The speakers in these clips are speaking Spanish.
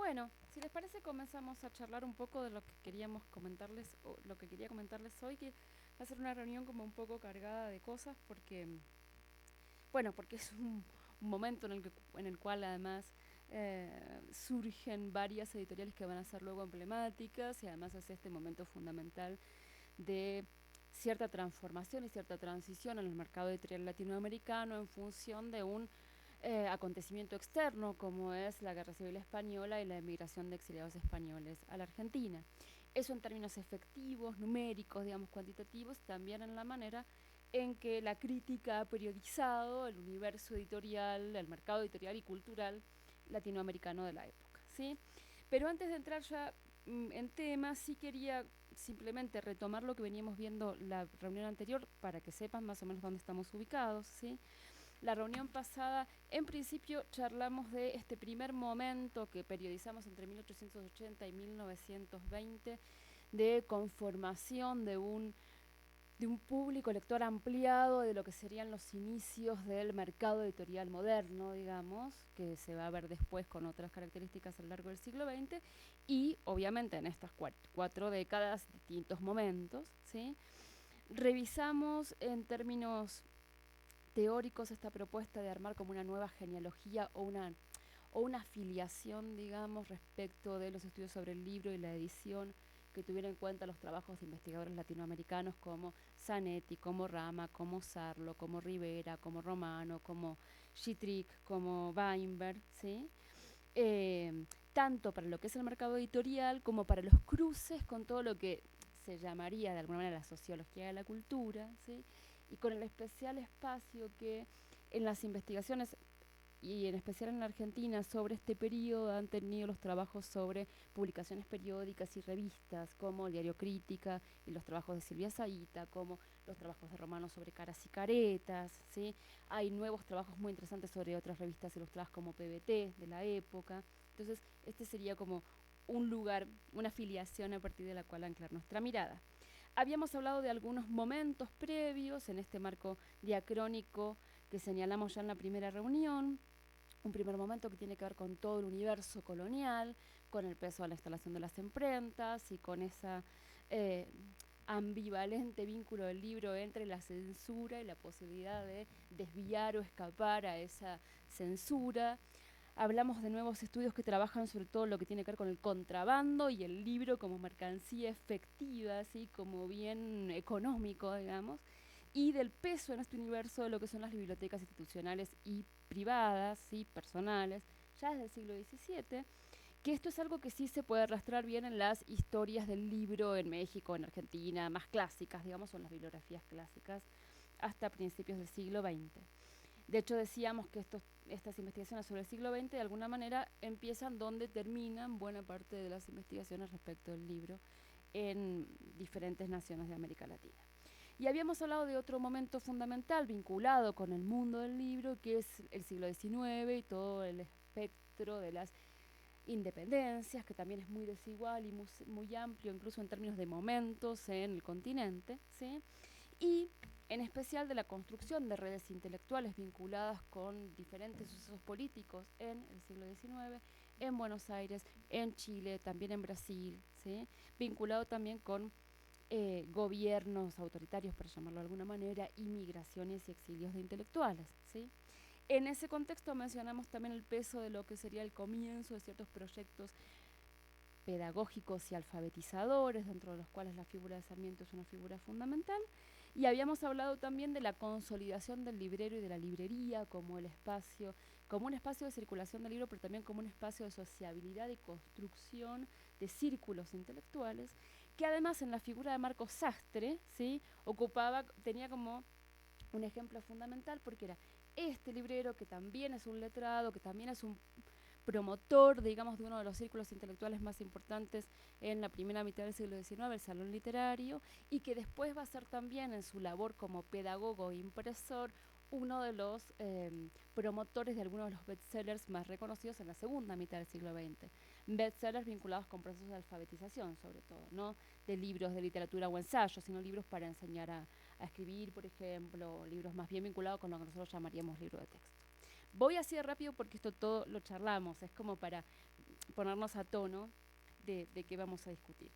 Bueno, si les parece comenzamos a charlar un poco de lo que queríamos comentarles, o lo que quería comentarles hoy, que va a ser una reunión como un poco cargada de cosas, porque, bueno, porque es un momento en el cual además surgen varias editoriales que van a ser luego emblemáticas y además es este momento fundamental de cierta transformación y cierta transición en el mercado editorial latinoamericano en función de un acontecimiento externo como es la Guerra Civil Española y la emigración de exiliados españoles a la Argentina. Eso en términos efectivos, numéricos, digamos cuantitativos, también en la manera en que la crítica ha periodizado el universo editorial, el mercado editorial y cultural latinoamericano de la época, ¿sí? Pero antes de entrar ya en tema, sí quería simplemente retomar lo que veníamos viendo la reunión anterior para que sepan más o menos dónde estamos ubicados, ¿sí? La reunión pasada, en principio, charlamos de este primer momento que periodizamos entre 1880 y 1920 de conformación de un público lector ampliado de lo que serían los inicios del mercado editorial moderno, digamos, que se va a ver después con otras características a lo largo del siglo XX, y obviamente en estas cuatro décadas, distintos momentos, ¿sí? Revisamos en términos teóricos esta propuesta de armar como una nueva genealogía o una afiliación, digamos, respecto de los estudios sobre el libro y la edición que tuviera en cuenta los trabajos de investigadores latinoamericanos como Zanetti, como Rama, como Sarlo, como Rivera, como Romano, como Schitrick, como Weinberg, ¿sí? Tanto para lo que es el mercado editorial como para los cruces con todo lo que se llamaría de alguna manera la sociología de la cultura, ¿sí? Y con el especial espacio que en las investigaciones y en especial en la Argentina sobre este periodo han tenido los trabajos sobre publicaciones periódicas y revistas como el Diario Crítica y los trabajos de Silvia Zaita, como los trabajos de Romano sobre caras y caretas, ¿sí? Hay nuevos trabajos muy interesantes sobre otras revistas ilustradas como PBT de la época. Entonces, este sería como un lugar, una afiliación a partir de la cual anclar nuestra mirada. Habíamos hablado de algunos momentos previos en este marco diacrónico que señalamos ya en la primera reunión, un primer momento que tiene que ver con todo el universo colonial, con el peso de la instalación de las imprentas y con esa eh, ambivalente vínculo del libro entre la censura y la posibilidad de desviar o escapar a esa censura. Hablamos de nuevos estudios que trabajan sobre todo lo que tiene que ver con el contrabando y el libro como mercancía efectiva, así como bien económico, digamos, y del peso en este universo de lo que son las bibliotecas institucionales y privadas, ¿sí? Personales, ya desde el siglo XVII, que esto es algo que sí se puede arrastrar bien en las historias del libro en México, en Argentina, más clásicas, digamos, son las bibliografías clásicas, hasta principios del siglo XX. De hecho, decíamos que estas investigaciones sobre el siglo XX de alguna manera empiezan donde terminan buena parte de las investigaciones respecto del libro en diferentes naciones de América Latina. Y habíamos hablado de otro momento fundamental vinculado con el mundo del libro, que es el siglo XIX y todo el espectro de las independencias, que también es muy desigual y muy amplio, incluso en términos de momentos en el continente, ¿sí? Y en especial de la construcción de redes intelectuales vinculadas con diferentes sucesos políticos en el siglo XIX, en Buenos Aires, en Chile, también en Brasil, ¿sí? Vinculado también con gobiernos autoritarios, por llamarlo de alguna manera, y migraciones y exilios de intelectuales, ¿sí? En ese contexto mencionamos también el peso de lo que sería el comienzo de ciertos proyectos pedagógicos y alfabetizadores, dentro de los cuales la figura de Sarmiento es una figura fundamental. Y habíamos hablado también de la consolidación del librero y de la librería como el espacio, como un espacio de circulación del libro, pero también como un espacio de sociabilidad y construcción de círculos intelectuales, que además en la figura de Marcos Sastre, ¿sí? Tenía como un ejemplo fundamental porque era este librero que también es un letrado, que también es un promotor, digamos, de uno de los círculos intelectuales más importantes en la primera mitad del siglo XIX, el Salón Literario, y que después va a ser también en su labor como pedagogo e impresor uno de los promotores de algunos de los bestsellers más reconocidos en la segunda mitad del siglo XX. Bestsellers vinculados con procesos de alfabetización, sobre todo, no de libros de literatura o ensayos, sino libros para enseñar a escribir, por ejemplo, libros más bien vinculados con lo que nosotros llamaríamos libro de texto. Voy así de rápido porque esto todo lo charlamos, es como para ponernos a tono de qué vamos a discutir.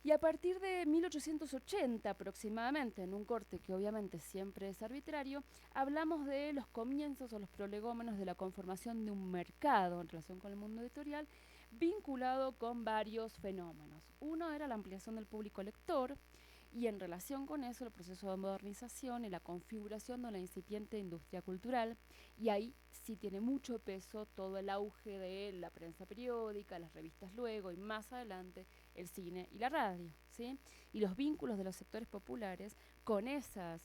Y a partir de 1880 aproximadamente, en un corte que obviamente siempre es arbitrario, hablamos de los comienzos o los prolegómenos de la conformación de un mercado en relación con el mundo editorial, vinculado con varios fenómenos. Uno era la ampliación del público lector, y en relación con eso el proceso de modernización y la configuración de una incipiente industria cultural, y ahí sí tiene mucho peso todo el auge de la prensa periódica, las revistas luego y más adelante el cine y la radio, ¿sí? Y los vínculos de los sectores populares con esas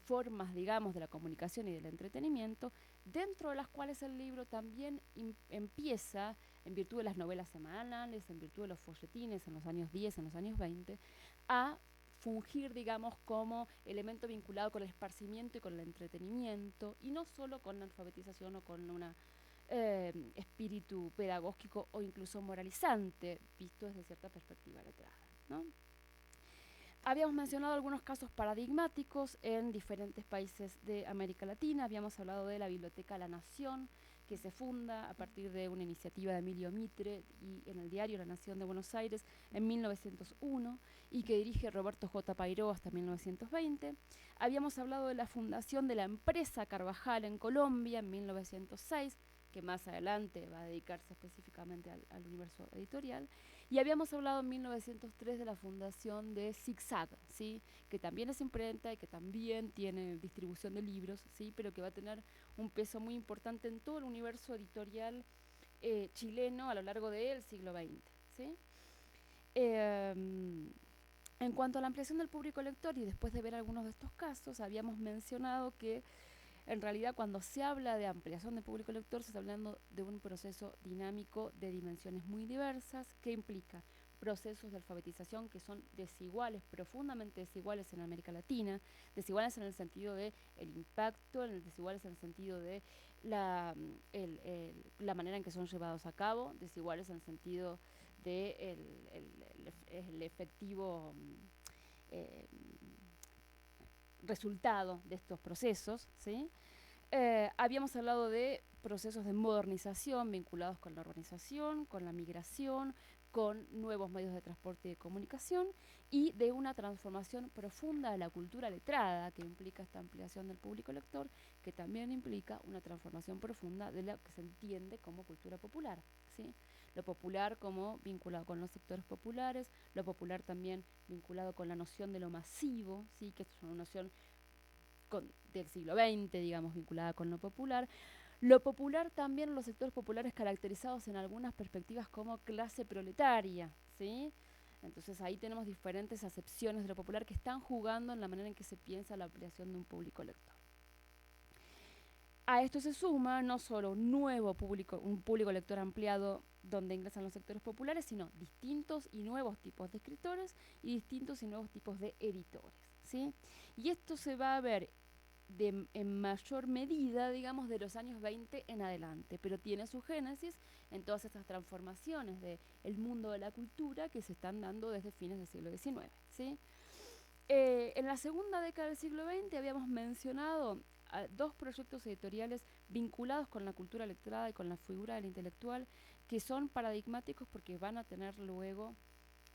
formas, digamos, de la comunicación y del entretenimiento, dentro de las cuales el libro también empieza, en virtud de las novelas semanales, en virtud de los folletines en los años 10, en los años 20, a fungir, digamos, como elemento vinculado con el esparcimiento y con el entretenimiento, y no solo con la alfabetización o con un espíritu pedagógico o incluso moralizante, visto desde cierta perspectiva letrada, ¿no? Habíamos mencionado algunos casos paradigmáticos en diferentes países de América Latina. Habíamos hablado de la Biblioteca La Nación, que se funda a partir de una iniciativa de Emilio Mitre y en el diario La Nación de Buenos Aires en 1901 y que dirige Roberto J. Pairó hasta 1920. Habíamos hablado de la fundación de la empresa Carvajal en Colombia en 1906, que más adelante va a dedicarse específicamente al universo editorial. Y habíamos hablado en 1903 de la fundación de Zigzag, ¿sí? Que también es imprenta y que también tiene distribución de libros, ¿sí? Pero que va a tener un peso muy importante en todo el universo editorial chileno a lo largo del siglo XX, ¿sí? En cuanto a la ampliación del público lector, y después de ver algunos de estos casos, habíamos mencionado que en realidad, cuando se habla de ampliación de público lector, se está hablando de un proceso dinámico de dimensiones muy diversas que implica procesos de alfabetización que son desiguales, profundamente desiguales en América Latina, desiguales en el sentido de el impacto, desiguales en el sentido de la manera en que son llevados a cabo, desiguales en el sentido de el efectivo eh, resultado de estos procesos, ¿sí? Habíamos hablado de procesos de modernización vinculados con la urbanización, con la migración, con nuevos medios de transporte y de comunicación y de una transformación profunda de la cultura letrada que implica esta ampliación del público lector, que también implica una transformación profunda de lo que se entiende como cultura popular, ¿sí? Lo popular como vinculado con los sectores populares, lo popular también vinculado con la noción de lo masivo, ¿sí? Que es una noción del siglo XX, digamos, vinculada con lo popular. Lo popular también, los sectores populares caracterizados en algunas perspectivas como clase proletaria, ¿sí? Entonces ahí tenemos diferentes acepciones de lo popular que están jugando en la manera en que se piensa la ampliación de un público lector. A esto se suma no solo un público lector ampliado donde ingresan los sectores populares, sino distintos y nuevos tipos de escritores y distintos y nuevos tipos de editores, ¿sí? Y esto se va a ver en mayor medida, digamos, de los años 20 en adelante, pero tiene su génesis en todas estas transformaciones del mundo de la cultura que se están dando desde fines del siglo XIX, ¿sí? En la segunda década del siglo XX habíamos mencionado dos proyectos editoriales vinculados con la cultura letrada y con la figura del intelectual que son paradigmáticos porque van a tener luego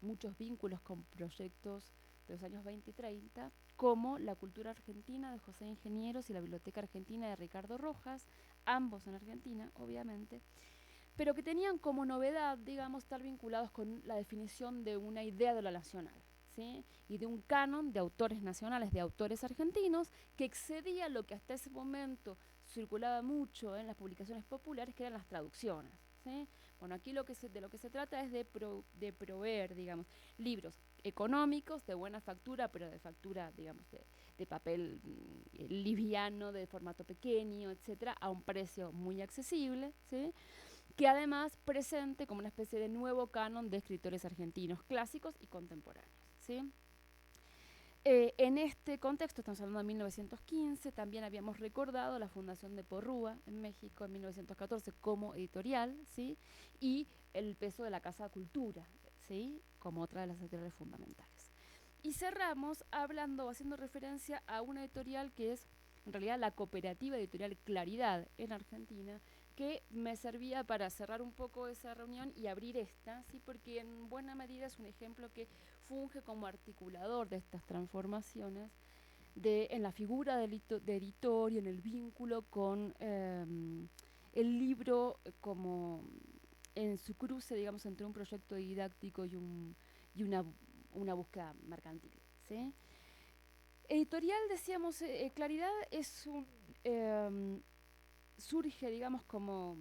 muchos vínculos con proyectos de los años 20 y 30, como La cultura argentina de José Ingenieros y la Biblioteca Argentina de Ricardo Rojas, ambos en Argentina, obviamente, pero que tenían como novedad, digamos, estar vinculados con la definición de una idea de lo nacional, ¿sí? Y de un canon de autores nacionales, de autores argentinos, que excedía lo que hasta ese momento circulaba mucho en las publicaciones populares, que eran las traducciones, ¿sí? Bueno, aquí de lo que se trata es de proveer, digamos, libros económicos, de buena factura, pero de factura, digamos, de papel liviano, de formato pequeño, etcétera, a un precio muy accesible, ¿sí? Que además presente como una especie de nuevo canon de escritores argentinos clásicos y contemporáneos, ¿sí? En este contexto, estamos hablando de 1915, también habíamos recordado la fundación de Porrúa en México en 1914 como editorial, ¿sí? Y el peso de la Casa de Cultura, ¿sí? Como otra de las editoriales fundamentales. Y cerramos haciendo referencia a una editorial que es en realidad la cooperativa editorial Claridad en Argentina, que me servía para cerrar un poco esa reunión y abrir esta, ¿sí? Porque en buena medida es un ejemplo que funge como articulador de estas transformaciones en la figura de editor y en el vínculo con el libro como en su cruce, digamos, entre un proyecto didáctico y una búsqueda mercantil, ¿sí? Editorial, decíamos, Claridad es surge, digamos, como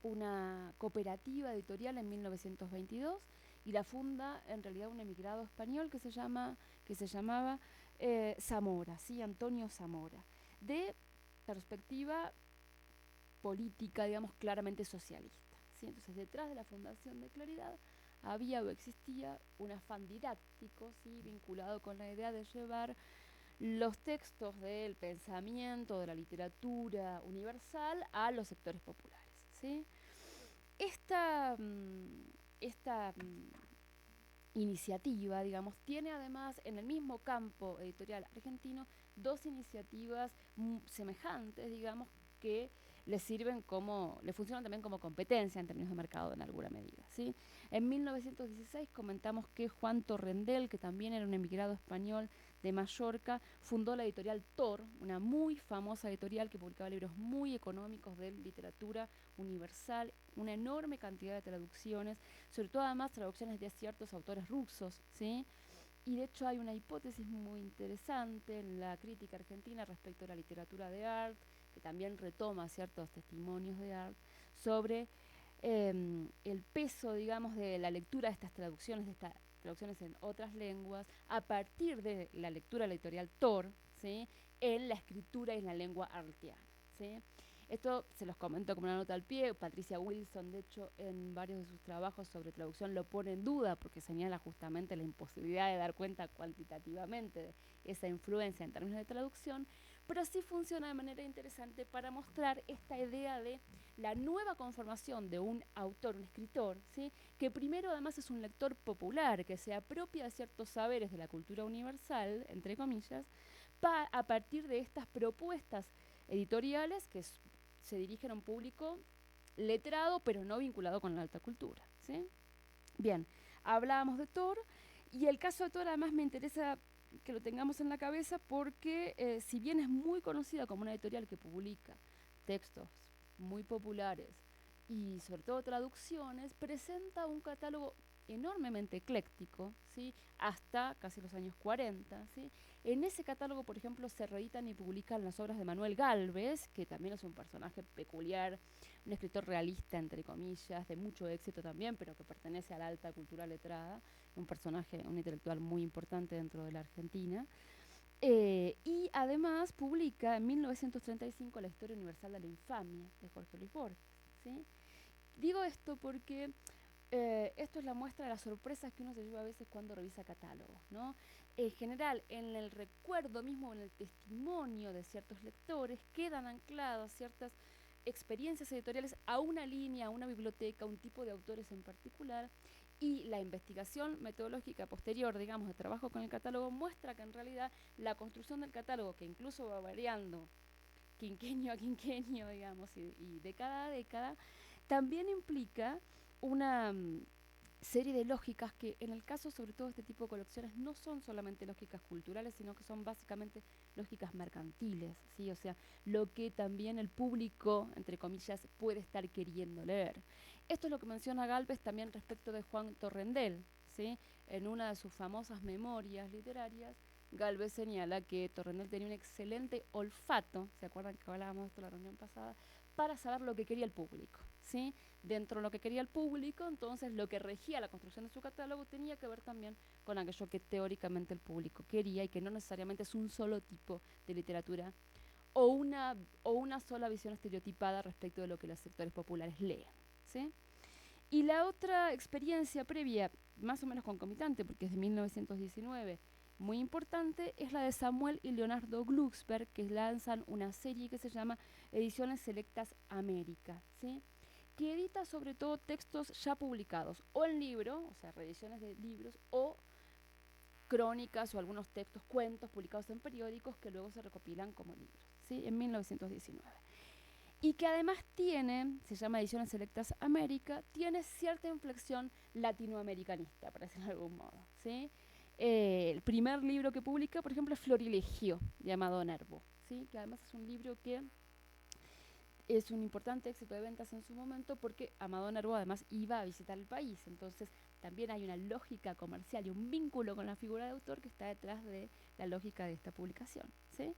una cooperativa editorial en 1922 y la funda en realidad un emigrado español que se llamaba Zamora, ¿sí? Antonio Zamora, de perspectiva política, digamos, claramente socialista, ¿sí? Entonces, detrás de la fundación de Claridad había o existía un afán didáctico, ¿sí? Vinculado con la idea de llevar los textos del pensamiento, de la literatura universal a los sectores populares, ¿sí? Esta, esta iniciativa, digamos, tiene además en el mismo campo editorial argentino dos iniciativas semejantes, digamos, que le funcionan también como competencia en términos de mercado en alguna medida, ¿sí? En 1916 comentamos que Juan Torrendel, que también era un emigrado español de Mallorca, fundó la editorial Tor, una muy famosa editorial que publicaba libros muy económicos de literatura universal, una enorme cantidad de traducciones, sobre todo además traducciones de ciertos autores rusos, ¿sí? Y de hecho hay una hipótesis muy interesante en la crítica argentina respecto a la literatura de Art, que también retoma ciertos testimonios de Art, sobre el peso, digamos, de la lectura de estas traducciones en otras lenguas, a partir de la lectura de la editorial Tor, ¿sí? En la escritura y en la lengua artiana, ¿sí? Esto se los comento como una nota al pie. Patricia Wilson, de hecho, en varios de sus trabajos sobre traducción lo pone en duda porque señala justamente la imposibilidad de dar cuenta cuantitativamente de esa influencia en términos de traducción, pero sí funciona de manera interesante para mostrar esta idea de la nueva conformación de un autor, un escritor, ¿sí? Que primero además es un lector popular, que se apropia de ciertos saberes de la cultura universal, entre comillas, a partir de estas propuestas editoriales que se dirigen a un público letrado, pero no vinculado con la alta cultura, ¿sí? Bien, hablábamos de Tor, y el caso de Tor además me interesa que lo tengamos en la cabeza porque si bien es muy conocida como una editorial que publica textos muy populares y sobre todo traducciones, presenta un catálogo enormemente ecléctico, ¿sí? Hasta casi los años 40, ¿sí? En ese catálogo, por ejemplo, se reeditan y publican las obras de Manuel Gálvez, que también es un personaje peculiar, un escritor realista, entre comillas, de mucho éxito también, pero que pertenece a la alta cultura letrada, un personaje, un intelectual muy importante dentro de la Argentina. Y además publica en 1935 La historia universal de la infamia, de Jorge Luis Borges, ¿sí? Digo esto porque esto es la muestra de las sorpresas que uno se lleva a veces cuando revisa catálogos, ¿no? En general, en el recuerdo mismo, en el testimonio de ciertos lectores, quedan ancladas ciertas experiencias editoriales a una línea, a una biblioteca, a un tipo de autores en particular, y la investigación metodológica posterior, digamos, de trabajo con el catálogo, muestra que en realidad la construcción del catálogo, que incluso va variando quinquenio a quinquenio, digamos, y década a década, también implica una serie de lógicas que en el caso sobre todo de este tipo de colecciones no son solamente lógicas culturales, sino que son básicamente lógicas mercantiles, ¿sí? O sea, lo que también el público, entre comillas, puede estar queriendo leer. Esto es lo que menciona Gálvez también respecto de Juan Torrendel, ¿sí? En una de sus famosas memorias literarias, Gálvez señala que Torrendel tenía un excelente olfato, ¿se acuerdan que hablábamos de esto en la reunión pasada? Para saber lo que quería el público, ¿sí? Dentro de lo que quería el público, entonces lo que regía la construcción de su catálogo tenía que ver también con aquello que teóricamente el público quería y que no necesariamente es un solo tipo de literatura o una sola visión estereotipada respecto de lo que los sectores populares leen, ¿sí? Y la otra experiencia previa, más o menos concomitante, porque es de 1919, muy importante, es la de Samuel y Leonardo Glucksberg, que lanzan una serie que se llama Ediciones Selectas América, ¿sí? Que edita sobre todo textos ya publicados, o en libro, o sea, reediciones de libros, o crónicas o algunos textos, cuentos publicados en periódicos que luego se recopilan como libros, ¿sí? En 1919. y que además tiene, se llama Ediciones Selectas América, tiene cierta inflexión latinoamericanista, por decirlo de algún modo, ¿sí? El primer libro que publica, por ejemplo, es Florilegio, llamado Nervo, ¿sí? Que además es un libro que es un importante éxito de ventas en su momento porque Amado Nervo además iba a visitar el país, entonces también hay una lógica comercial y un vínculo con la figura de autor que está detrás de la lógica de esta publicación, ¿sí?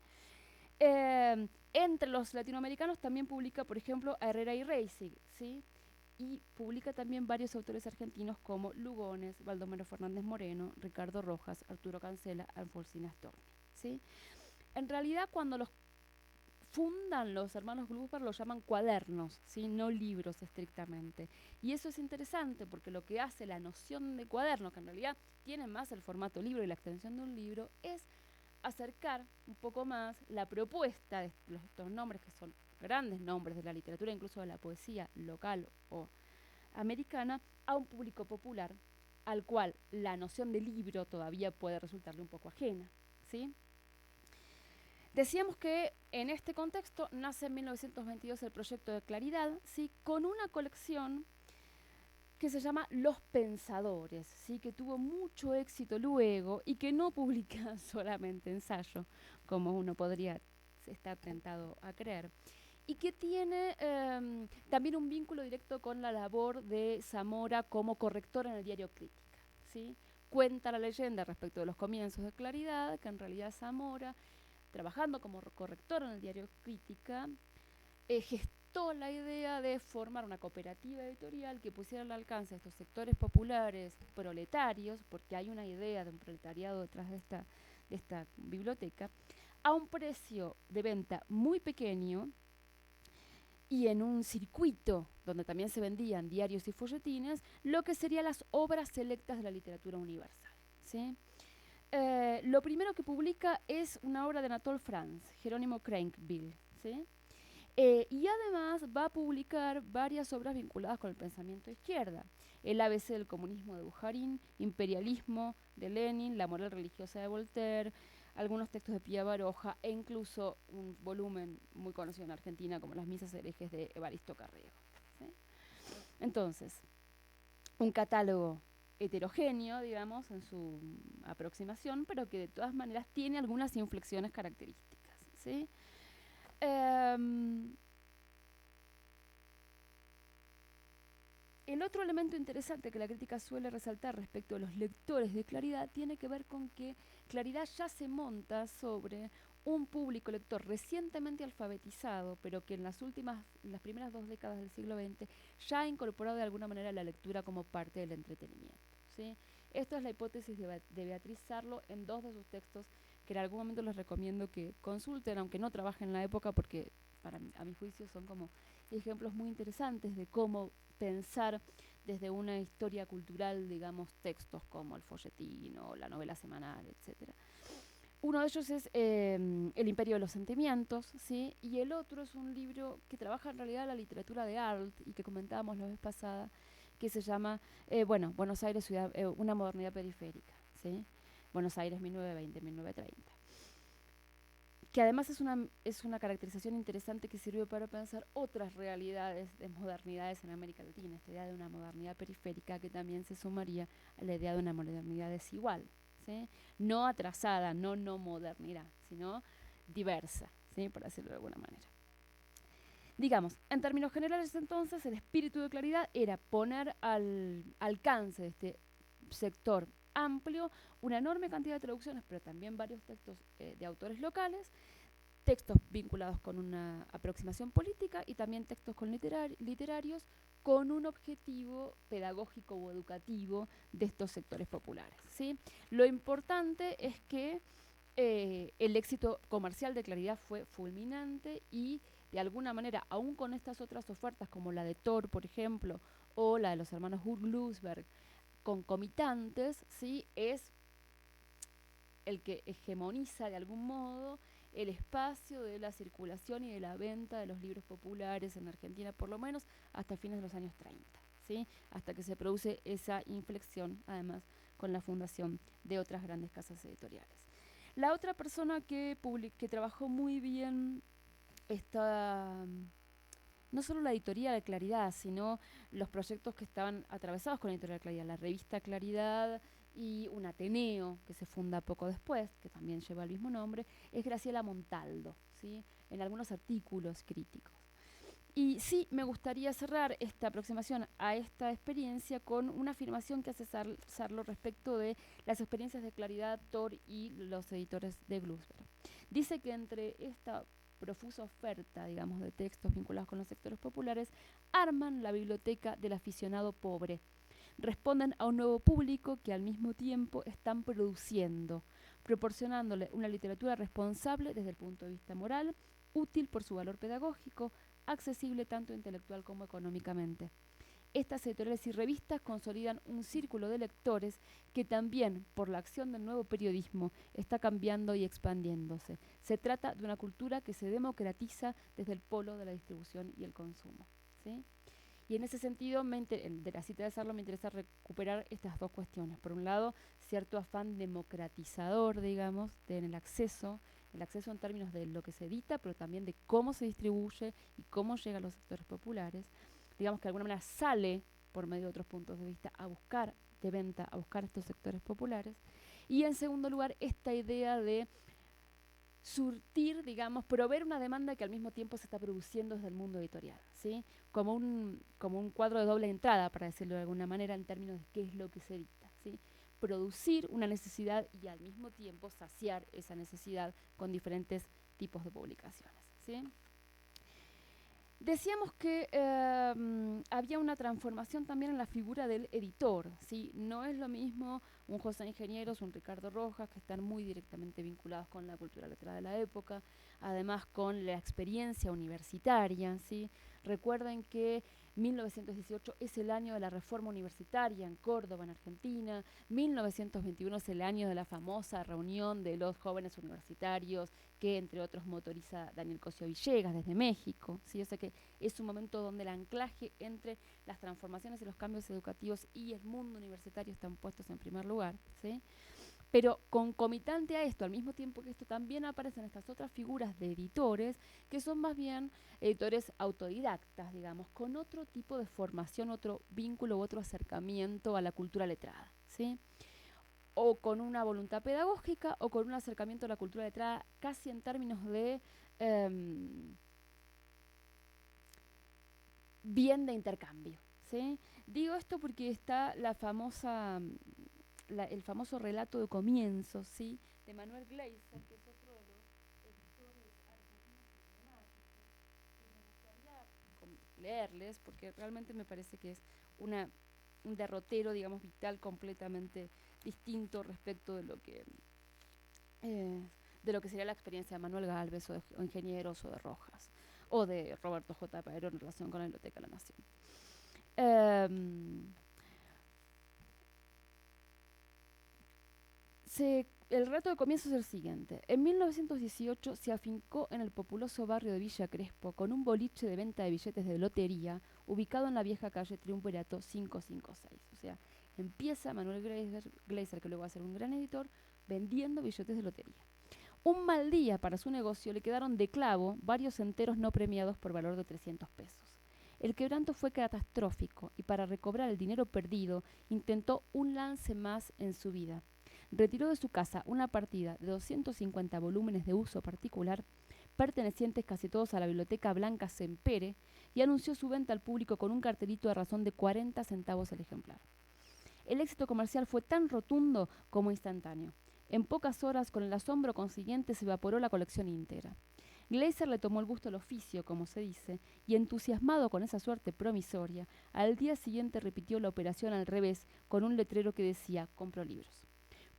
Entre los latinoamericanos también publica, por ejemplo, a Herrera y Reisig, ¿sí? Y publica también varios autores argentinos como Lugones, Baldomero Fernández Moreno, Ricardo Rojas, Arturo Cancela, Alfonsina Storni, ¿sí? En realidad, cuando los fundan los hermanos Bluesberg, lo llaman cuadernos, ¿sí? No libros estrictamente. Y eso es interesante porque lo que hace la noción de cuaderno, que en realidad tiene más el formato libro y la extensión de un libro, es acercar un poco más la propuesta de estos nombres que son grandes nombres de la literatura, incluso de la poesía local o americana, a un público popular al cual la noción de libro todavía puede resultarle un poco ajena, ¿sí? Decíamos que en este contexto nace en 1922 el proyecto de Claridad, ¿sí? Con una colección que se llama Los Pensadores, ¿sí? Que tuvo mucho éxito luego y que no publica solamente ensayo, como uno podría estar tentado a creer, y que tiene también un vínculo directo con la labor de Zamora como corrector en el diario Crítica, ¿sí? Cuenta la leyenda respecto de los comienzos de Claridad, que en realidad Zamora, trabajando como corrector en el diario Crítica, gestó la idea de formar una cooperativa editorial que pusiera al alcance a estos sectores populares proletarios, porque hay una idea de un proletariado detrás de esta biblioteca, a un precio de venta muy pequeño y en un circuito donde también se vendían diarios y folletines, lo que serían las obras selectas de la literatura universal, ¿sí? Lo primero que publica es una obra de Anatole France, Jerónimo Crainville, ¿sí? Y además va a publicar varias obras vinculadas con el pensamiento de izquierda. El ABC del comunismo de Bujarin, Imperialismo de Lenin, La moral religiosa de Voltaire, algunos textos de Pía Baroja e incluso un volumen muy conocido en Argentina como Las misas herejes de Evaristo Carrego, ¿sí? Entonces, un catálogo heterogéneo, digamos, en su aproximación, pero que de todas maneras tiene algunas inflexiones características, ¿sí? El otro elemento interesante que la crítica suele resaltar respecto a los lectores de Claridad tiene que ver con que Claridad ya se monta sobre un público lector recientemente alfabetizado, pero que en las primeras 2 décadas del siglo XX ya ha incorporado de alguna manera la lectura como parte del entretenimiento, ¿sí? Esto es la hipótesis de Beatriz Sarlo en 2 de sus textos que en algún momento les recomiendo que consulten, aunque no trabajen en la época, porque a mi juicio son como ejemplos muy interesantes de cómo pensar desde una historia cultural, digamos, textos como el folletín o la novela semanal, etcétera. Uno de ellos es El Imperio de los Sentimientos, ¿sí? Y el otro es un libro que trabaja en realidad la literatura de Arlt y que comentábamos la vez pasada, que se llama, Buenos Aires, una modernidad periférica, ¿sí? Buenos Aires 1920-1930. Que además es una caracterización interesante que sirve para pensar otras realidades de modernidades en América Latina, esta idea de una modernidad periférica que también se sumaría a la idea de una modernidad desigual, ¿sí? No atrasada, no modernidad, sino diversa, ¿sí? Por decirlo de alguna manera. Digamos, en términos generales entonces, el espíritu de Claridad era poner al alcance de este sector amplio una enorme cantidad de traducciones, pero también varios textos de autores locales, textos vinculados con una aproximación política y también textos con literarios con un objetivo pedagógico o educativo de estos sectores populares, ¿sí? Lo importante es que el éxito comercial de Claridad fue fulminante y de alguna manera, aún con estas otras ofertas como la de Thor, por ejemplo, o la de los hermanos Glusberg, concomitantes, ¿sí? Es el que hegemoniza de algún modo el espacio de la circulación y de la venta de los libros populares en Argentina, por lo menos hasta fines de los años 30, ¿sí? Hasta que se produce esa inflexión, además, con la fundación de otras grandes casas editoriales. La otra persona que trabajó muy bien esta no solo la editorial Claridad, sino los proyectos que estaban atravesados con la editorial Claridad, la revista Claridad y un Ateneo que se funda poco después, que también lleva el mismo nombre, es Graciela Montaldo, ¿sí? En algunos artículos críticos. Y sí, me gustaría cerrar esta aproximación a esta experiencia con una afirmación que hace Sarlo respecto de las experiencias de Claridad, Tor y los editores de Glusberg. Dice que entre esta profusa oferta, digamos, de textos vinculados con los sectores populares, arman la biblioteca del aficionado pobre. Responden a un nuevo público que al mismo tiempo están produciendo, proporcionándole una literatura responsable desde el punto de vista moral, útil por su valor pedagógico, accesible tanto intelectual como económicamente. Estas editoriales y revistas consolidan un círculo de lectores que también, por la acción del nuevo periodismo, está cambiando y expandiéndose. Se trata de una cultura que se democratiza desde el polo de la distribución y el consumo, ¿sí? Y en ese sentido, de la cita de Sarlo, me interesa recuperar estas dos cuestiones. Por un lado, cierto afán democratizador, digamos, en el acceso en términos de lo que se edita, pero también de cómo se distribuye y cómo llega a los sectores populares. Digamos que de alguna manera sale, por medio de otros puntos de vista, a buscar de venta, a buscar estos sectores populares. Y en segundo lugar, esta idea de surtir, digamos, proveer una demanda que al mismo tiempo se está produciendo desde el mundo editorial, ¿sí? Como un cuadro de doble entrada, para decirlo de alguna manera, en términos de qué es lo que se edita, ¿sí? Producir una necesidad y al mismo tiempo saciar esa necesidad con diferentes tipos de publicaciones, ¿sí? Decíamos que había una transformación también en la figura del editor, ¿sí? No es lo mismo un José Ingenieros, un Ricardo Rojas, que están muy directamente vinculados con la cultura letrada de la época, además con la experiencia universitaria, ¿sí? Recuerden que 1918 es el año de la reforma universitaria en Córdoba, en Argentina. 1921 es el año de la famosa reunión de los jóvenes universitarios que, entre otros, motoriza Daniel Cosío Villegas desde México, ¿sí? O sea que es un momento donde el anclaje entre las transformaciones y los cambios educativos y el mundo universitario están puestos en primer lugar, ¿sí? Pero concomitante a esto, al mismo tiempo que esto, también aparecen estas otras figuras de editores que son más bien editores autodidactas, digamos, con otro tipo de formación, otro vínculo u otro acercamiento a la cultura letrada, ¿sí? O con una voluntad pedagógica o con un acercamiento a la cultura letrada casi en términos de bien de intercambio, ¿sí? Digo esto porque está el famoso relato de comienzos, ¿sí? De Manuel Gleiser, que es otro de los editores argentinos emblemáticos, que me gustaría leerles, porque realmente me parece que es un derrotero, digamos, vital completamente distinto respecto de lo que sería la experiencia de Manuel Gálvez o Ingenieros o de Rojas o de Roberto J. Paero en relación con la Biblioteca de la Nación. El relato de comienzo es el siguiente. En 1918 se afincó en el populoso barrio de Villa Crespo con un boliche de venta de billetes de lotería ubicado en la vieja calle Triunvirato 556. O sea, empieza Manuel Gleiser, que luego va a ser un gran editor, vendiendo billetes de lotería. Un mal día para su negocio le quedaron de clavo varios enteros no premiados por valor de 300 pesos. El quebranto fue catastrófico y para recobrar el dinero perdido intentó un lance más en su vida. Retiró de su casa una partida de 250 volúmenes de uso particular, pertenecientes casi todos a la Biblioteca Blanca Sempere, y anunció su venta al público con un cartelito a razón de 40 centavos el ejemplar. El éxito comercial fue tan rotundo como instantáneo. En pocas horas, con el asombro consiguiente, se evaporó la colección íntegra. Gleiser le tomó el gusto al oficio, como se dice, y entusiasmado con esa suerte promisoria, al día siguiente repitió la operación al revés, con un letrero que decía «Compro libros».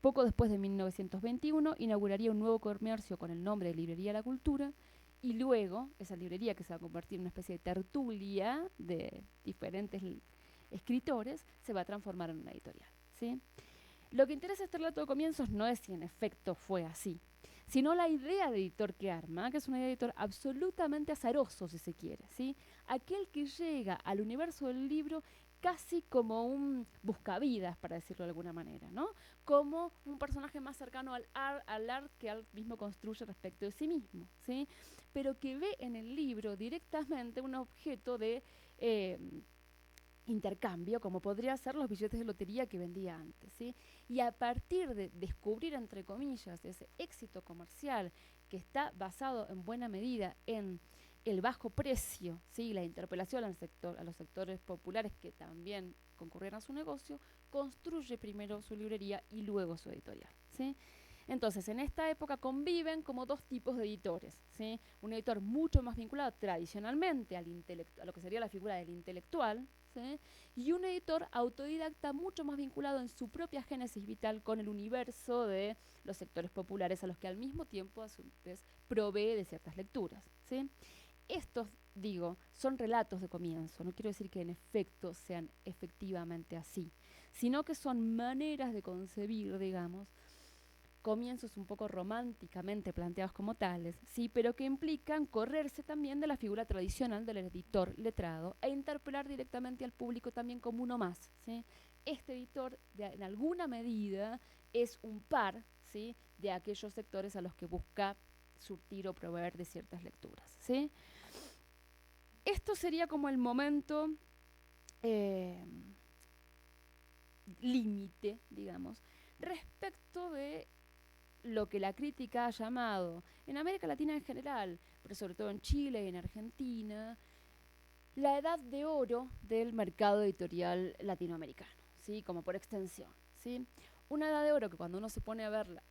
Poco después de 1921 inauguraría un nuevo comercio con el nombre de Librería La Cultura, y luego esa librería, que se va a convertir en una especie de tertulia de diferentes escritores, se va a transformar en una editorial, ¿sí? Lo que interesa este relato de comienzos no es si en efecto fue así, sino la idea de editor que arma, que es una idea de editor absolutamente azaroso, si se quiere, ¿sí? Aquel que llega al universo del libro casi como un buscavidas, para decirlo de alguna manera, ¿no? Como un personaje más cercano al art que él mismo construye respecto de sí mismo, ¿sí? Pero que ve en el libro directamente un objeto de eh, intercambio, como podría ser los billetes de lotería que vendía antes, ¿sí? Y a partir de descubrir, entre comillas, ese éxito comercial que está basado en buena medida en el bajo precio, ¿sí? La interpelación a los sectores populares que también concurrieron a su negocio, construye primero su librería y luego su editorial, ¿sí? Entonces, en esta época conviven como dos tipos de editores, ¿sí? Un editor mucho más vinculado tradicionalmente a lo que sería la figura del intelectual, ¿sí? Y un editor autodidacta mucho más vinculado en su propia génesis vital con el universo de los sectores populares a los que al mismo tiempo a su vez provee de ciertas lecturas, ¿sí? Estos, digo, son relatos de comienzo, no quiero decir que en efecto sean efectivamente así, sino que son maneras de concebir, digamos, comienzos un poco románticamente planteados como tales, sí, pero que implican correrse también de la figura tradicional del editor letrado e interpelar directamente al público también como uno más, ¿sí? Este editor, en alguna medida, es un par, ¿sí?, de aquellos sectores a los que busca surtir o proveer de ciertas lecturas, ¿sí? Esto sería como el momento eh, límite, digamos, respecto de lo que la crítica ha llamado, en América Latina en general, pero sobre todo en Chile y en Argentina, la edad de oro del mercado editorial latinoamericano, ¿sí? Como por extensión, ¿sí? Una edad de oro que cuando uno se pone a verla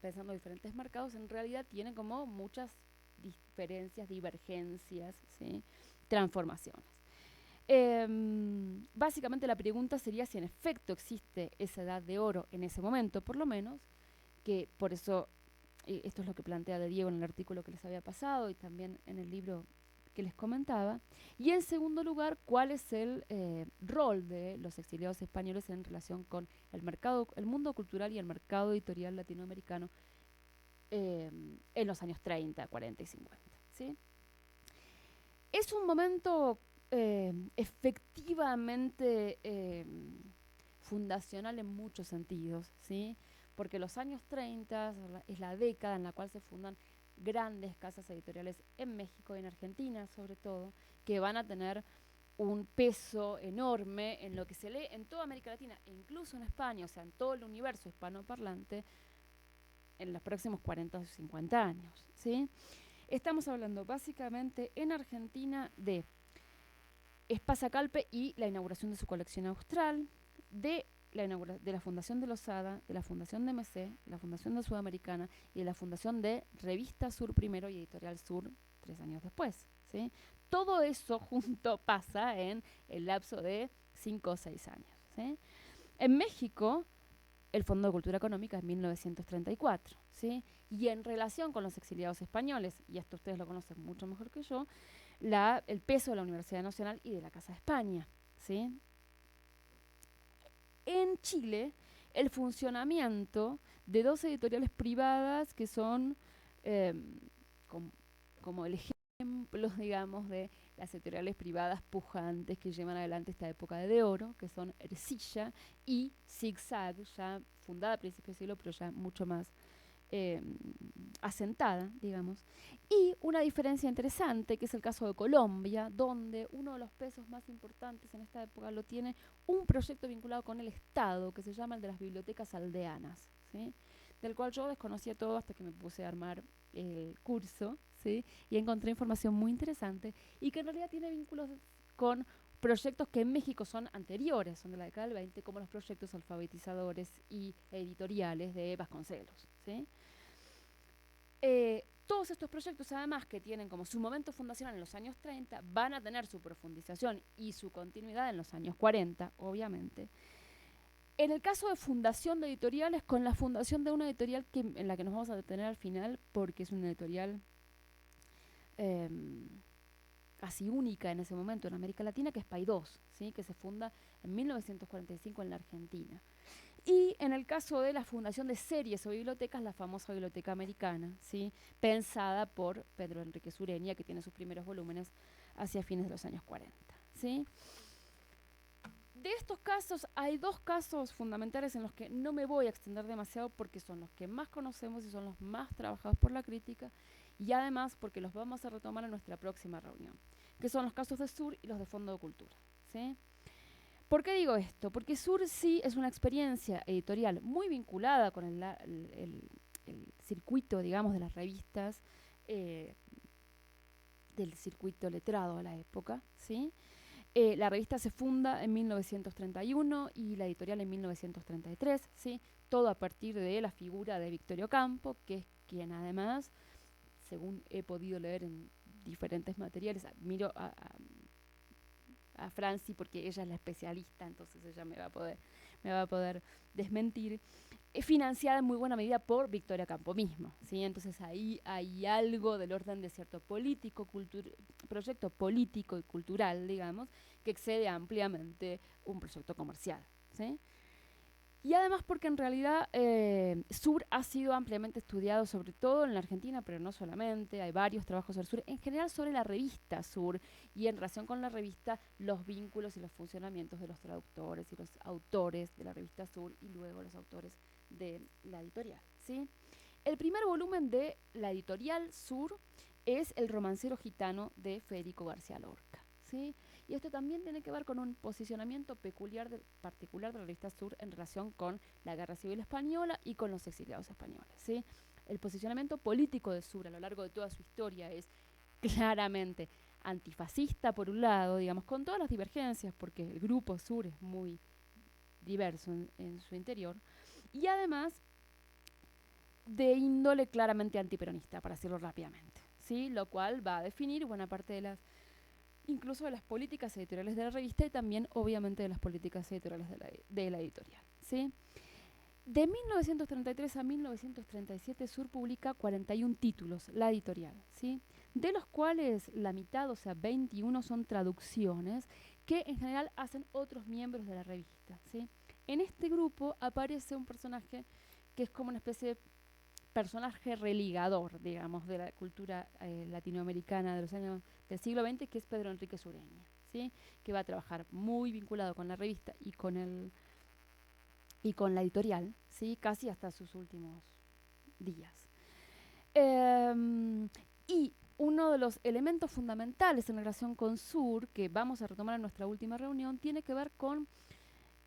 pensando en diferentes mercados, en realidad tiene como muchas diferencias, divergencias, ¿sí? Transformaciones. Básicamente la pregunta sería si en efecto existe esa edad de oro en ese momento, por lo menos, que por eso esto es lo que plantea de Diego en el artículo que les había pasado y también en el libro que les comentaba. Y en segundo lugar, cuál es el rol de los exiliados españoles en relación con el mundo cultural y el mercado editorial latinoamericano en los años 30, 40 y 50. ¿Sí? Es un momento efectivamente fundacional en muchos sentidos, ¿sí? Porque los años 30 es la década en la cual se fundan grandes casas editoriales en México y en Argentina, sobre todo, que van a tener un peso enorme en lo que se lee en toda América Latina, e incluso en España, o sea, en todo el universo hispanoparlante, en los próximos 40 o 50 años, ¿sí? Estamos hablando básicamente en Argentina de Espasa Calpe y la inauguración de su colección austral, de la Fundación de Losada, de la Fundación de MC, de la Fundación de Sudamericana y de la Fundación de Revista Sur primero y Editorial Sur 3 años después, ¿sí? Todo eso junto pasa en el lapso de 5 o 6 años, ¿sí? En México, el Fondo de Cultura Económica en 1934, ¿sí? Y en relación con los exiliados españoles, y esto ustedes lo conocen mucho mejor que yo, el peso de la Universidad Nacional y de la Casa de España, ¿sí? En Chile, el funcionamiento de dos editoriales privadas que son eh, com, como el ejemplo, digamos, de las editoriales privadas pujantes que llevan adelante esta época de oro, que son Ercilla y Zigzag, ya fundada a principios de siglo, pero ya mucho más eh, asentada, digamos. Y una diferencia interesante, que es el caso de Colombia, donde uno de los pesos más importantes en esta época lo tiene un proyecto vinculado con el Estado, que se llama el de las bibliotecas aldeanas, ¿sí? Del cual yo desconocía todo hasta que me puse a armar el curso, ¿sí? Y encontré información muy interesante y que en realidad tiene vínculos con proyectos que en México son anteriores, son de la década del 20, como los proyectos alfabetizadores y editoriales de Vasconcelos, ¿sí? Todos estos proyectos, además, que tienen como su momento fundacional en los años 30, van a tener su profundización y su continuidad en los años 40, obviamente. En el caso de fundación de editoriales, con la fundación de una editorial en la que nos vamos a detener al final, porque es una editorial eh, casi única en ese momento en América Latina, que es Paidós, ¿sí? Que se funda en 1945 en la Argentina. Y en el caso de la fundación de series o bibliotecas, la famosa Biblioteca Americana, ¿sí? Pensada por Pedro Enrique Sureña, que tiene sus primeros volúmenes hacia fines de los años 40. ¿Sí? De estos casos, hay dos casos fundamentales en los que no me voy a extender demasiado porque son los que más conocemos y son los más trabajados por la crítica, y además porque los vamos a retomar en nuestra próxima reunión, que son los casos de Sur y los de Fondo de Cultura, ¿sí? ¿Por qué digo esto? Porque Sur sí es una experiencia editorial muy vinculada con el circuito, digamos, de las revistas, eh, del circuito letrado de la época, ¿sí? La revista se funda en 1931 y la editorial en 1933, ¿sí? Todo a partir de la figura de Victorio Campo, que es quien además, según he podido leer en diferentes materiales, admiro a Franci porque ella es la especialista, entonces ella me va a poder desmentir, es financiada en muy buena medida por Victoria Campo mismo, ¿sí? Entonces ahí hay algo del orden de cierto proyecto político y cultural, digamos, que excede ampliamente un proyecto comercial, ¿sí? Y además porque en realidad Sur ha sido ampliamente estudiado, sobre todo en la Argentina, pero no solamente, hay varios trabajos sobre Sur, en general sobre la revista Sur, y en relación con la revista, los vínculos y los funcionamientos de los traductores y los autores de la revista Sur, y luego los autores de la editorial, ¿sí? El primer volumen de la editorial Sur es El romancero gitano de Federico García Lorca, ¿sí? Y esto también tiene que ver con un posicionamiento particular de la revista Sur en relación con la Guerra Civil Española y con los exiliados españoles, ¿sí? El posicionamiento político de Sur a lo largo de toda su historia es claramente antifascista, por un lado, digamos, con todas las divergencias, porque el grupo Sur es muy diverso en su interior, y además de índole claramente antiperonista, para decirlo rápidamente, ¿sí? Lo cual va a definir buena parte de las, incluso de las políticas editoriales de la revista y también obviamente de las políticas editoriales de la editorial, ¿sí? De 1933 a 1937 Sur publica 41 títulos, la editorial, ¿sí? De los cuales la mitad, o sea, 21 son traducciones que en general hacen otros miembros de la revista, ¿sí? En este grupo aparece un personaje que es como una especie de personaje religador, digamos, de la cultura latinoamericana de los años del siglo XX, que es Pedro Enrique Sureña, ¿sí? Que va a trabajar muy vinculado con la revista y con la editorial, ¿sí? Casi hasta sus últimos días. Y uno de los elementos fundamentales en relación con Sur, que vamos a retomar en nuestra última reunión, tiene que ver con,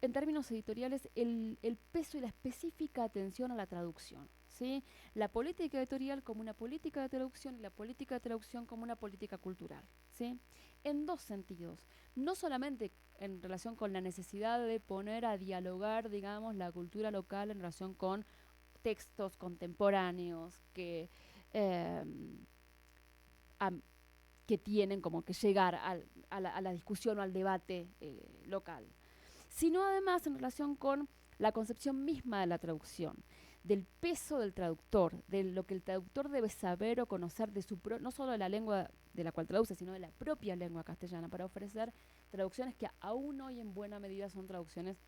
en términos editoriales, el peso y la específica atención a la traducción, ¿sí? La política editorial como una política de traducción y la política de traducción como una política cultural, ¿sí? En dos sentidos. No solamente en relación con la necesidad de poner a dialogar, digamos, la cultura local en relación con textos contemporáneos eh, a, que tienen como que llegar a la discusión o al debate local, sino además en relación con la concepción misma de la traducción, del peso del traductor, de lo que el traductor debe saber o conocer de no solo de la lengua de la cual traduce, sino de la propia lengua castellana, para ofrecer traducciones que aún hoy en buena medida son traducciones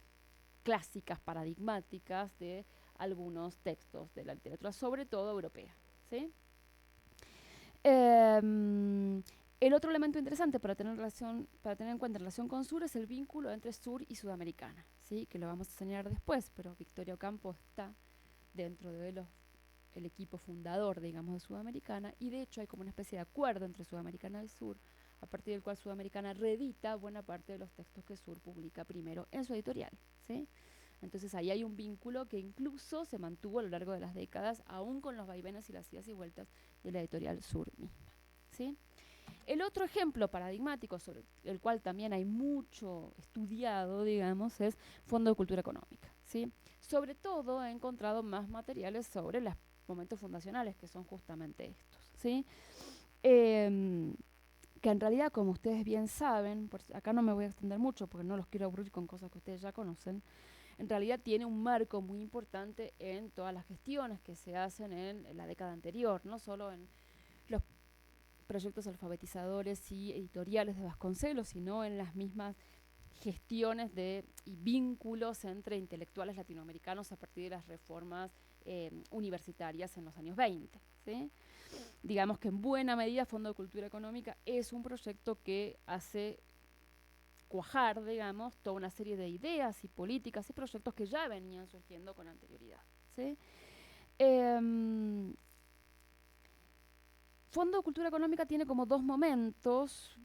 clásicas, paradigmáticas de algunos textos de la literatura, sobre todo europea, ¿sí? El otro elemento interesante para tener en cuenta en relación con Sur es el vínculo entre Sur y Sudamericana, ¿sí? Que lo vamos a señalar después, pero Victoria Ocampo está dentro de el equipo fundador, digamos, de Sudamericana, y de hecho hay como una especie de acuerdo entre Sudamericana y Sur, a partir del cual Sudamericana reedita buena parte de los textos que Sur publica primero en su editorial, ¿sí? Entonces ahí hay un vínculo que incluso se mantuvo a lo largo de las décadas, aún con los vaivenes y las idas y vueltas de la editorial Sur misma, ¿sí? El otro ejemplo paradigmático sobre el cual también hay mucho estudiado, digamos, es Fondo de Cultura Económica, ¿sí? Sobre todo he encontrado más materiales sobre los momentos fundacionales, que son justamente estos, ¿sí? Que en realidad, como ustedes bien saben, acá no me voy a extender mucho porque no los quiero aburrir con cosas que ustedes ya conocen, en realidad tiene un marco muy importante en todas las gestiones que se hacen en la década anterior, no solo en los proyectos alfabetizadores y editoriales de Vasconcelos, sino en las mismas gestiones y vínculos entre intelectuales latinoamericanos a partir de las reformas universitarias en los años 20, ¿sí? Digamos que en buena medida Fondo de Cultura Económica es un proyecto que hace cuajar, digamos, toda una serie de ideas y políticas y proyectos que ya venían surgiendo con anterioridad, ¿sí? Em, Fondo de Cultura Económica tiene como dos momentos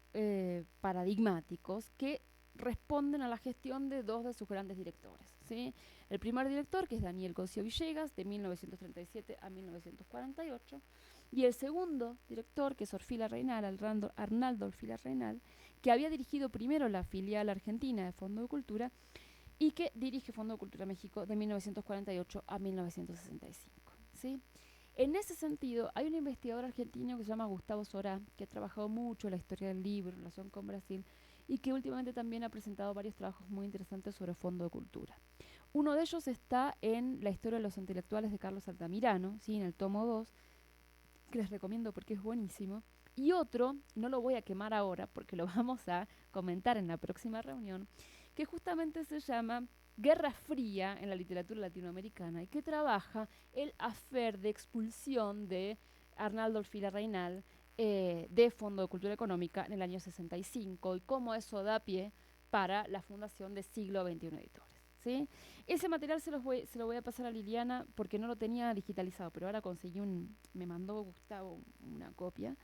paradigmáticos que responden a la gestión de dos de sus grandes directores, ¿sí? El primer director, que es Daniel Cosío Villegas, de 1937 a 1948, y el segundo director, que es Orfila Reynal, Arnaldo Orfila Reynal, que había dirigido primero la filial argentina de Fondo de Cultura y que dirige Fondo de Cultura México de 1948 a 1965, ¿sí? En ese sentido, hay un investigador argentino que se llama Gustavo Sorá, que ha trabajado mucho en la historia del libro en relación con Brasil y que últimamente también ha presentado varios trabajos muy interesantes sobre Fondo de Cultura. Uno de ellos está en la historia de los intelectuales de Carlos Altamirano, ¿sí? En el tomo 2, que les recomiendo porque es buenísimo. Y otro, no lo voy a quemar ahora porque lo vamos a comentar en la próxima reunión, que justamente se llama Guerra Fría en la literatura latinoamericana y que trabaja el afer de expulsión de Arnaldo Orfila Reynal de Fondo de Cultura Económica en el año 65 y cómo eso da pie para la fundación de Siglo XXI Editores, ¿sí? Ese material se lo voy a pasar a Liliana porque no lo tenía digitalizado, pero ahora me mandó Gustavo una copia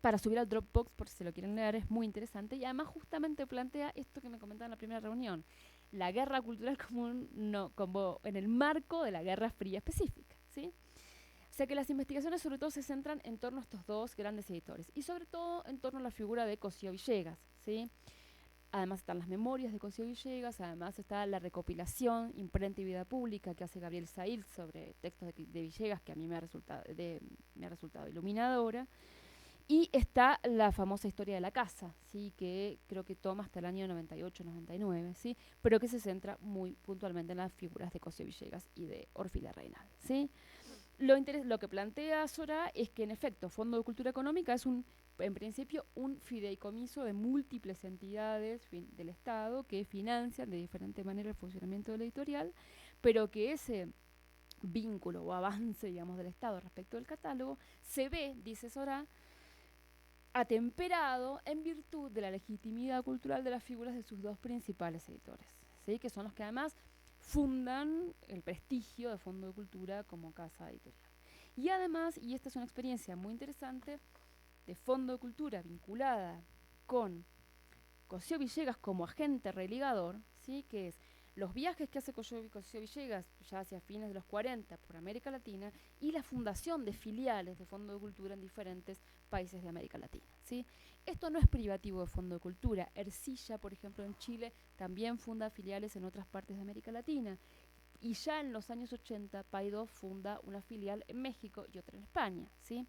para subir al Dropbox por si se lo quieren leer, es muy interesante y además justamente plantea esto que me comentaba en la primera reunión, la guerra cultural como en el marco de la Guerra Fría específica, ¿sí? O sea que las investigaciones sobre todo se centran en torno a estos dos grandes editores y sobre todo en torno a la figura de Cosío Villegas, ¿sí? Además están las memorias de Cosío Villegas, además está la recopilación Imprenta y Vida Pública que hace Gabriel Said sobre textos de Villegas, que a mí me ha resultado iluminadora. Y está la famosa historia de la casa, ¿sí? Que creo que toma hasta el año 98-99, ¿sí? Pero que se centra muy puntualmente en las figuras de Cosío Villegas y de Orfila Reynal, ¿sí? Lo que plantea Sora es que en efecto Fondo de Cultura Económica es en principio un fideicomiso de múltiples entidades del Estado que financian de diferente manera el funcionamiento de la editorial, pero que ese vínculo o avance, digamos, del Estado respecto del catálogo se ve, dice Sora, atemperado en virtud de la legitimidad cultural de las figuras de sus dos principales editores, ¿sí? Que son los que además fundan el prestigio de Fondo de Cultura como casa editorial. Y además, y esta es una experiencia muy interesante, de Fondo de Cultura vinculada con Cosío Villegas como agente religador, ¿sí? Que es los viajes que hace Cosío Villegas ya hacia fines de los 40 por América Latina y la fundación de filiales de Fondo de Cultura en diferentes países de América Latina, ¿sí? Esto no es privativo de Fondo de Cultura. Ercilla, por ejemplo, en Chile, también funda filiales en otras partes de América Latina. Y ya en los años 80, Paidó funda una filial en México y otra en España, ¿sí?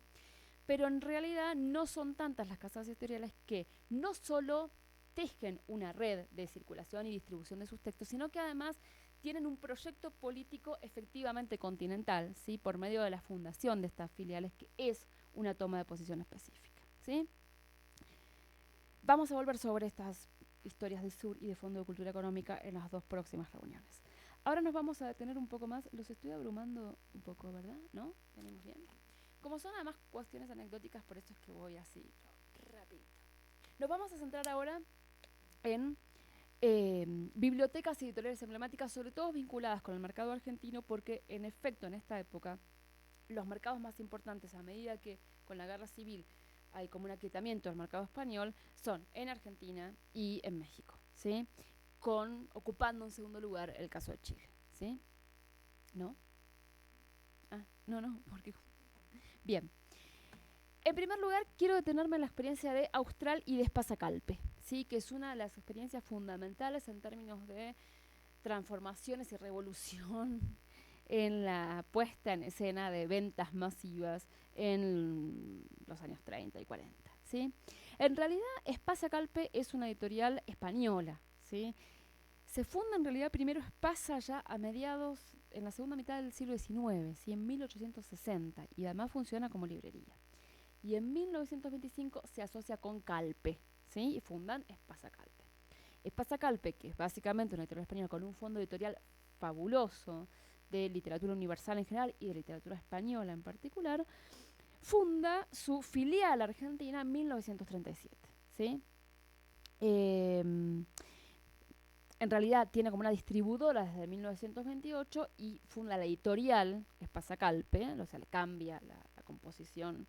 Pero en realidad no son tantas las casas editoriales que no solo tejen una red de circulación y distribución de sus textos, sino que además tienen un proyecto político efectivamente continental, ¿sí? Por medio de la fundación de estas filiales, que es una toma de posición específica, ¿sí? Vamos a volver sobre estas historias del sur y de Fondo de Cultura Económica en las dos próximas reuniones. Ahora nos vamos a detener un poco más. Los estoy abrumando un poco, ¿verdad? ¿No? ¿Venimos bien? Como son además cuestiones anecdóticas, por eso es que voy así, rapidito. Nos vamos a centrar ahora en bibliotecas y editoriales emblemáticas, sobre todo vinculadas con el mercado argentino, porque en efecto en esta época los mercados más importantes, a medida que con la guerra civil hay como un aquietamiento del mercado español, son en Argentina y en México, ¿sí? Ocupando en segundo lugar el caso de Chile, ¿sí? ¿No? Ah, no, porque... Bien. En primer lugar, quiero detenerme en la experiencia de Austral y de Espasacalpe, ¿sí? Que es una de las experiencias fundamentales en términos de transformaciones y revolución en la puesta en escena de ventas masivas en los años 30 y 40, ¿sí? En realidad, Espasa-Calpe es una editorial española, ¿sí? Se funda en realidad primero Espasa ya a mediados, en la segunda mitad del siglo XIX, ¿sí? En 1860, y además funciona como librería. Y en 1925 se asocia con Calpe, ¿sí? Y fundan Espasa-Calpe. Espasa-Calpe, que es básicamente una editorial española con un fondo editorial fabuloso de literatura universal en general y de literatura española en particular, funda su filial argentina en 1937, ¿sí? em, en realidad tiene como una distribuidora desde 1928 y funda la editorial, que es Pasacalpe, o sea, le cambia la composición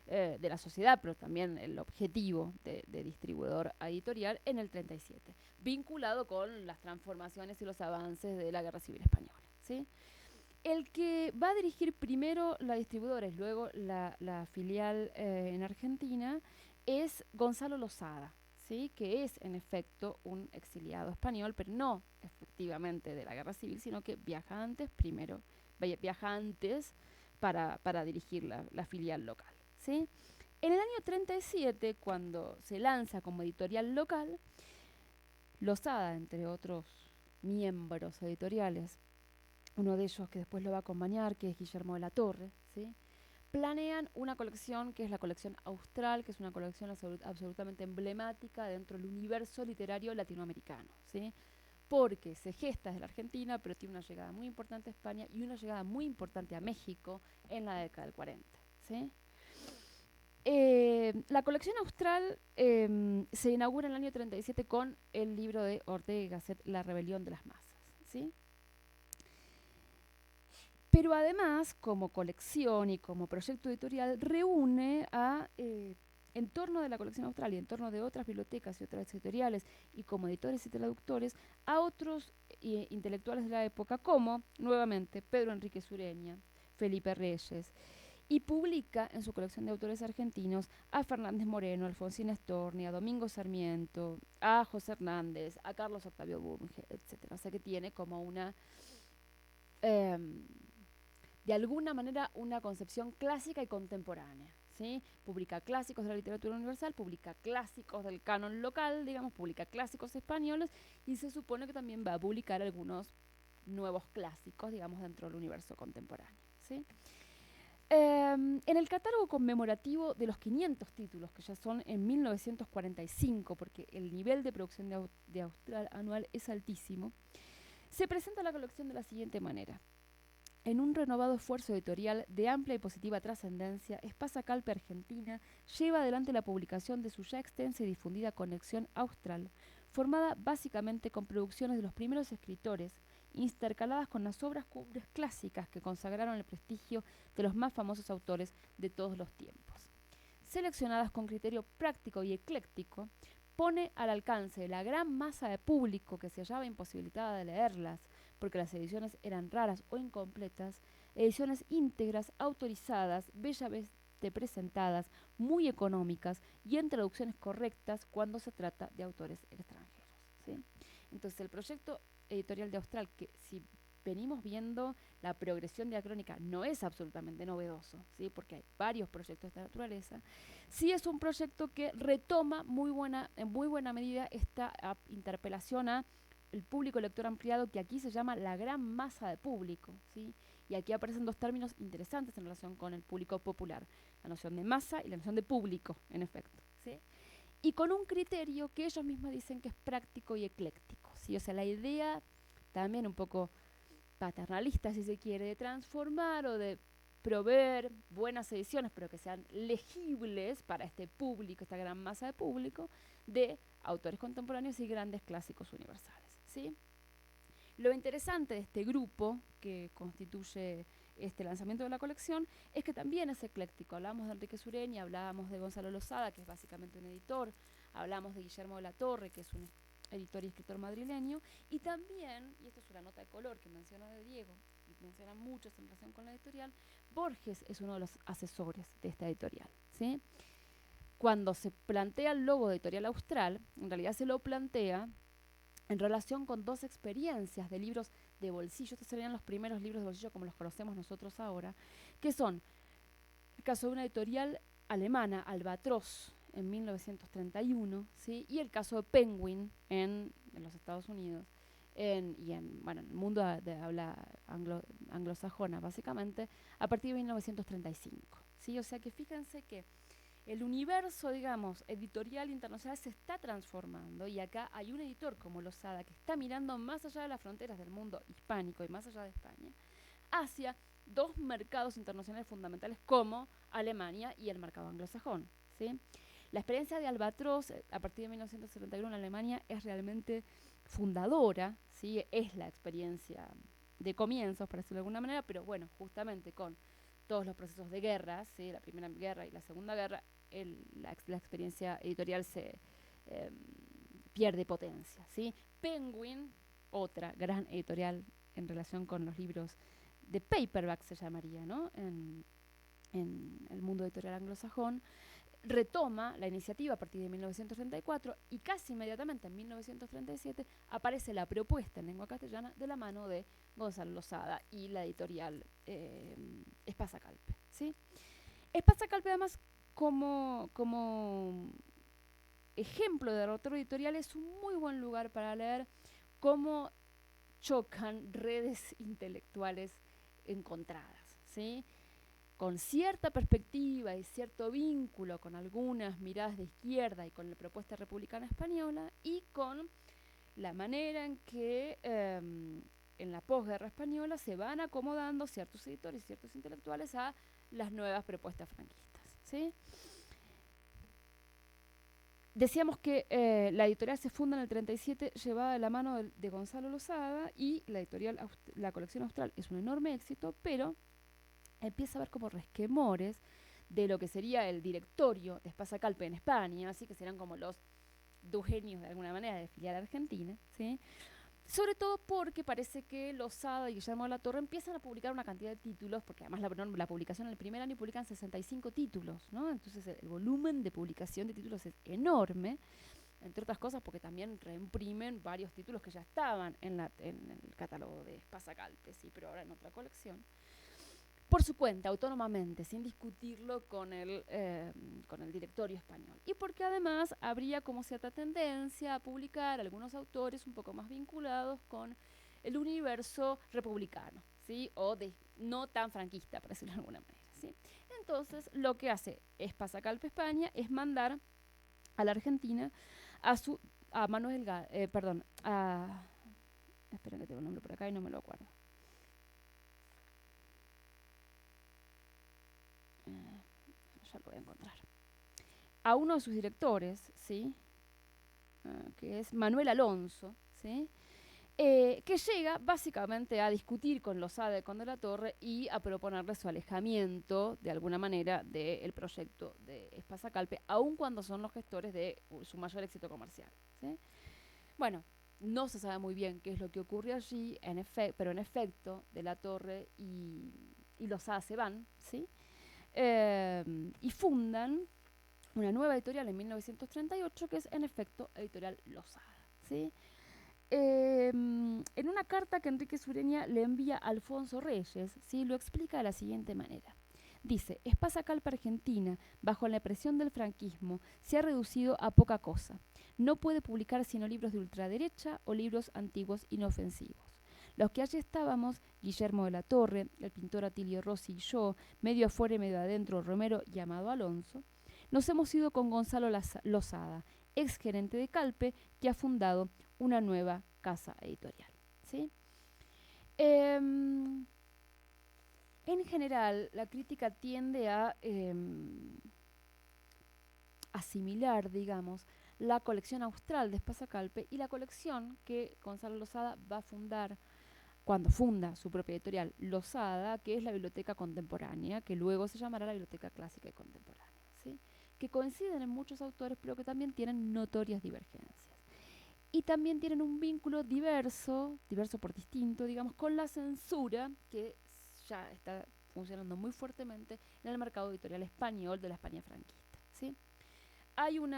de la sociedad, pero también el objetivo de distribuidor a editorial en el 37, vinculado con las transformaciones y los avances de la Guerra Civil Española. ¿Sí? El que va a dirigir primero la distribuidora y luego la filial en Argentina es Gonzalo Losada, ¿sí? Que es en efecto un exiliado español, pero no efectivamente de la Guerra Civil, sino que viaja antes, para dirigir la filial local. ¿Sí? En el año 37, cuando se lanza como editorial local, Losada, entre otros miembros editoriales, uno de ellos que después lo va a acompañar, que es Guillermo de la Torre, ¿sí? Planean una colección que es la colección Austral, que es una colección absolutamente emblemática dentro del universo literario latinoamericano, ¿sí? Porque se gesta desde la Argentina, pero tiene una llegada muy importante a España y una llegada muy importante a México en la década del 40, ¿sí? La colección Austral se inaugura en el año 37 con el libro de Ortega y Gasset, La rebelión de las masas, ¿sí? Pero además, como colección y como proyecto editorial, reúne en torno de la colección austral y en torno de otras bibliotecas y otras editoriales, y como editores y traductores, a otros intelectuales de la época, como, nuevamente, Pedro Enrique Sureña, Felipe Reyes, y publica en su colección de autores argentinos a Fernández Moreno, a Alfonsín Storni, a Domingo Sarmiento, a José Hernández, a Carlos Octavio Bunge, etc. O sea que tiene como una... Eh, de alguna manera una concepción clásica y contemporánea. ¿Sí? Publica clásicos de la literatura universal, publica clásicos del canon local, digamos, publica clásicos españoles y se supone que también va a publicar algunos nuevos clásicos, digamos, dentro del universo contemporáneo. ¿Sí? En el catálogo conmemorativo de los 500 títulos, que ya son en 1945, porque el nivel de producción de Austral anual es altísimo, se presenta la colección de la siguiente manera. En un renovado esfuerzo editorial de amplia y positiva trascendencia, Espasa Calpe Argentina lleva adelante la publicación de su ya extensa y difundida colección Austral, formada básicamente con producciones de los primeros escritores, intercaladas con las obras cubres clásicas que consagraron el prestigio de los más famosos autores de todos los tiempos. Seleccionadas con criterio práctico y ecléctico, pone al alcance de la gran masa de público que se hallaba imposibilitada de leerlas, porque las ediciones eran raras o incompletas, ediciones íntegras, autorizadas, bellamente presentadas, muy económicas y en traducciones correctas cuando se trata de autores extranjeros. ¿Sí? Entonces el proyecto editorial de Austral, que si venimos viendo la progresión de la crónica, no es absolutamente novedoso, ¿sí? Porque hay varios proyectos de esta naturaleza, sí es un proyecto que retoma en muy buena medida esta interpelación a el público lector ampliado, que aquí se llama la gran masa de público, ¿sí? Y aquí aparecen dos términos interesantes en relación con el público popular, la noción de masa y la noción de público, en efecto, ¿sí? Y con un criterio que ellos mismos dicen que es práctico y ecléctico, ¿sí? O sea, la idea también un poco paternalista, si se quiere, de transformar o de proveer buenas ediciones, pero que sean legibles para este público, esta gran masa de público, de autores contemporáneos y grandes clásicos universales. ¿Sí? Lo interesante de este grupo que constituye este lanzamiento de la colección es que también es ecléctico. Hablamos de Enrique Sureña, hablábamos de Gonzalo Losada, que es básicamente un editor, hablamos de Guillermo de la Torre, que es un editor y escritor madrileño, y también, y esto es una nota de color que menciona de Diego, y mencionan muchos en relación con la editorial, Borges es uno de los asesores de esta editorial. ¿Sí? Cuando se plantea el logo de Editorial Austral, en realidad se lo plantea en relación con dos experiencias de libros de bolsillo. Estos serían los primeros libros de bolsillo como los conocemos nosotros ahora, que son el caso de una editorial alemana, Albatros, en 1931, ¿sí? Y el caso de Penguin en los Estados Unidos, bueno, en el mundo de habla anglosajona, básicamente, a partir de 1935. ¿Sí? O sea que fíjense que el universo, digamos, editorial internacional se está transformando, y acá hay un editor como Losada que está mirando más allá de las fronteras del mundo hispánico y más allá de España hacia dos mercados internacionales fundamentales como Alemania y el mercado anglosajón. ¿Sí? La experiencia de Albatros a partir de 1971 en Alemania es realmente fundadora, ¿sí? Es la experiencia de comienzos, por decirlo de alguna manera, pero bueno, justamente con todos los procesos de guerra, ¿sí? La Primera Guerra y la Segunda Guerra, la experiencia editorial se eh, pierde potencia, ¿sí? Penguin, otra gran editorial en relación con los libros de paperback se llamaría, ¿no? En el mundo editorial anglosajón, retoma la iniciativa a partir de 1934 y casi inmediatamente en 1937 aparece la propuesta en lengua castellana de la mano de Gonzalo Losada y la editorial Espasa Calpe, ¿sí? Espasa Calpe además como ejemplo de autor editorial es un muy buen lugar para leer cómo chocan redes intelectuales encontradas, ¿sí? Con cierta perspectiva y cierto vínculo con algunas miradas de izquierda y con la propuesta republicana española y con la manera en que en la posguerra española se van acomodando ciertos editores y ciertos intelectuales a las nuevas propuestas franquistas, ¿sí? Decíamos que la editorial se funda en el 37, llevada de la mano de Gonzalo Losada, y la colección austral es un enorme éxito, pero empieza a haber como resquemores de lo que sería el directorio de Espasa Calpe en España, así que serán como los dueños de alguna manera de filial argentina, ¿sí? Sobre todo porque parece que Losada y Guillermo de la Torre empiezan a publicar una cantidad de títulos, porque además la publicación en el primer año publican 65 títulos, ¿no? Entonces el volumen de publicación de títulos es enorme, entre otras cosas porque también reimprimen varios títulos que ya estaban en el catálogo de Espasa Calpe, sí, pero ahora en otra colección. Por su cuenta, autónomamente, sin discutirlo con el directorio español. Y porque además habría como cierta tendencia a publicar algunos autores un poco más vinculados con el universo republicano, ¿sí? O no tan franquista, por decirlo de alguna manera, ¿sí? Entonces, lo que hace Espasa Calpe España es mandar a la Argentina a Manuel, perdón, espera que tengo un nombre por acá y no me lo acuerdo. Ya lo voy a encontrar. A uno de sus directores, ¿sí? Que es Manuel Alonso, ¿sí? Que llega básicamente a discutir con Losada y con De la Torre y a proponerle su alejamiento, de alguna manera, del proyecto de Espasa Calpe, aun cuando son los gestores de su mayor éxito comercial, ¿sí? Bueno, no se sabe muy bien qué es lo que ocurre allí, pero en efecto, De la Torre y Losada se van, ¿sí? Y fundan una nueva editorial en 1938 que es en efecto Editorial Losada, ¿sí? En una carta que Enrique Sureña le envía a Alfonso Reyes, ¿sí? Lo explica de la siguiente manera. Dice, Espasa Calpe Argentina, bajo la presión del franquismo, se ha reducido a poca cosa. No puede publicar sino libros de ultraderecha o libros antiguos inofensivos. Los que allí estábamos, Guillermo de la Torre, el pintor Atilio Rossi y yo, medio afuera y medio adentro, Romero y Amado Alonso, nos hemos ido con Gonzalo Losada, ex gerente de Calpe, que ha fundado una nueva casa editorial, ¿sí? En general, la crítica tiende a asimilar, digamos, la colección austral de Espasa Calpe y la colección que Gonzalo Losada va a fundar cuando funda su propia editorial, Losada, que es la Biblioteca Contemporánea, que luego se llamará la Biblioteca Clásica y Contemporánea, ¿sí? Que coinciden en muchos autores, pero que también tienen notorias divergencias. Y también tienen un vínculo diverso por distinto, digamos, con la censura que ya está funcionando muy fuertemente en el mercado editorial español de la España franquista, ¿sí? Hay un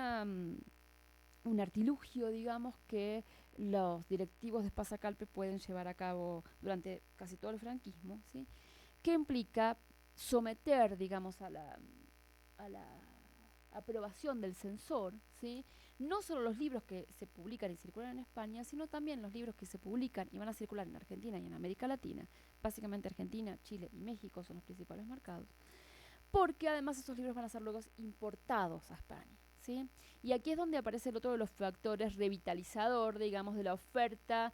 artilugio, digamos, que los directivos de Espasa Calpe pueden llevar a cabo durante casi todo el franquismo, ¿sí? Que implica someter, digamos, a la aprobación del censor, ¿sí? No solo los libros que se publican y circulan en España, sino también los libros que se publican y van a circular en Argentina y en América Latina, básicamente Argentina, Chile y México son los principales mercados, porque además esos libros van a ser luego importados a España, ¿sí? Y aquí es donde aparece el otro de los factores revitalizador, digamos, de la oferta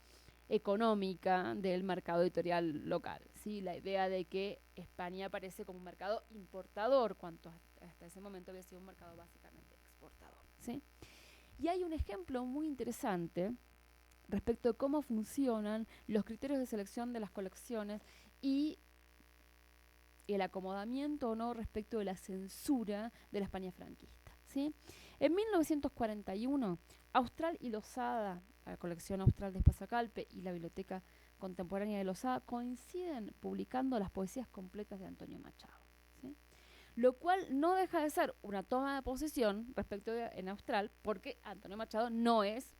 económica del mercado editorial local, ¿sí? La idea de que España aparece como un mercado importador, cuanto hasta ese momento había sido un mercado básicamente exportador. exportador, ¿sí? Y hay un ejemplo muy interesante respecto de cómo funcionan los criterios de selección de las colecciones y el acomodamiento o no respecto de la censura de la España franquista, ¿sí? En 1941, Austral y Losada, la colección Austral de Espasacalpe y la Biblioteca Contemporánea de Losada, coinciden publicando las poesías completas de Antonio Machado, ¿sí? Lo cual no deja de ser una toma de posición respecto de en Austral, porque Antonio Machado no es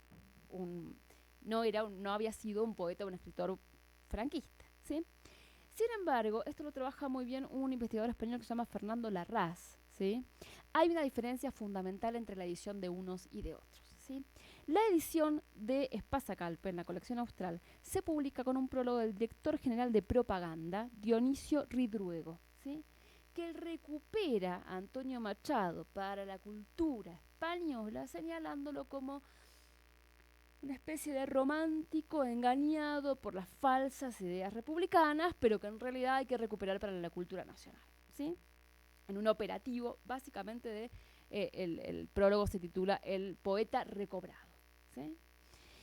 un, no había sido un poeta o un escritor franquista, ¿sí? Sin embargo, esto lo trabaja muy bien un investigador español que se llama Fernando Larraz, ¿sí? Hay una diferencia fundamental entre la edición de unos y de otros, ¿sí? La edición de Espasacalpe en la colección Austral se publica con un prólogo del director general de propaganda, Dionisio Ridruego, ¿sí? Que recupera a Antonio Machado para la cultura española, señalándolo como una especie de romántico engañado por las falsas ideas republicanas, pero que en realidad hay que recuperar para la cultura nacional, ¿sí? En un operativo, básicamente, el prólogo se titula El poeta recobrado, ¿sí?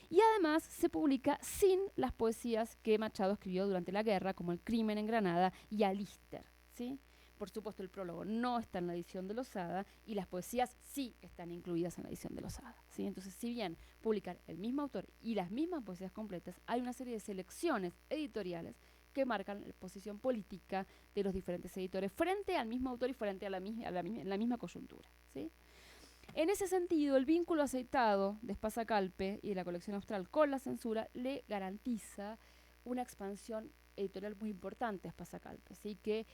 Y además se publica sin las poesías que Machado escribió durante la guerra, como El crimen en Granada y Alister, ¿sí? Por supuesto, el prólogo no está en la edición de Losada y las poesías sí están incluidas en la edición de Losada, ¿sí? Entonces, si bien publican el mismo autor y las mismas poesías completas, hay una serie de selecciones editoriales que marcan la posición política de los diferentes editores frente al mismo autor y frente a la misma coyuntura, ¿sí? En ese sentido, el vínculo aceitado de Espasacalpe y de la colección austral con la censura le garantiza una expansión editorial muy importante a Espasacalpe, ¿sí? Que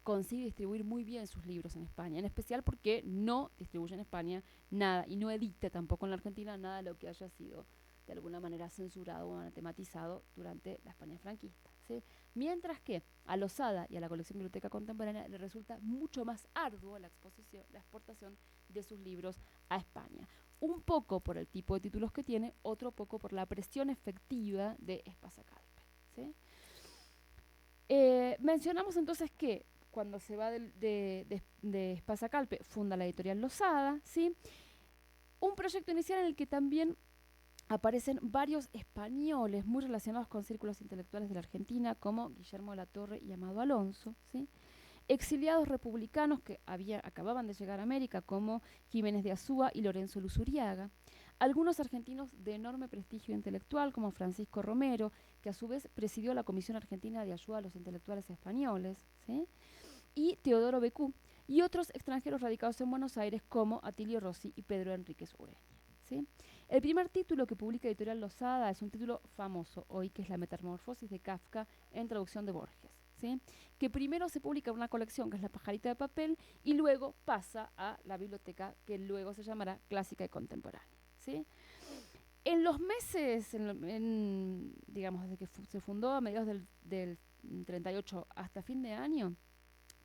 consigue distribuir muy bien sus libros en España, en especial porque no distribuye en España nada y no edita tampoco en la Argentina nada de lo que haya sido de alguna manera censurado o anatematizado durante la España franquista, ¿sí? Mientras que a Losada y a la colección Biblioteca Contemporánea le resulta mucho más arduo la exportación de sus libros a España. Un poco por el tipo de títulos que tiene, otro poco por la presión efectiva de Espasacalpe, ¿sí? Mencionamos entonces que cuando se va de Espasacalpe funda la editorial Losada, ¿sí? Un proyecto inicial en el que también aparecen varios españoles muy relacionados con círculos intelectuales de la Argentina, como Guillermo de la Torre y Amado Alonso, ¿sí? Exiliados republicanos que acababan de llegar a América, como Jiménez de Azúa y Lorenzo Luzuriaga. Algunos argentinos de enorme prestigio intelectual, como Francisco Romero, que a su vez presidió la Comisión Argentina de Ayuda a los Intelectuales Españoles, ¿sí? Y Teodoro Becú, y otros extranjeros radicados en Buenos Aires, como Atilio Rossi y Pedro Enríquez Ureña, ¿sí? El primer título que publica Editorial Losada es un título famoso hoy, que es La Metamorfosis de Kafka, en traducción de Borges, ¿sí? Que primero se publica en una colección que es La Pajarita de Papel y luego pasa a la biblioteca que luego se llamará Clásica y Contemporánea, ¿sí? En los meses, digamos, desde que se fundó a mediados del 38 hasta fin de año,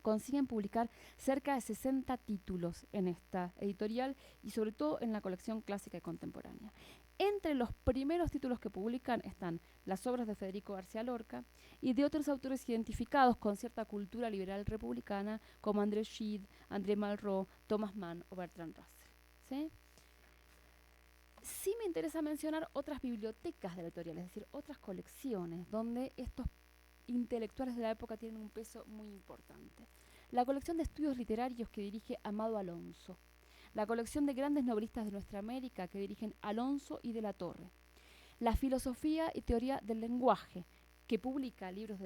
consiguen publicar cerca de 60 títulos en esta editorial y sobre todo en la colección clásica y contemporánea. Entre los primeros títulos que publican están las obras de Federico García Lorca y de otros autores identificados con cierta cultura liberal republicana como André Gide, André Malraux, Thomas Mann o Bertrand Russell, ¿sí? Sí me interesa mencionar otras bibliotecas de la editorial, es decir, otras colecciones donde estos intelectuales de la época tienen un peso muy importante. La colección de estudios literarios que dirige Amado Alonso, la colección de grandes novelistas de nuestra América que dirigen Alonso y de la Torre, la filosofía y teoría del lenguaje, que publica libros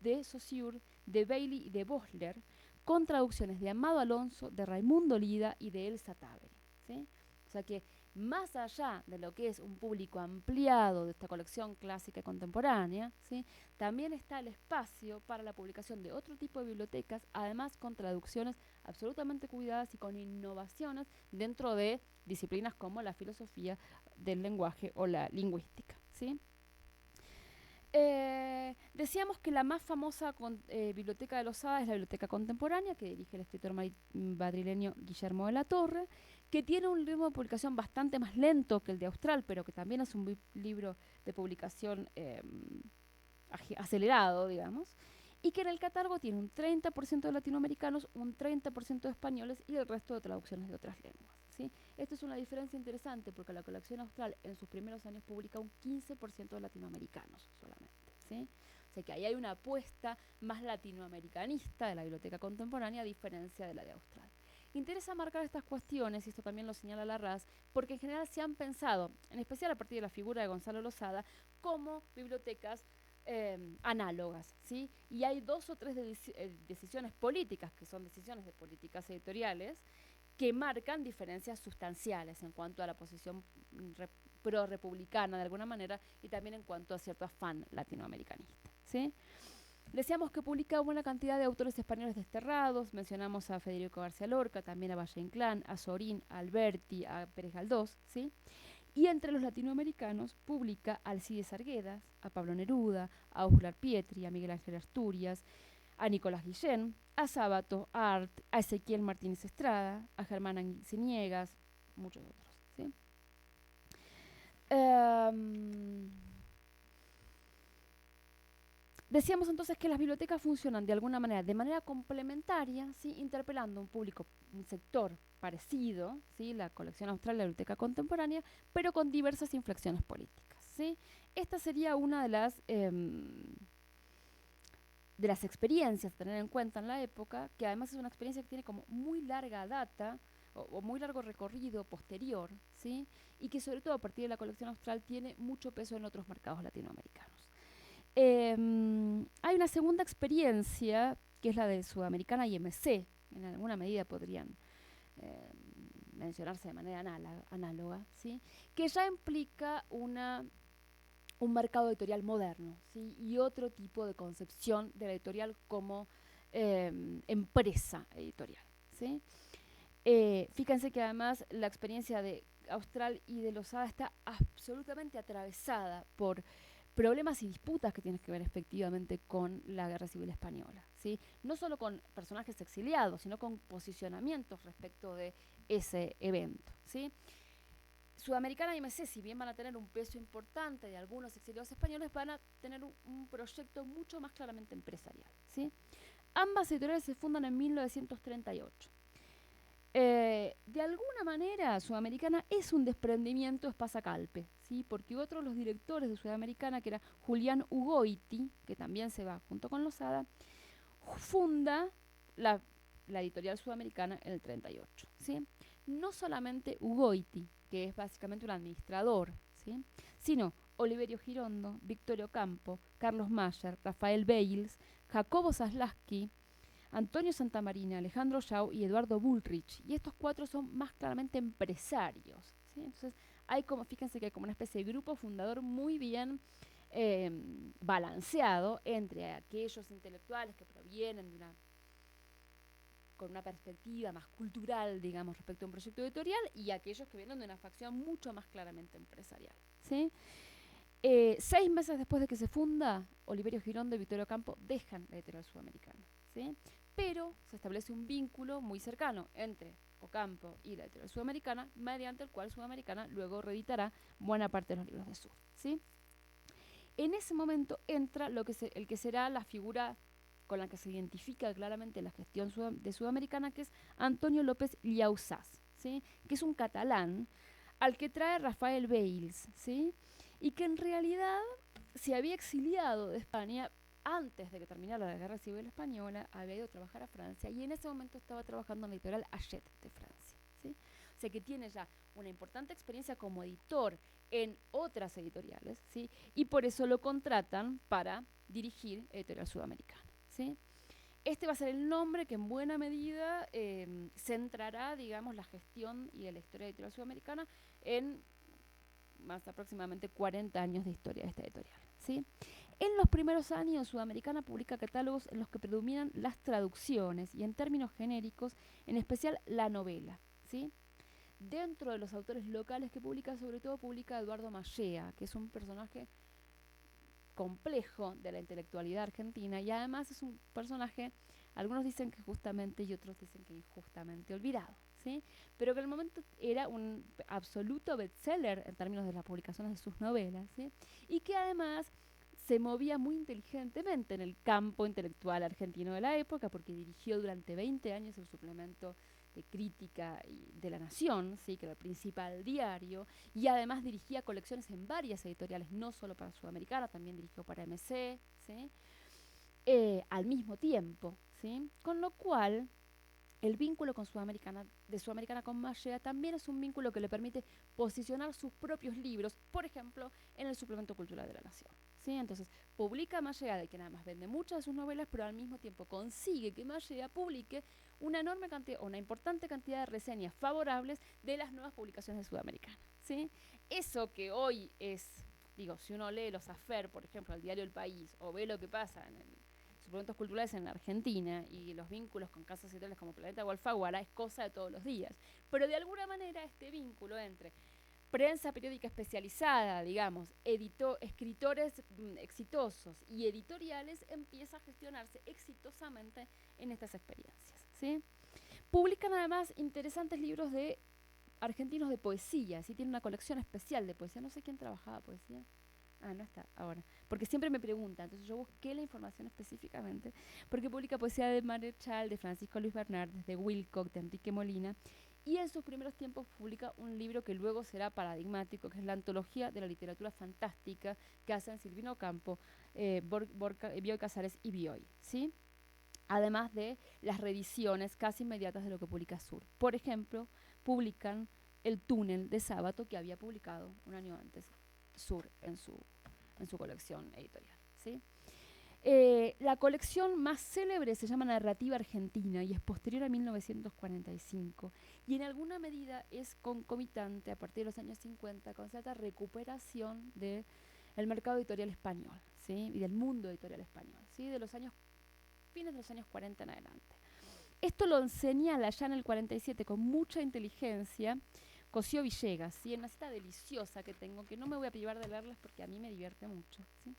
de Saussure, de Bailey y de Bosler, con traducciones de Amado Alonso, de Raimundo Lida y de Elsa Taveri, ¿sí? O sea que más allá de lo que es un público ampliado de esta colección clásica y contemporánea, ¿sí? También está el espacio para la publicación de otro tipo de bibliotecas, además con traducciones absolutamente cuidadas y con innovaciones dentro de disciplinas como la filosofía del lenguaje o la lingüística, ¿sí? Decíamos que la más famosa biblioteca de Losada es la Biblioteca Contemporánea, que dirige el escritor madrileño Guillermo de la Torre, que tiene un ritmo de publicación bastante más lento que el de Austral, pero que también es un libro de publicación acelerado, digamos, y que en el catálogo tiene un 30% de latinoamericanos, un 30% de españoles y el resto de traducciones de otras lenguas, ¿sí? Esto es una diferencia interesante porque la colección austral en sus primeros años publica un 15% de latinoamericanos solamente, ¿sí? O sea que ahí hay una apuesta más latinoamericanista de la biblioteca contemporánea a diferencia de la de Austral. Interesa marcar estas cuestiones, y esto también lo señala Larraz, porque en general se han pensado, en especial a partir de la figura de Gonzalo Losada, como bibliotecas análogas, ¿sí? Y hay dos o tres decisiones políticas, que son decisiones de políticas editoriales, que marcan diferencias sustanciales en cuanto a la posición pro-republicana de alguna manera y también en cuanto a cierto afán latinoamericanista, ¿sí? Decíamos que publica buena cantidad de autores españoles desterrados, mencionamos a Federico García Lorca, también a Valle Inclán, a Sorín, a Alberti, a Pérez Galdós, ¿sí? Y entre los latinoamericanos publica a Alcides Arguedas, a Pablo Neruda, a Oscar Pietri, a Miguel Ángel Asturias, a Nicolás Guillén, a Sábato, a Art, a Ezequiel Martínez Estrada, a Germán Ciniegas, muchos otros, ¿sí? Decíamos entonces que las bibliotecas funcionan de alguna manera, de manera complementaria, ¿sí? Interpelando a un público, un sector parecido, ¿sí? La colección austral, la biblioteca contemporánea, pero con diversas inflexiones políticas, ¿sí? Esta sería una de las experiencias a tener en cuenta en la época, que además es una experiencia que tiene como muy larga data o muy largo recorrido posterior, ¿sí? Y que sobre todo a partir de la colección austral tiene mucho peso en otros mercados latinoamericanos. Hay una segunda experiencia, que es la de Sudamericana y MC, en alguna medida podrían eh, mencionarse de manera análoga, ¿sí? Que ya implica un mercado editorial moderno, ¿sí? Y otro tipo de concepción de la editorial como empresa editorial, ¿sí? Fíjense que además la experiencia de Austral y de Losada está absolutamente atravesada por problemas y disputas que tienen que ver efectivamente con la Guerra Civil Española, ¿sí? No solo con personajes exiliados, sino con posicionamientos respecto de ese evento, ¿sí? Sudamericana y MC, si bien van a tener un peso importante de algunos exiliados españoles, van a tener un proyecto mucho más claramente empresarial, ¿sí? Ambas editoriales se fundan en 1938. De alguna manera, Sudamericana es un desprendimiento de Espasa-Calpe, ¿sí? Porque otro de los directores de Sudamericana, que era Julián Ugoiti, que también se va junto con Losada, funda la editorial Sudamericana en el 38, ¿sí? No solamente Ugoiti, que es básicamente un administrador, ¿sí? Sino Oliverio Girondo, Victorio Campo, Carlos Mayer, Rafael Bales, Jacobo Zaslaski, Antonio Santamarina, Alejandro Schau y Eduardo Bullrich. Y estos cuatro son más claramente empresarios, ¿sí? Entonces, hay como, fíjense que hay como una especie de grupo fundador muy bien balanceado entre aquellos intelectuales que provienen de con una perspectiva más cultural, digamos, respecto a un proyecto editorial, y aquellos que vienen de una facción mucho más claramente empresarial, ¿sí? 6 meses después de que se funda, Oliverio Girondo y Victorio Campo dejan la editorial Sudamericana, ¿sí? Pero se establece un vínculo muy cercano entre Ocampo y la editorial Sudamericana, mediante el cual Sudamericana luego reeditará buena parte de los libros de Sur, ¿sí? En ese momento entra el que será la figura con la que se identifica claramente la gestión de Sudamericana, que es Antonio López Llausás, ¿sí? Que es un catalán al que trae Rafael Bales, ¿sí? Y que en realidad se había exiliado de España antes de que terminara la Guerra Civil Española, había ido a trabajar a Francia y en ese momento estaba trabajando en la editorial Hachette de Francia, ¿sí? O sea que tiene ya una importante experiencia como editor en otras editoriales, ¿sí? Y por eso lo contratan para dirigir Editorial Sudamericana, ¿sí? Este va a ser el nombre que en buena medida centrará, digamos, la gestión y la historia de Editorial Sudamericana en más aproximadamente 40 años de historia de esta editorial, ¿sí? En los primeros años, Sudamericana publica catálogos en los que predominan las traducciones y en términos genéricos, en especial la novela, ¿sí? Dentro de los autores locales que publica, sobre todo publica Eduardo Mallea, que es un personaje complejo de la intelectualidad argentina y además es un personaje, algunos dicen que justamente y otros dicen que injustamente olvidado, ¿sí? Pero que en el momento era un absoluto bestseller en términos de las publicaciones de sus novelas, ¿sí? Y que además se movía muy inteligentemente en el campo intelectual argentino de la época porque dirigió durante 20 años el suplemento de crítica de La Nación, ¿sí? Que era el principal diario, y además dirigía colecciones en varias editoriales, no solo para Sudamericana, también dirigió para MC, ¿sí? Al mismo tiempo, ¿sí? Con lo cual el vínculo con Sudamericana, de Sudamericana con Mallea también es un vínculo que le permite posicionar sus propios libros, por ejemplo, en el suplemento cultural de La Nación. ¿Sí? Entonces, publica Mallea, de que nada más vende muchas de sus novelas, pero al mismo tiempo consigue que Mallea publique una enorme cantidad, una importante cantidad de reseñas favorables de las nuevas publicaciones de Sudamericana. ¿Sí? Eso que hoy es, digo, si uno lee los afer, por ejemplo, el diario El País, o ve lo que pasa en el suplementos culturales en la Argentina y los vínculos con casas editoriales como Planeta o Alfaguara es cosa de todos los días. Pero de alguna manera este vínculo entre prensa periódica especializada, digamos, escritores exitosos y editoriales empieza a gestionarse exitosamente en estas experiencias. ¿Sí? Publican además interesantes libros de argentinos de poesía, ¿sí? Tiene una colección especial de poesía, no sé quién trabajaba poesía. Ah, no está ahora. Porque siempre me preguntan, entonces yo busqué la información específicamente, porque publica poesía de Marechal, de Francisco Luis Bernardes, de Wilcock, de Enrique Molina, y en sus primeros tiempos publica un libro que luego será paradigmático, que es la antología de la literatura fantástica que hacen Silvino Campo, Bioy Casares y Bioy, ¿sí? Además de las reediciones casi inmediatas de lo que publica Sur. Por ejemplo, publican El túnel de Sábato, que había publicado un año antes Sur en su colección editorial. ¿Sí? La colección más célebre se llama Narrativa Argentina y es posterior a 1945 y en alguna medida es concomitante a partir de los años 50 con cierta recuperación del mercado editorial español, ¿sí? Y del mundo editorial español, ¿sí? De los años fines de los años 40 en adelante. Esto lo señala ya en el 47 con mucha inteligencia Cosío Villegas, ¿sí? En una cita deliciosa que tengo, que no me voy a privar de leerlas porque a mí me divierte mucho, ¿sí?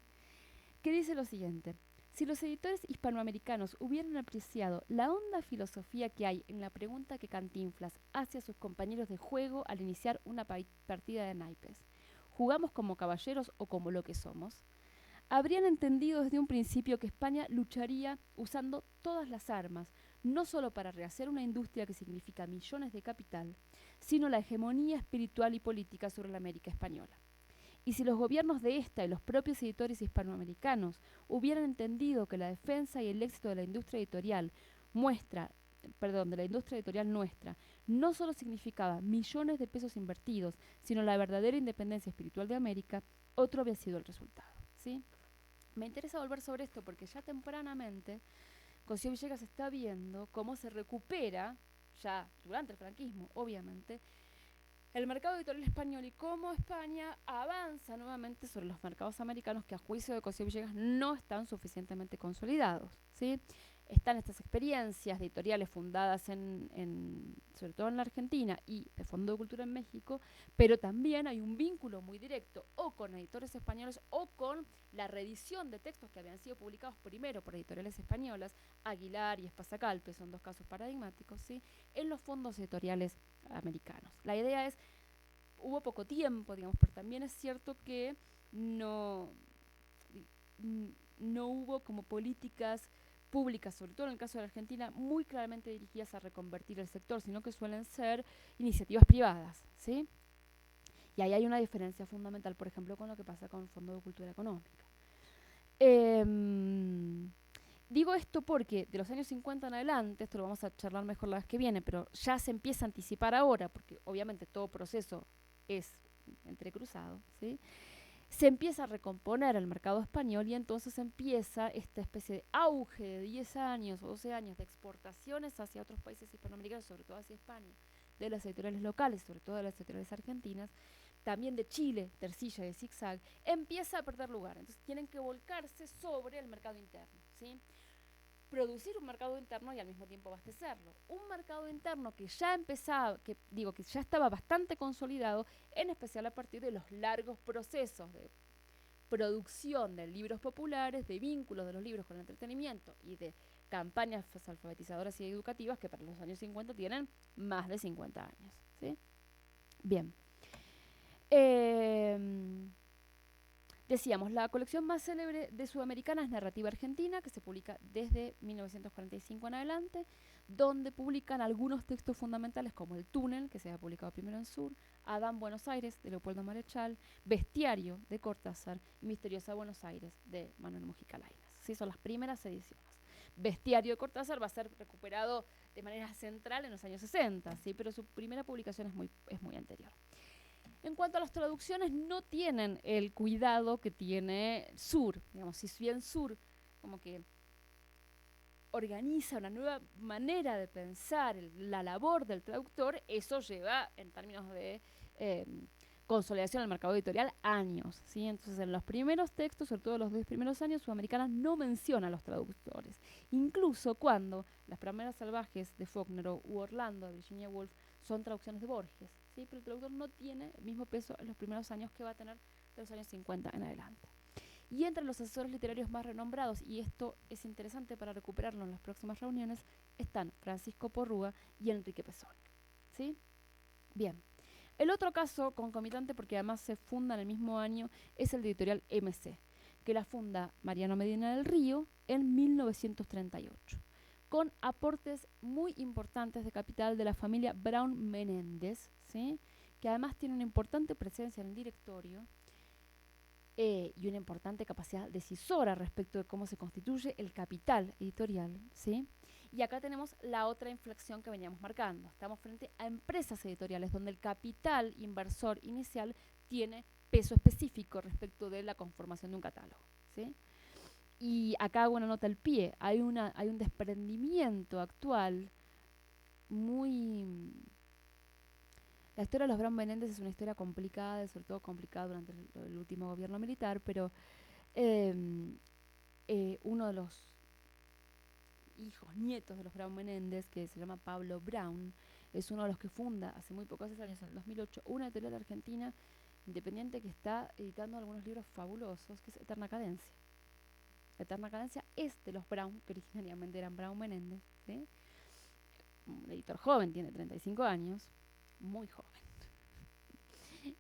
Que dice lo siguiente: si los editores hispanoamericanos hubieran apreciado la honda filosofía que hay en la pregunta que Cantinflas hace a sus compañeros de juego al iniciar una partida de naipes, ¿jugamos como caballeros o como lo que somos?, habrían entendido desde un principio que España lucharía usando todas las armas, no solo para rehacer una industria que significa millones de capital, sino la hegemonía espiritual y política sobre la América española. Y si los gobiernos de esta y los propios editores hispanoamericanos hubieran entendido que la defensa y el éxito de la industria editorial de la industria editorial nuestra, no solo significaba millones de pesos invertidos, sino la verdadera independencia espiritual de América, otro había sido el resultado. ¿Sí? Me interesa volver sobre esto porque ya tempranamente Cosío Villegas está viendo cómo se recupera, ya durante el franquismo, obviamente, el mercado editorial español y cómo España avanza nuevamente sobre los mercados americanos que a juicio de Cosío Villegas no están suficientemente consolidados, ¿sí? Están estas experiencias de editoriales fundadas sobre todo en la Argentina y de Fondo de Cultura en México, pero también hay un vínculo muy directo o con editores españoles o con la reedición de textos que habían sido publicados primero por editoriales españolas, Aguilar y Espasacalpe, son dos casos paradigmáticos, ¿sí? En los fondos editoriales americanos. La idea es, hubo poco tiempo, digamos, pero también es cierto que no hubo como políticas públicas, sobre todo en el caso de la Argentina, muy claramente dirigidas a reconvertir el sector, sino que suelen ser iniciativas privadas, ¿sí? Y ahí hay una diferencia fundamental, por ejemplo, con lo que pasa con el Fondo de Cultura Económica. Digo esto porque de los años 50 en adelante, esto lo vamos a charlar mejor la vez que viene, pero ya se empieza a anticipar ahora, porque obviamente todo proceso es entrecruzado, ¿sí? Se empieza a recomponer el mercado español y entonces empieza esta especie de auge de 10 años o 12 años de exportaciones hacia otros países hispanoamericanos, sobre todo hacia España, de las editoriales locales, sobre todo de las editoriales argentinas, también de Chile, Tercilla y de Zigzag, empieza a perder lugar. Entonces tienen que volcarse sobre el mercado interno, ¿sí? Producir un mercado interno y al mismo tiempo abastecerlo. Un mercado interno que ya empezaba, que ya estaba bastante consolidado, en especial a partir de los largos procesos de producción de libros populares, de vínculos de los libros con el entretenimiento y de campañas alfabetizadoras y educativas que para los años 50 tienen más de 50 años. ¿Sí? Bien. Decíamos, la colección más célebre de Sudamericana es Narrativa Argentina, que se publica desde 1945 en adelante, donde publican algunos textos fundamentales como El Túnel, que se ha publicado primero en Sur, Adán Buenos Aires, de Leopoldo Marechal, Bestiario, de Cortázar, y Misteriosa Buenos Aires, de Manuel Mujica Lainez. ¿Sí? Son las primeras ediciones. Bestiario de Cortázar va a ser recuperado de manera central en los años 60, ¿sí? Pero su primera publicación es muy anterior. En cuanto a las traducciones, no tienen el cuidado que tiene Sur. Digamos, si bien Sur como que organiza una nueva manera de pensar la labor del traductor, eso lleva, en términos de consolidación del mercado editorial, años, ¿sí? Entonces, en los primeros textos, sobre todo los 10 primeros años, Sudamericana no menciona a los traductores. Incluso cuando Las Prameras Salvajes de Faulkner u Orlando de Virginia Woolf son traducciones de Borges, ¿sí? Pero el traductor no tiene el mismo peso en los primeros años que va a tener de los años 50 en adelante. Y entre los asesores literarios más renombrados, y esto es interesante para recuperarlo en las próximas reuniones, están Francisco Porrúa y Enrique Pessoa, ¿sí? Bien. El otro caso concomitante, porque además se funda en el mismo año, es el de editorial MC, que la funda Mariano Medina del Río en 1938, con aportes muy importantes de capital de la familia Brown Menéndez, ¿sí? Que además tiene una importante presencia en el directorio y una importante capacidad decisora respecto de cómo se constituye el capital editorial, ¿sí? Y acá tenemos la otra inflexión que veníamos marcando. Estamos frente a empresas editoriales donde el capital inversor inicial tiene peso específico respecto de la conformación de un catálogo, ¿sí? Y acá hago una nota al pie. Hay un desprendimiento actual muy... La historia de los Brown Menéndez es una historia complicada, sobre todo complicada durante el último gobierno militar, pero uno de los hijos, nietos de los Brown Menéndez, que se llama Pablo Brown, es uno de los que funda hace muy pocos años, en el 2008, una editorial argentina independiente que está editando algunos libros fabulosos, que es Eterna Cadencia. Eterna Cadencia es de los Brown, que originariamente eran Brown Menéndez, ¿sí? Un editor joven, tiene 35 años, muy joven.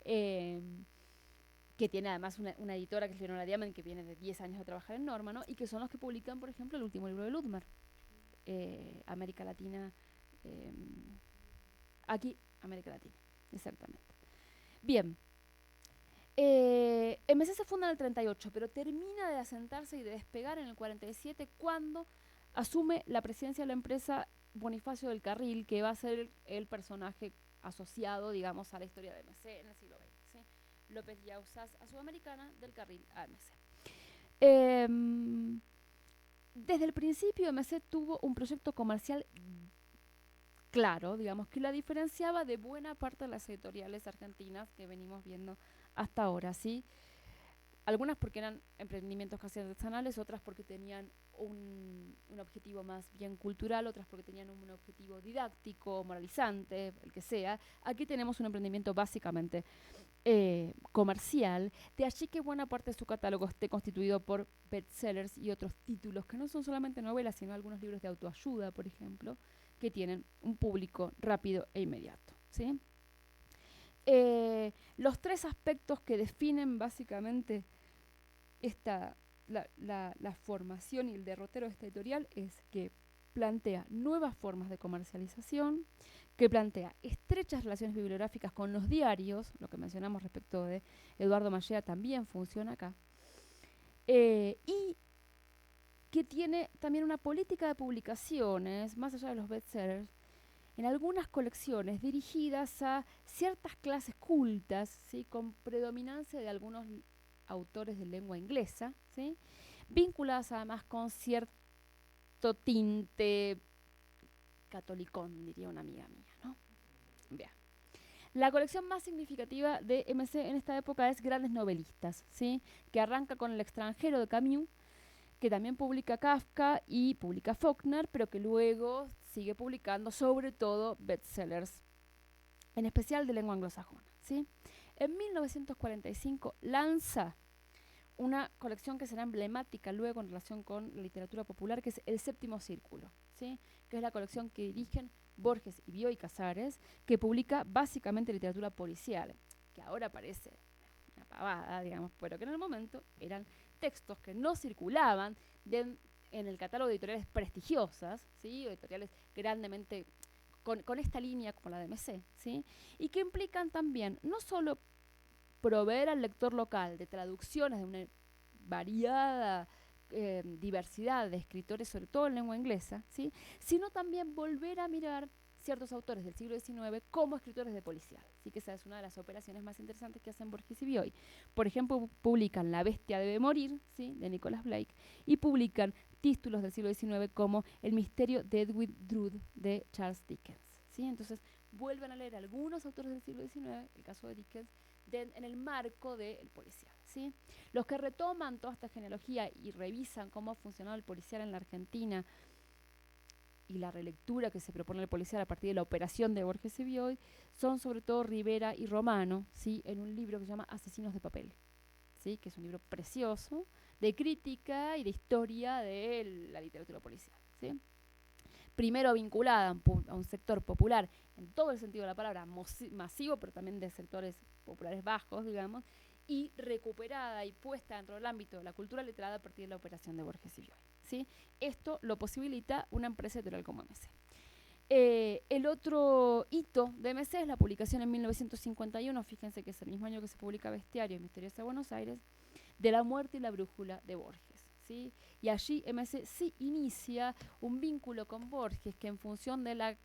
Que tiene además una editora que es Leonora Diamond, que viene de 10 años de trabajar en Norma, ¿no? Y que son los que publican, por ejemplo, el último libro de Ludmer, América Latina, aquí, América Latina, exactamente. Bien, MC se funda en el 38, pero termina de asentarse y de despegar en el 47 cuando asume la presidencia de la empresa Bonifacio del Carril, que va a ser el personaje asociado, digamos, a la historia de MC en el siglo XX. ¿Sí? López Yauzás a Sudamericana, del Carril a MC. Desde el principio MC tuvo un proyecto comercial claro, digamos, que la diferenciaba de buena parte de las editoriales argentinas que venimos viendo hasta ahora, ¿sí? Algunas porque eran emprendimientos casi artesanales, otras porque tenían un objetivo más bien cultural, otras porque tenían un objetivo didáctico, moralizante, el que sea. Aquí tenemos un emprendimiento básicamente comercial, de allí que buena parte de su catálogo esté constituido por bestsellers y otros títulos que no son solamente novelas, sino algunos libros de autoayuda, por ejemplo, que tienen un público rápido e inmediato, ¿sí? Los tres aspectos que definen básicamente la formación y el derrotero de esta editorial es que plantea nuevas formas de comercialización, que plantea estrechas relaciones bibliográficas con los diarios, lo que mencionamos respecto de Eduardo Mallea también funciona acá, y que tiene también una política de publicaciones, más allá de los bestsellers, en algunas colecciones dirigidas a ciertas clases cultas, ¿sí? Con predominancia de algunos autores de lengua inglesa, ¿sí? Vinculadas además con cierto tinte catolicón, diría una amiga mía, ¿no? Bien. La colección más significativa de MC en esta época es Grandes Novelistas, ¿sí? Que arranca con El extranjero de Camus, que también publica Kafka y publica Faulkner, pero que luego sigue publicando sobre todo bestsellers, en especial de lengua anglosajona, ¿sí? En 1945 lanza una colección que será emblemática luego en relación con la literatura popular, que es El Séptimo Círculo, ¿sí? Que es la colección que dirigen Borges y Bioy Casares, que publica básicamente literatura policial, que ahora parece una pavada, digamos, pero que en el momento eran textos que no circulaban en el catálogo de editoriales prestigiosas, ¿sí? O editoriales grandemente con esta línea como la de MC, ¿sí? Y que implican también no solo proveer al lector local de traducciones de una variada diversidad de escritores, sobre todo en lengua inglesa, ¿sí? Sino también volver a mirar ciertos autores del siglo XIX como escritores de policial. Así que esa es una de las operaciones más interesantes que hacen Borges y Bioy. Por ejemplo, publican La bestia debe morir, ¿sí? De Nicholas Blake, y publican títulos del siglo XIX como El misterio de Edwin Drood de Charles Dickens, ¿sí? Entonces vuelven a leer algunos autores del siglo XIX, el caso de Dickens, en el marco del policial, ¿sí? Los que retoman toda esta genealogía y revisan cómo ha funcionado el policial en la Argentina y la relectura que se propone el policial a partir de la operación de Borges y Bioy son sobre todo Rivera y Romano, ¿sí? En un libro que se llama Asesinos de papel, ¿sí? Que es un libro precioso de crítica y de historia de la literatura policial, ¿sí? Primero vinculada a un sector popular en todo el sentido de la palabra, masivo, pero también de sectores populares bajos, digamos, y recuperada y puesta dentro del ámbito de la cultura literada a partir de la operación de Borges y Bioy, ¿sí? Esto lo posibilita una empresa editorial como MC. El otro hito de MC es la publicación en 1951, fíjense que es el mismo año que se publica Bestiario y Misteriosa Buenos Aires, de La muerte y la brújula de Borges, ¿sí? Y allí MC sí inicia un vínculo con Borges que en función de la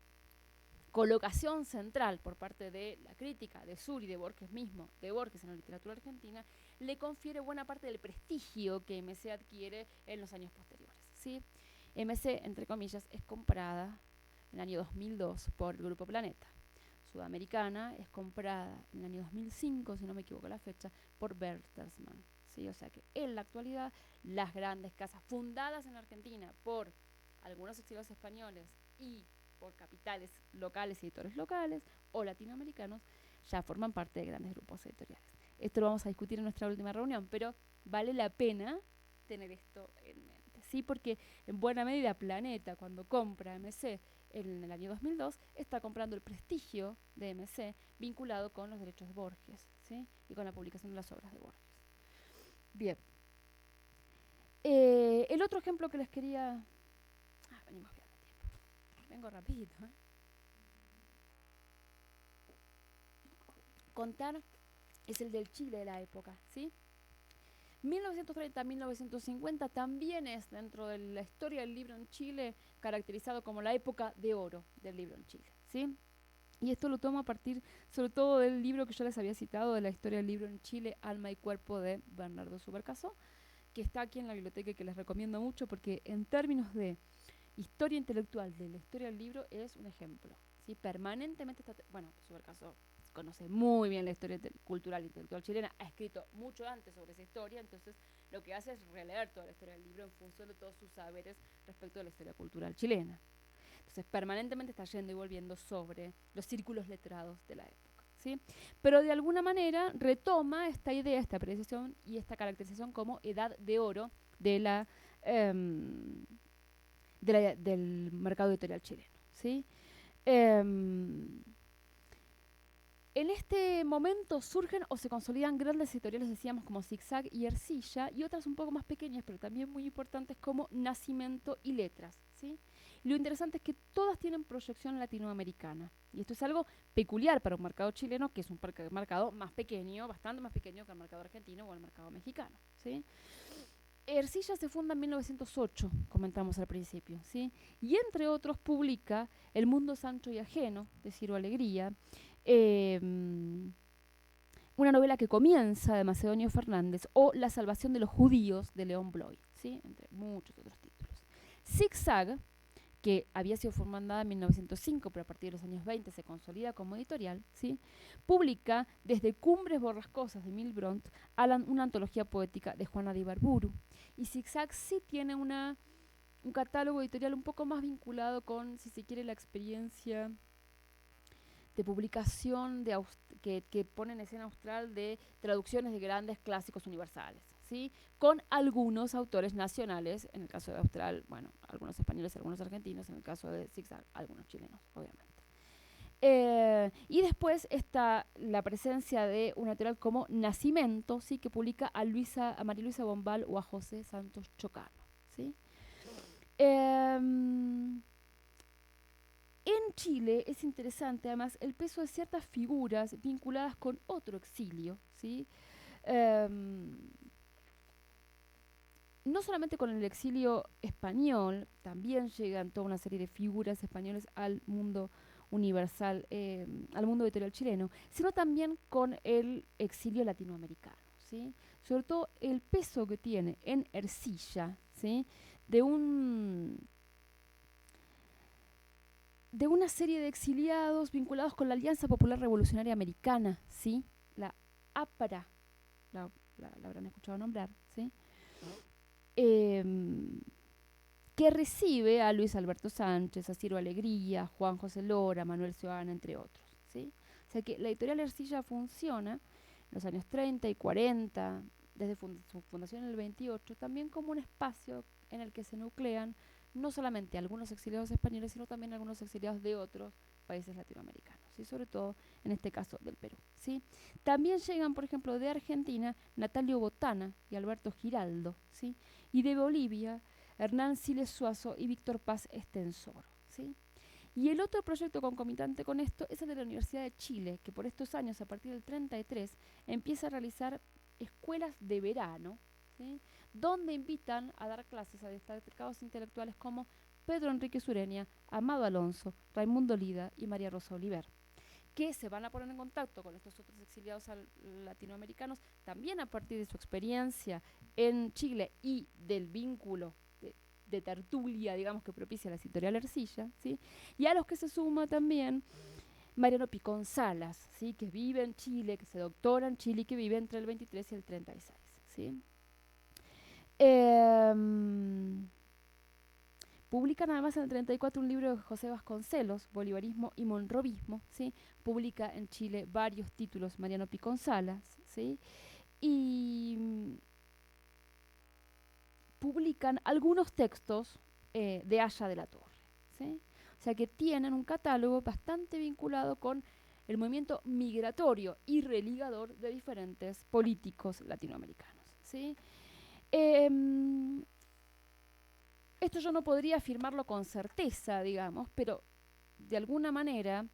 colocación central por parte de la crítica de Sur y de Borges mismo, de Borges en la literatura argentina, le confiere buena parte del prestigio que MC adquiere en los años posteriores, ¿sí? MC, entre comillas, es comprada en el año 2002 por el Grupo Planeta. Sudamericana es comprada en el año 2005, si no me equivoco la fecha, por Bertelsmann, ¿sí? O sea que en la actualidad las grandes casas fundadas en Argentina por algunos exiliados españoles y por capitales locales y editores locales o latinoamericanos ya forman parte de grandes grupos editoriales. Esto lo vamos a discutir en nuestra última reunión, pero vale la pena tener esto en mente, ¿sí? Porque en buena medida Planeta, cuando compra MC en el año 2002, está comprando el prestigio de MC vinculado con los derechos de Borges, ¿sí? Y con la publicación de las obras de Borges. Bien. El otro ejemplo que les quería... venimos bien de tiempo. Vengo rapidito, contar es el del Chile de la época, ¿sí? 1930-1950 también es, dentro de la historia del libro en Chile, caracterizado como la época de oro del libro en Chile, ¿sí? Y esto lo tomo a partir, sobre todo, del libro que yo les había citado, de la historia del libro en Chile, Alma y Cuerpo, de Bernardo Subercaseaux, que está aquí en la biblioteca y que les recomiendo mucho porque en términos de historia intelectual de la historia del libro es un ejemplo, ¿sí? Permanentemente está... Bueno, Subercaseaux conoce muy bien la historia cultural e intelectual chilena, ha escrito mucho antes sobre esa historia, entonces lo que hace es releer toda la historia del libro en función de todos sus saberes respecto de la historia cultural chilena. Entonces permanentemente está yendo y volviendo sobre los círculos letrados de la época, ¿sí? Pero de alguna manera retoma esta idea, esta apreciación y esta caracterización como edad de oro de del mercado editorial chileno, ¿sí? En este momento surgen o se consolidan grandes editoriales, decíamos, como Zigzag y Ercilla, y otras un poco más pequeñas, pero también muy importantes, como Nacimiento y Letras, ¿sí? Y lo interesante es que todas tienen proyección latinoamericana. Y esto es algo peculiar para un mercado chileno, que es un mercado más pequeño, bastante más pequeño que el mercado argentino o el mercado mexicano, ¿sí? Ercilla se funda en 1908, comentamos al principio, ¿sí? Y entre otros publica El mundo sancho y ajeno, de Ciro Alegría, eh, una novela que comienza de Macedonio Fernández, o La salvación de los judíos, de León Bloy, ¿sí? Entre muchos otros títulos. Zigzag, que había sido formada en 1905, pero a partir de los años 20 se consolida como editorial, ¿sí? Publica desde Cumbres borrascosas de Emil Bront a una antología poética de Juana de Ibarburu. Y Zigzag sí tiene un catálogo editorial un poco más vinculado con, si se quiere, la experiencia de publicación que pone en escena austral de traducciones de grandes clásicos universales, ¿sí? Con algunos autores nacionales, en el caso de Austral, bueno, algunos españoles, algunos argentinos, en el caso de Zigzag, algunos chilenos, obviamente. Y después está la presencia de una editorial como Nacimiento, ¿sí? Que publica a María Luisa Bombal o a José Santos Chocano. ¿Sí? En Chile es interesante además el peso de ciertas figuras vinculadas con otro exilio, ¿sí? Em, no solamente con el exilio español, también llegan toda una serie de figuras españoles al mundo universal, al mundo editorial chileno, sino también con el exilio latinoamericano, ¿sí? Sobre todo el peso que tiene en Ercilla, ¿sí? De un de una serie de exiliados vinculados con la Alianza Popular Revolucionaria Americana, ¿sí? La APRA, la habrán escuchado nombrar, ¿sí? Em, que recibe a Luis Alberto Sánchez, a Ciro Alegría, Juan José Lora, Manuel Ciudadana, entre otros, ¿sí? O sea que la editorial Ercilla funciona en los años 30 y 40, desde su fundación en el 28, también como un espacio en el que se nuclean no solamente algunos exiliados españoles, sino también algunos exiliados de otros países latinoamericanos, ¿sí? Sobre todo en este caso del Perú, ¿sí? También llegan, por ejemplo, de Argentina Natalio Botana y Alberto Giraldo, ¿sí? Y de Bolivia Hernán Siles Suazo y Víctor Paz Estensoro, ¿sí? Y el otro proyecto concomitante con esto es el de la Universidad de Chile, que por estos años, a partir del 33, empieza a realizar escuelas de verano, ¿sí? Donde invitan a dar clases a destacados intelectuales como Pedro Enrique Sureña, Amado Alonso, Raimundo Lida y María Rosa Oliver, que se van a poner en contacto con estos otros exiliados latinoamericanos, también a partir de su experiencia en Chile y del vínculo de tertulia, digamos, que propicia la editorial Ercilla, ¿sí? Y a los que se suma también Mariano Picón Salas, ¿sí? Que vive en Chile, que se doctora en Chile y que vive entre el 23 y el 36, ¿sí? Eh, Publican además en el 34 un libro de José Vasconcelos, Bolivarismo y Monrovismo, ¿sí? Publica en Chile varios títulos Mariano Picón Salas, ¿sí? Y publican algunos textos de Haya de la Torre, ¿sí? O sea que tienen un catálogo bastante vinculado con el movimiento migratorio y religador de diferentes políticos latinoamericanos, ¿sí? Eh, Esto yo no podría afirmarlo con certeza, digamos, pero de alguna manera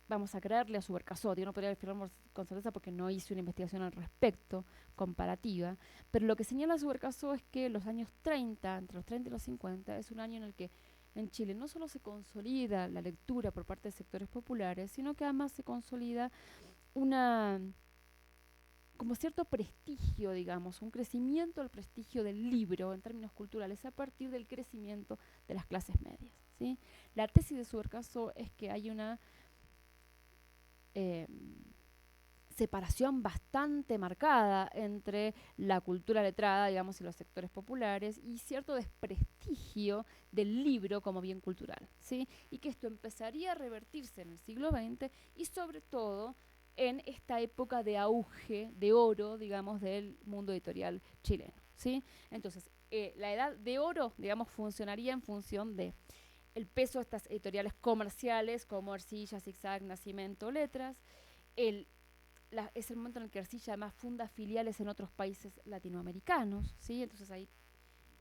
vamos a creerle a Subercasotti. Yo no podría afirmarlo con certeza porque no hice una investigación al respecto, comparativa, pero lo que señala Subercasotti es que los años 30, entre los 30 y los 50, es un año en el que en Chile no solo se consolida la lectura por parte de sectores populares, sino que además se consolida una como cierto prestigio, digamos, un crecimiento del prestigio del libro en términos culturales a partir del crecimiento de las clases medias, ¿sí? La tesis de Subercasotti es que hay una eh, separación bastante marcada entre la cultura letrada, digamos, y los sectores populares, y cierto desprestigio del libro como bien cultural, ¿sí? Y que esto empezaría a revertirse en el siglo XX y sobre todo en esta época de auge, de oro, digamos, del mundo editorial chileno, ¿sí? Entonces, la edad de oro, digamos, funcionaría en función de el peso de estas editoriales comerciales como Arcilla, Zigzag, Nacimiento, Letras, el es el momento en el que Arcilla además funda filiales en otros países latinoamericanos, ¿sí? Entonces ahí,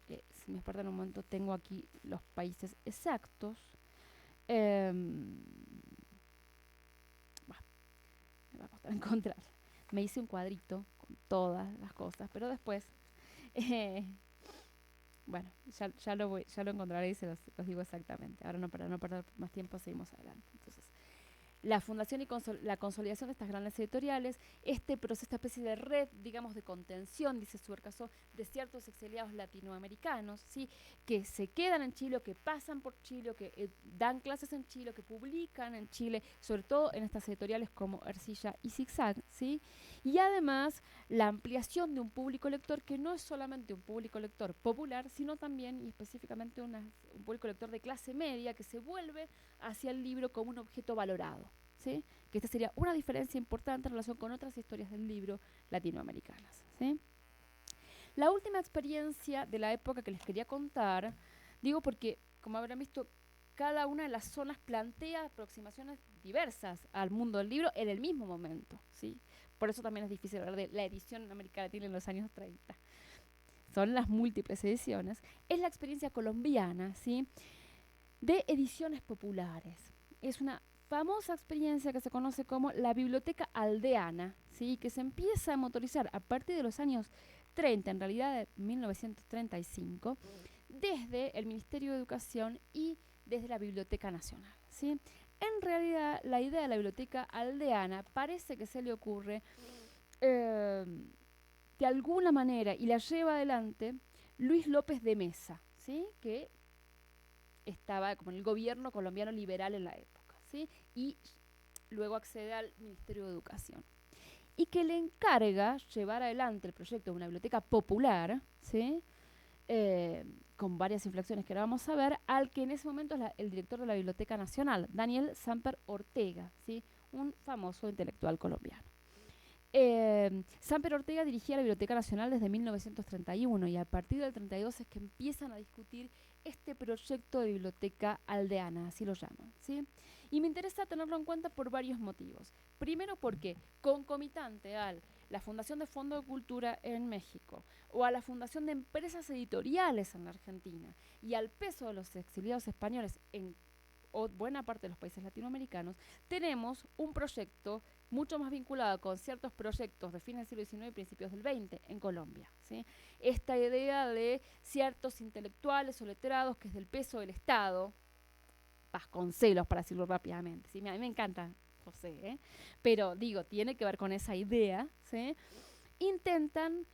si me esperan un momento, tengo aquí los países exactos. Eh, Bah, me va a costar encontrar. Me hice un cuadrito con todas las cosas, pero después, eh, bueno, ya lo encontraré y los digo exactamente. Ahora no, para no perder más tiempo, seguimos adelante. Entonces, la fundación y la consolidación de estas grandes editoriales, este proceso, esta especie de red, digamos, de contención, dice Subercasotti, de ciertos exiliados latinoamericanos, ¿sí? Que se quedan en Chile, o que pasan por Chile, o que dan clases en Chile, o que publican en Chile, sobre todo en estas editoriales como Ercilla y Zigzag, ¿sí? Y además la ampliación de un público lector que no es solamente un público lector popular, sino también y específicamente un público lector de clase media que se vuelve hacia el libro como un objeto valorado, ¿sí? Que esta sería una diferencia importante en relación con otras historias del libro latinoamericanas, ¿sí? La última experiencia de la época que les quería contar, digo porque, como habrán visto, cada una de las zonas plantea aproximaciones diversas al mundo del libro en el mismo momento, ¿sí? Por eso también es difícil hablar de la edición en América Latina en los años 30. Son las múltiples ediciones. Es la experiencia colombiana, ¿sí?, de ediciones populares. Es una famosa experiencia que se conoce como la biblioteca aldeana, ¿sí?, que se empieza a motorizar a partir de los años 30, en realidad de 1935, desde el Ministerio de Educación y desde la Biblioteca Nacional, ¿sí? En realidad, la idea de la biblioteca aldeana parece que se le ocurre de alguna manera, y la lleva adelante Luis López de Mesa, ¿sí?, que estaba como en el gobierno colombiano liberal en la época, ¿sí?, y luego accede al Ministerio de Educación, y que le encarga llevar adelante el proyecto de una biblioteca popular, ¿sí?, con varias inflexiones que ahora vamos a ver, al que en ese momento es el director de la Biblioteca Nacional, Daniel Samper Ortega, ¿sí?, un famoso intelectual colombiano. Samper Ortega dirigía la Biblioteca Nacional desde 1931 y a partir del 32 es que empiezan a discutir este proyecto de biblioteca aldeana, así lo llaman, ¿sí? Y me interesa tenerlo en cuenta por varios motivos. Primero porque concomitante a la Fundación de Fondo de Cultura en México o a la Fundación de Empresas Editoriales en la Argentina y al peso de los exiliados españoles en buena parte de los países latinoamericanos, tenemos un proyecto mucho más vinculado con ciertos proyectos de fines del siglo XIX y principios del XX en Colombia, ¿sí? Esta idea de ciertos intelectuales o letrados que es del peso del Estado, Vasconcelos, para decirlo rápidamente, ¿sí? A mí me encanta José, pero digo, tiene que ver con esa idea, ¿sí? Intentan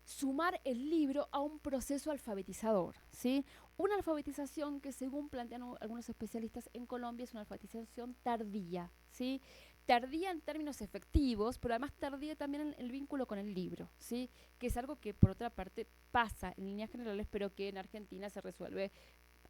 sumar el libro a un proceso alfabetizador, ¿sí? Una alfabetización que, según plantean algunos especialistas en Colombia, es una alfabetización tardía, ¿sí? Tardía en términos efectivos, pero además tardía también en el vínculo con el libro, ¿sí?, que es algo que por otra parte pasa en líneas generales, pero que en Argentina se resuelve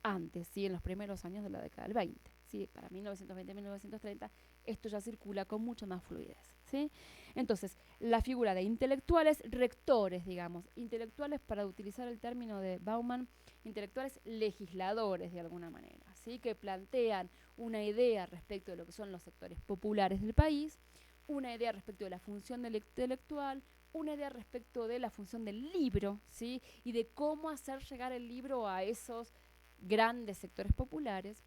antes, ¿sí?, en los primeros años de la década del 20, ¿sí? Para 1920-1930 esto ya circula con mucha más fluidez, ¿sí? Entonces, la figura de intelectuales rectores, digamos, intelectuales, para utilizar el término de Bauman, intelectuales legisladores de alguna manera, ¿sí?, que plantean una idea respecto de lo que son los sectores populares del país, una idea respecto de la función del intelectual, una idea respecto de la función del libro, ¿sí?, y de cómo hacer llegar el libro a esos grandes sectores populares.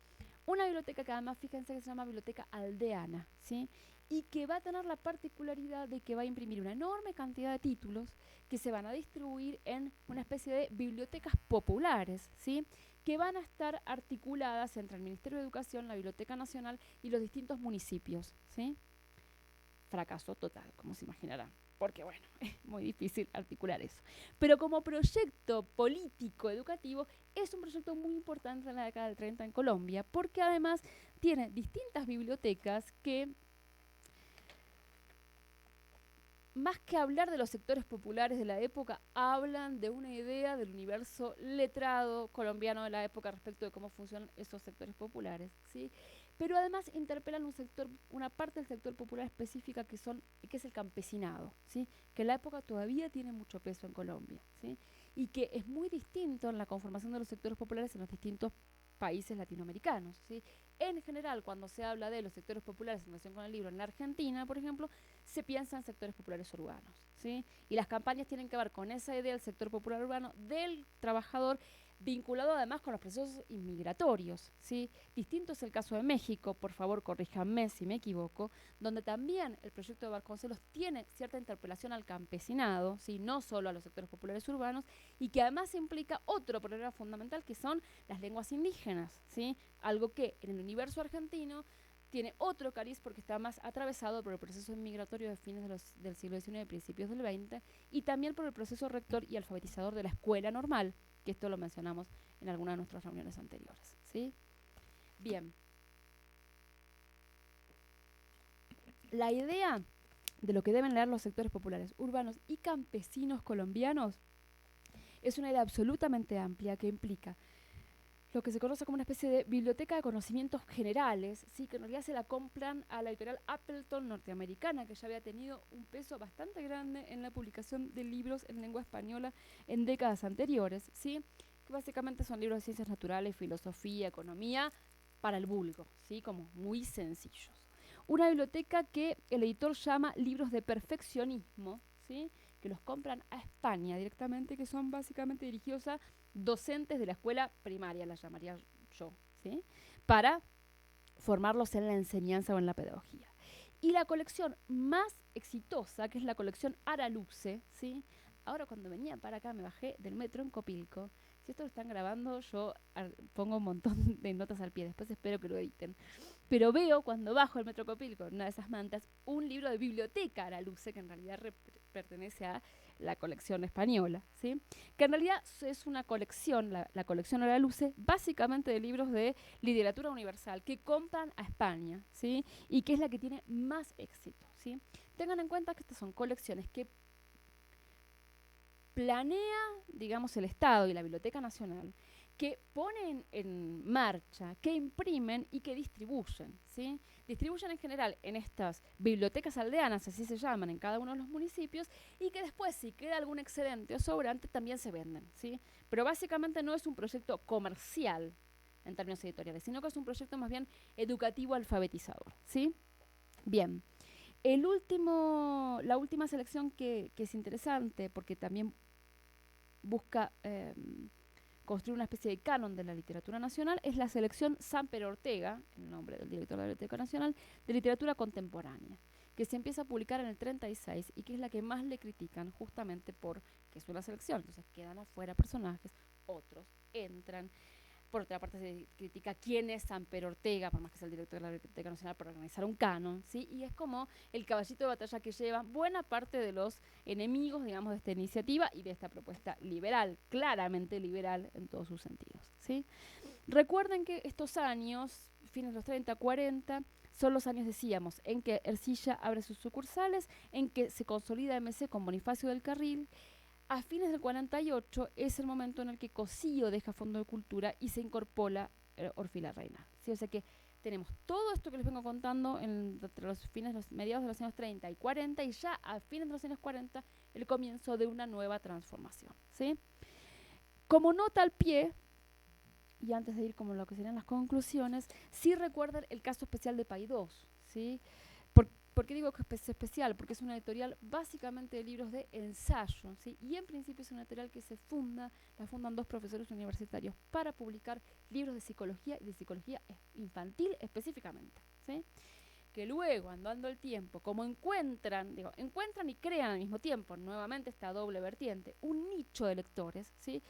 Una biblioteca que además, fíjense, que se llama biblioteca aldeana, ¿sí?, y que va a tener la particularidad de que va a imprimir una enorme cantidad de títulos que se van a distribuir en una especie de bibliotecas populares, ¿sí?, que van a estar articuladas entre el Ministerio de Educación, la Biblioteca Nacional y los distintos municipios, ¿sí? Fracaso total, como se imaginarán, porque bueno, es muy difícil articular eso. Pero como proyecto político educativo es un proyecto muy importante en la década del 30 en Colombia, porque además tiene distintas bibliotecas que, más que hablar de los sectores populares de la época, hablan de una idea del universo letrado colombiano de la época respecto de cómo funcionan esos sectores populares, ¿sí? Pero además interpelan un sector, una parte del sector popular específica que es el campesinado, ¿sí?, que en la época todavía tiene mucho peso en Colombia, ¿sí?, y que es muy distinto en la conformación de los sectores populares en los distintos países latinoamericanos, ¿sí? En general, cuando se habla de los sectores populares en relación con el libro en la Argentina, por ejemplo, se piensa en sectores populares urbanos, ¿sí? Y las campañas tienen que ver con esa idea del sector popular urbano del trabajador, vinculado además con los procesos inmigratorios, ¿sí? Distinto es el caso de México, por favor corríjanme si me equivoco, donde también el proyecto de Vasconcelos tiene cierta interpelación al campesinado, ¿sí?, no solo a los sectores populares urbanos, y que además implica otro problema fundamental que son las lenguas indígenas, ¿sí?, algo que en el universo argentino tiene otro cariz porque está más atravesado por el proceso inmigratorio de fines del siglo XIX y principios del XX, y también por el proceso rector y alfabetizador de la escuela normal, que esto lo mencionamos en alguna de nuestras reuniones anteriores, ¿sí? Bien. La idea de lo que deben leer los sectores populares, urbanos y campesinos colombianos es una idea absolutamente amplia que implica lo que se conoce como una especie de biblioteca de conocimientos generales, ¿sí?, que en realidad se la compran a la editorial Appleton norteamericana, que ya había tenido un peso bastante grande en la publicación de libros en lengua española en décadas anteriores, ¿sí?, que básicamente son libros de ciencias naturales, filosofía, economía, para el vulgo, ¿sí? Como muy sencillos. Una biblioteca que el editor llama libros de perfeccionismo, ¿sí? Que los compran a España directamente, que son básicamente dirigidos a docentes de la escuela primaria, la llamaría yo, ¿sí? Para formarlos en la enseñanza o en la pedagogía. Y la colección más exitosa, que es la colección Araluce, ¿sí? Ahora cuando venía para acá me bajé del metro en Copilco. Si esto lo están grabando, yo pongo un montón de notas al pie, después espero que lo editen. Pero veo cuando bajo el metro Copilco, en una de esas mantas, un libro de biblioteca Araluce, que en realidad pertenece a la colección española, ¿sí? Que en realidad es una colección, la colección Araluce, básicamente de libros de literatura universal que compran a España, ¿sí? Y que es la que tiene más éxito, ¿sí? Tengan en cuenta que estas son colecciones que planea, digamos, el Estado y la Biblioteca Nacional, que ponen en marcha, que imprimen y que distribuyen, ¿sí? Distribuyen en general en estas bibliotecas aldeanas, así se llaman, en cada uno de los municipios, y que después, si queda algún excedente o sobrante, también se venden, ¿sí? Pero básicamente no es un proyecto comercial en términos editoriales, sino que es un proyecto más bien educativo alfabetizador, ¿sí? Bien. La última selección que es interesante, porque también busca construir una especie de canon de la literatura nacional, es la selección Samper Ortega, el nombre del director de la Biblioteca Nacional, de literatura contemporánea, que se empieza a publicar en el 36 y que es la que más le critican justamente porque es una selección, entonces quedan afuera personajes, otros entran. Por otra parte, se critica quién es Samper Ortega, por más que sea el director de la Biblioteca Nacional, para organizar un canon, ¿sí? Y es como el caballito de batalla que lleva buena parte de los enemigos, digamos, de esta iniciativa y de esta propuesta liberal, claramente liberal en todos sus sentidos, ¿sí? Recuerden que estos años, fines de los 30, 40, son los años, decíamos, en que Ercilla abre sus sucursales, en que se consolida MC con Bonifacio del Carril. A fines del 48 es el momento en el que Cosío deja Fondo de Cultura y se incorpora Orfila Reina. ¿Sí? O sea que tenemos todo esto que les vengo contando entre los mediados de los años 30 y 40 y ya a fines de los años 40 el comienzo de una nueva transformación. ¿Sí? Como nota al pie, y antes de ir como lo que serían las conclusiones, sí recuerden el caso especial de Paidós, ¿sí? ¿Por qué digo que es especial? Porque es una editorial básicamente de libros de ensayo, ¿sí? Y en principio es una editorial que la fundan dos profesores universitarios para publicar libros de psicología y de psicología infantil específicamente, ¿sí? Que luego, andando el tiempo, como encuentran y crean al mismo tiempo, nuevamente esta doble vertiente, un nicho de lectores, ¿sí?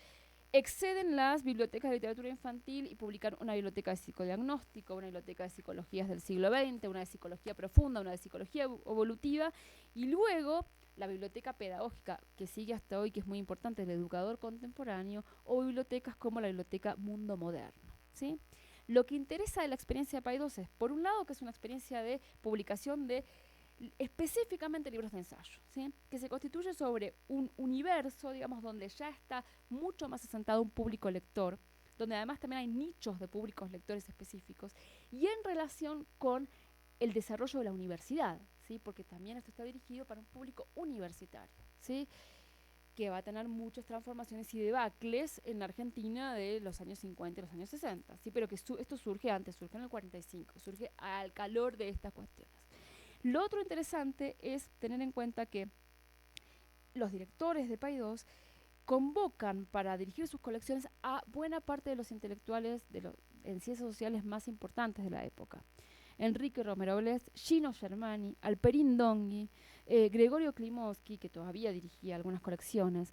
Exceden las bibliotecas de literatura infantil y publican una biblioteca de psicodiagnóstico, una biblioteca de psicologías del siglo XX, una de psicología profunda, una de psicología evolutiva, y luego la biblioteca pedagógica, que sigue hasta hoy, que es muy importante, el educador contemporáneo, o bibliotecas como la biblioteca Mundo Moderno, ¿sí? Lo que interesa de la experiencia de Paidós es, por un lado, que es una experiencia de publicación de específicamente libros de ensayo, ¿sí? Que se constituye sobre un universo, digamos, donde ya está mucho más asentado un público lector, donde además también hay nichos de públicos lectores específicos, y en relación con el desarrollo de la universidad, ¿sí? Porque también esto está dirigido para un público universitario, ¿sí? Que va a tener muchas transformaciones y debacles en la Argentina de los años 50 y los años 60, ¿sí? Pero que esto surge antes, surge en el 45, surge al calor de estas cuestiones. Lo otro interesante es tener en cuenta que los directores de Paidós convocan para dirigir sus colecciones a buena parte de los intelectuales en ciencias sociales más importantes de la época. Enrique Romero Blest, Gino Germani, Alperín Dongui, Gregorio Klimovsky, que todavía dirigía algunas colecciones,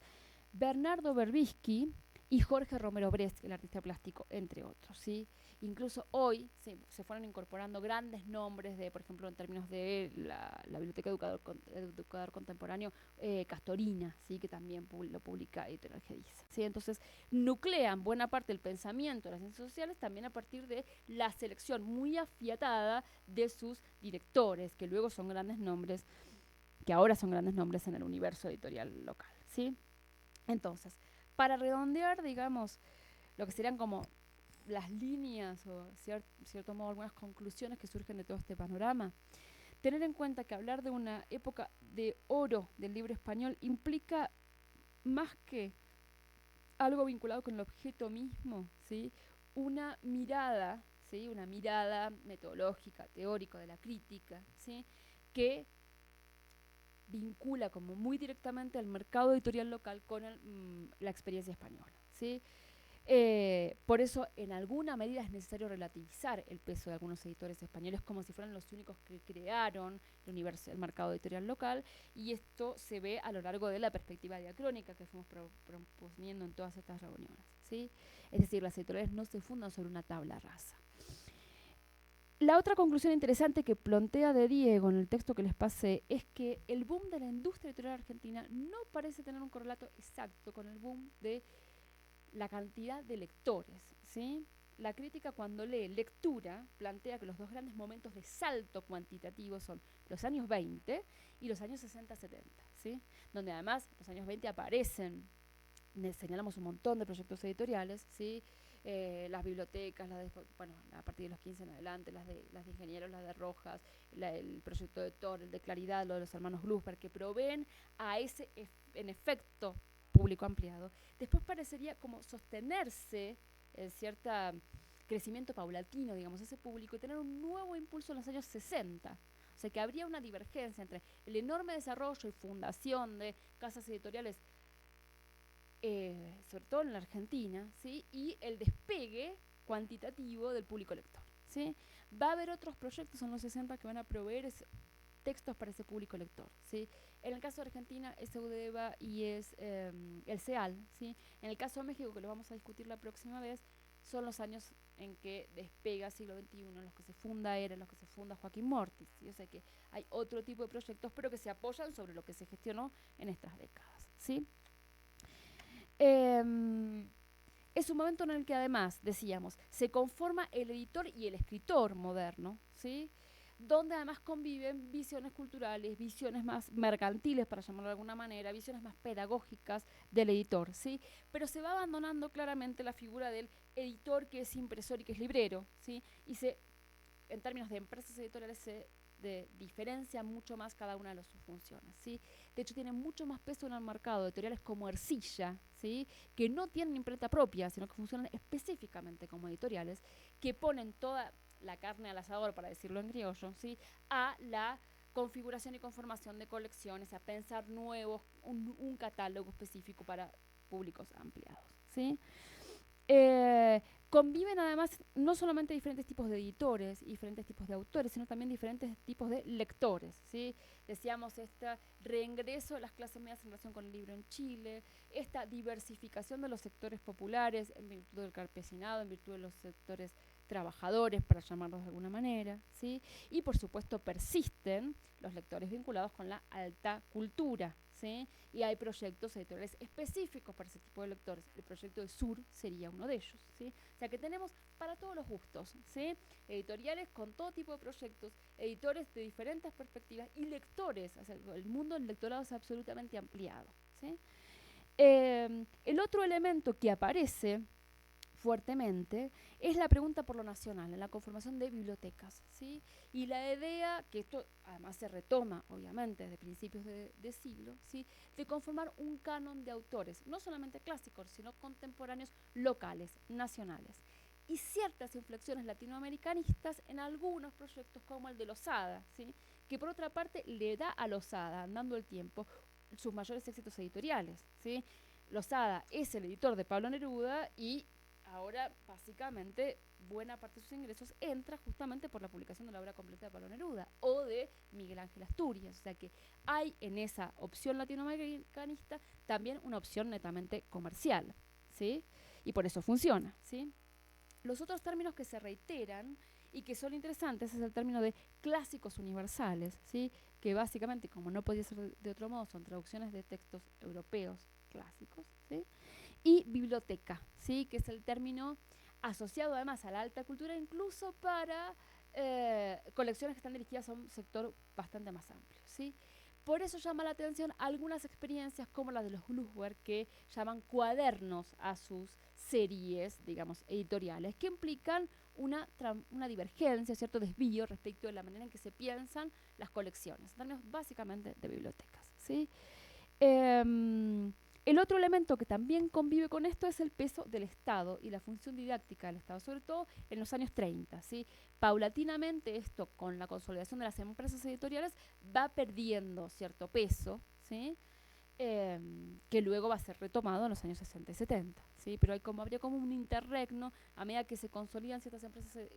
Bernardo Berbisky y Jorge Romero Brest, el artista plástico, entre otros, ¿sí? Incluso hoy se fueron incorporando grandes nombres de, por ejemplo, en términos de la Biblioteca Educador Contemporáneo, Castorina, ¿sí? Que también lo publica Editorial Gediza, ¿sí? Entonces, nuclean buena parte del pensamiento de las ciencias sociales también a partir de la selección muy afiatada de sus directores, que luego son grandes nombres, que ahora son grandes nombres en el universo editorial local, ¿sí? Entonces, para redondear, digamos, lo que serían como las líneas o, cierto modo, algunas conclusiones que surgen de todo este panorama, tener en cuenta que hablar de una época de oro del libro español implica más que algo vinculado con el objeto mismo, ¿sí? Una mirada, ¿sí? Una mirada metodológica, teórica de la crítica, ¿sí? Que vincula como muy directamente al mercado editorial local con la experiencia española, ¿sí? Por eso, en alguna medida es necesario relativizar el peso de algunos editores españoles como si fueran los únicos que crearon el mercado editorial local, y esto se ve a lo largo de la perspectiva diacrónica que fuimos proponiendo en todas estas reuniones, ¿sí? Es decir, las editoriales no se fundan sobre una tabla rasa. La otra conclusión interesante que plantea de Diego en el texto que les pasé es que el boom de la industria editorial argentina no parece tener un correlato exacto con el boom de la cantidad de lectores, ¿sí? La crítica, cuando lee lectura, plantea que los dos grandes momentos de salto cuantitativo son los años 20 y los años 60-70, ¿sí? Donde además los años 20 aparecen, señalamos un montón de proyectos editoriales, ¿sí? Las bibliotecas, bueno, a partir de los 15 en adelante, las de ingenieros, las de Rojas, el proyecto de Thor, el de Claridad, lo de los hermanos Glusberg, que proveen a ese, en efecto, público ampliado. Después parecería como sostenerse en cierto crecimiento paulatino, digamos, ese público, y tener un nuevo impulso en los años 60. O sea, que habría una divergencia entre el enorme desarrollo y fundación de casas editoriales, sobre todo en la Argentina, ¿sí? Y el despegue cuantitativo del público lector, ¿sí? Va a haber otros proyectos en los 60 que van a proveer textos para ese público lector, ¿sí? En el caso de Argentina es Eudeva y es el CEAL, ¿sí? En el caso de México, que lo vamos a discutir la próxima vez, son los años en que despega siglo XXI, en los que se funda ERA, en los que se funda Joaquín Mortis, ¿sí? O sea que hay otro tipo de proyectos, pero que se apoyan sobre lo que se gestionó en estas décadas, ¿sí? Es un momento en el que además, decíamos, se conforma el editor y el escritor moderno, ¿sí? Donde además conviven visiones culturales, visiones más mercantiles, para llamarlo de alguna manera, visiones más pedagógicas del editor, ¿sí? Pero se va abandonando claramente la figura del editor que es impresor y que es librero, ¿sí? Y en términos de empresas editoriales, se diferencia mucho más cada una de sus funciones, ¿sí? De hecho, tienen mucho más peso en el mercado editoriales como Ercilla, ¿sí? Que no tienen imprenta propia, sino que funcionan específicamente como editoriales, que ponen toda la carne al asador, para decirlo en criollo, ¿sí? A la configuración y conformación de colecciones, a pensar un catálogo específico para públicos ampliados, ¿sí? Conviven además no solamente diferentes tipos de editores y diferentes tipos de autores, sino también diferentes tipos de lectores, ¿sí? Decíamos este reingreso de las clases medias en relación con el libro en Chile, esta diversificación de los sectores populares en virtud del campesinado, en virtud de los sectores trabajadores, para llamarlos de alguna manera, ¿sí? Y por supuesto persisten los lectores vinculados con la alta cultura, ¿sí? Y hay proyectos editoriales específicos para ese tipo de lectores. El proyecto de Sur sería uno de ellos, ¿sí? O sea que tenemos para todos los gustos, ¿sí? Editoriales con todo tipo de proyectos, editores de diferentes perspectivas y lectores. O sea, el mundo del lectorado es absolutamente ampliado, ¿sí? El otro elemento que aparece fuertemente es la pregunta por lo nacional, en la conformación de bibliotecas, ¿sí? Y la idea, que esto además se retoma, obviamente, desde principios de siglo, ¿sí? De conformar un canon de autores, no solamente clásicos, sino contemporáneos, locales, nacionales. Y ciertas inflexiones latinoamericanistas en algunos proyectos como el de Losada, ¿sí? Que por otra parte le da a Losada, andando el tiempo, sus mayores éxitos editoriales, ¿sí? Losada es el editor de Pablo Neruda y ahora básicamente buena parte de sus ingresos entra justamente por la publicación de la obra completa de Pablo Neruda o de Miguel Ángel Asturias. O sea que hay en esa opción latinoamericanista también una opción netamente comercial, ¿sí? Y por eso funciona, ¿sí? Los otros términos que se reiteran y que son interesantes es el término de clásicos universales, ¿sí? Que básicamente, como no podía ser de otro modo, son traducciones de textos europeos clásicos, ¿sí? Y biblioteca, ¿sí? Que es el término asociado además a la alta cultura, incluso para colecciones que están dirigidas a un sector bastante más amplio, ¿sí? Por eso llama la atención algunas experiencias como la de los Glusberg, que llaman cuadernos a sus series, digamos, editoriales, que implican una divergencia, cierto desvío respecto de la manera en que se piensan las colecciones, en términos básicamente de bibliotecas, ¿sí? El otro elemento que también convive con esto es el peso del Estado y la función didáctica del Estado, sobre todo en los años 30. ¿Sí? Paulatinamente esto, con la consolidación de las empresas editoriales, va perdiendo cierto peso, ¿sí? Que luego va a ser retomado en los años 60 y 70. ¿Sí? Pero habría como un interregno a medida que se consolidan ciertas empresas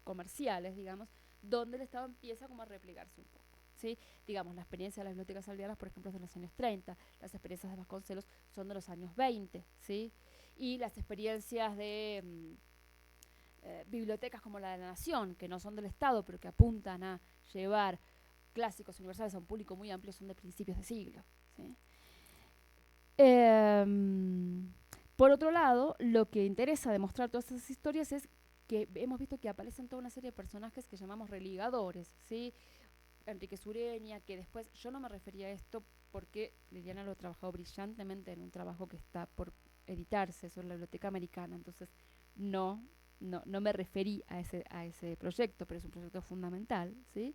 comerciales, digamos, donde el Estado empieza como a replegarse un poco. ¿Sí? Digamos, la experiencia de las bibliotecas aldeanas, por ejemplo, es de los años 30, las experiencias de Vasconcelos son de los años 20, ¿sí? Y las experiencias de bibliotecas como la de la Nación, que no son del Estado, pero que apuntan a llevar clásicos universales a un público muy amplio, son de principios de siglo, ¿sí? Por otro lado, lo que interesa demostrar todas estas historias es que hemos visto que aparecen toda una serie de personajes que llamamos religadores, ¿sí? Enrique Sureña, que después, yo no me refería a esto porque Liliana lo ha trabajado brillantemente en un trabajo que está por editarse sobre la Biblioteca Americana, entonces no me referí a ese proyecto, pero es un proyecto fundamental, ¿sí?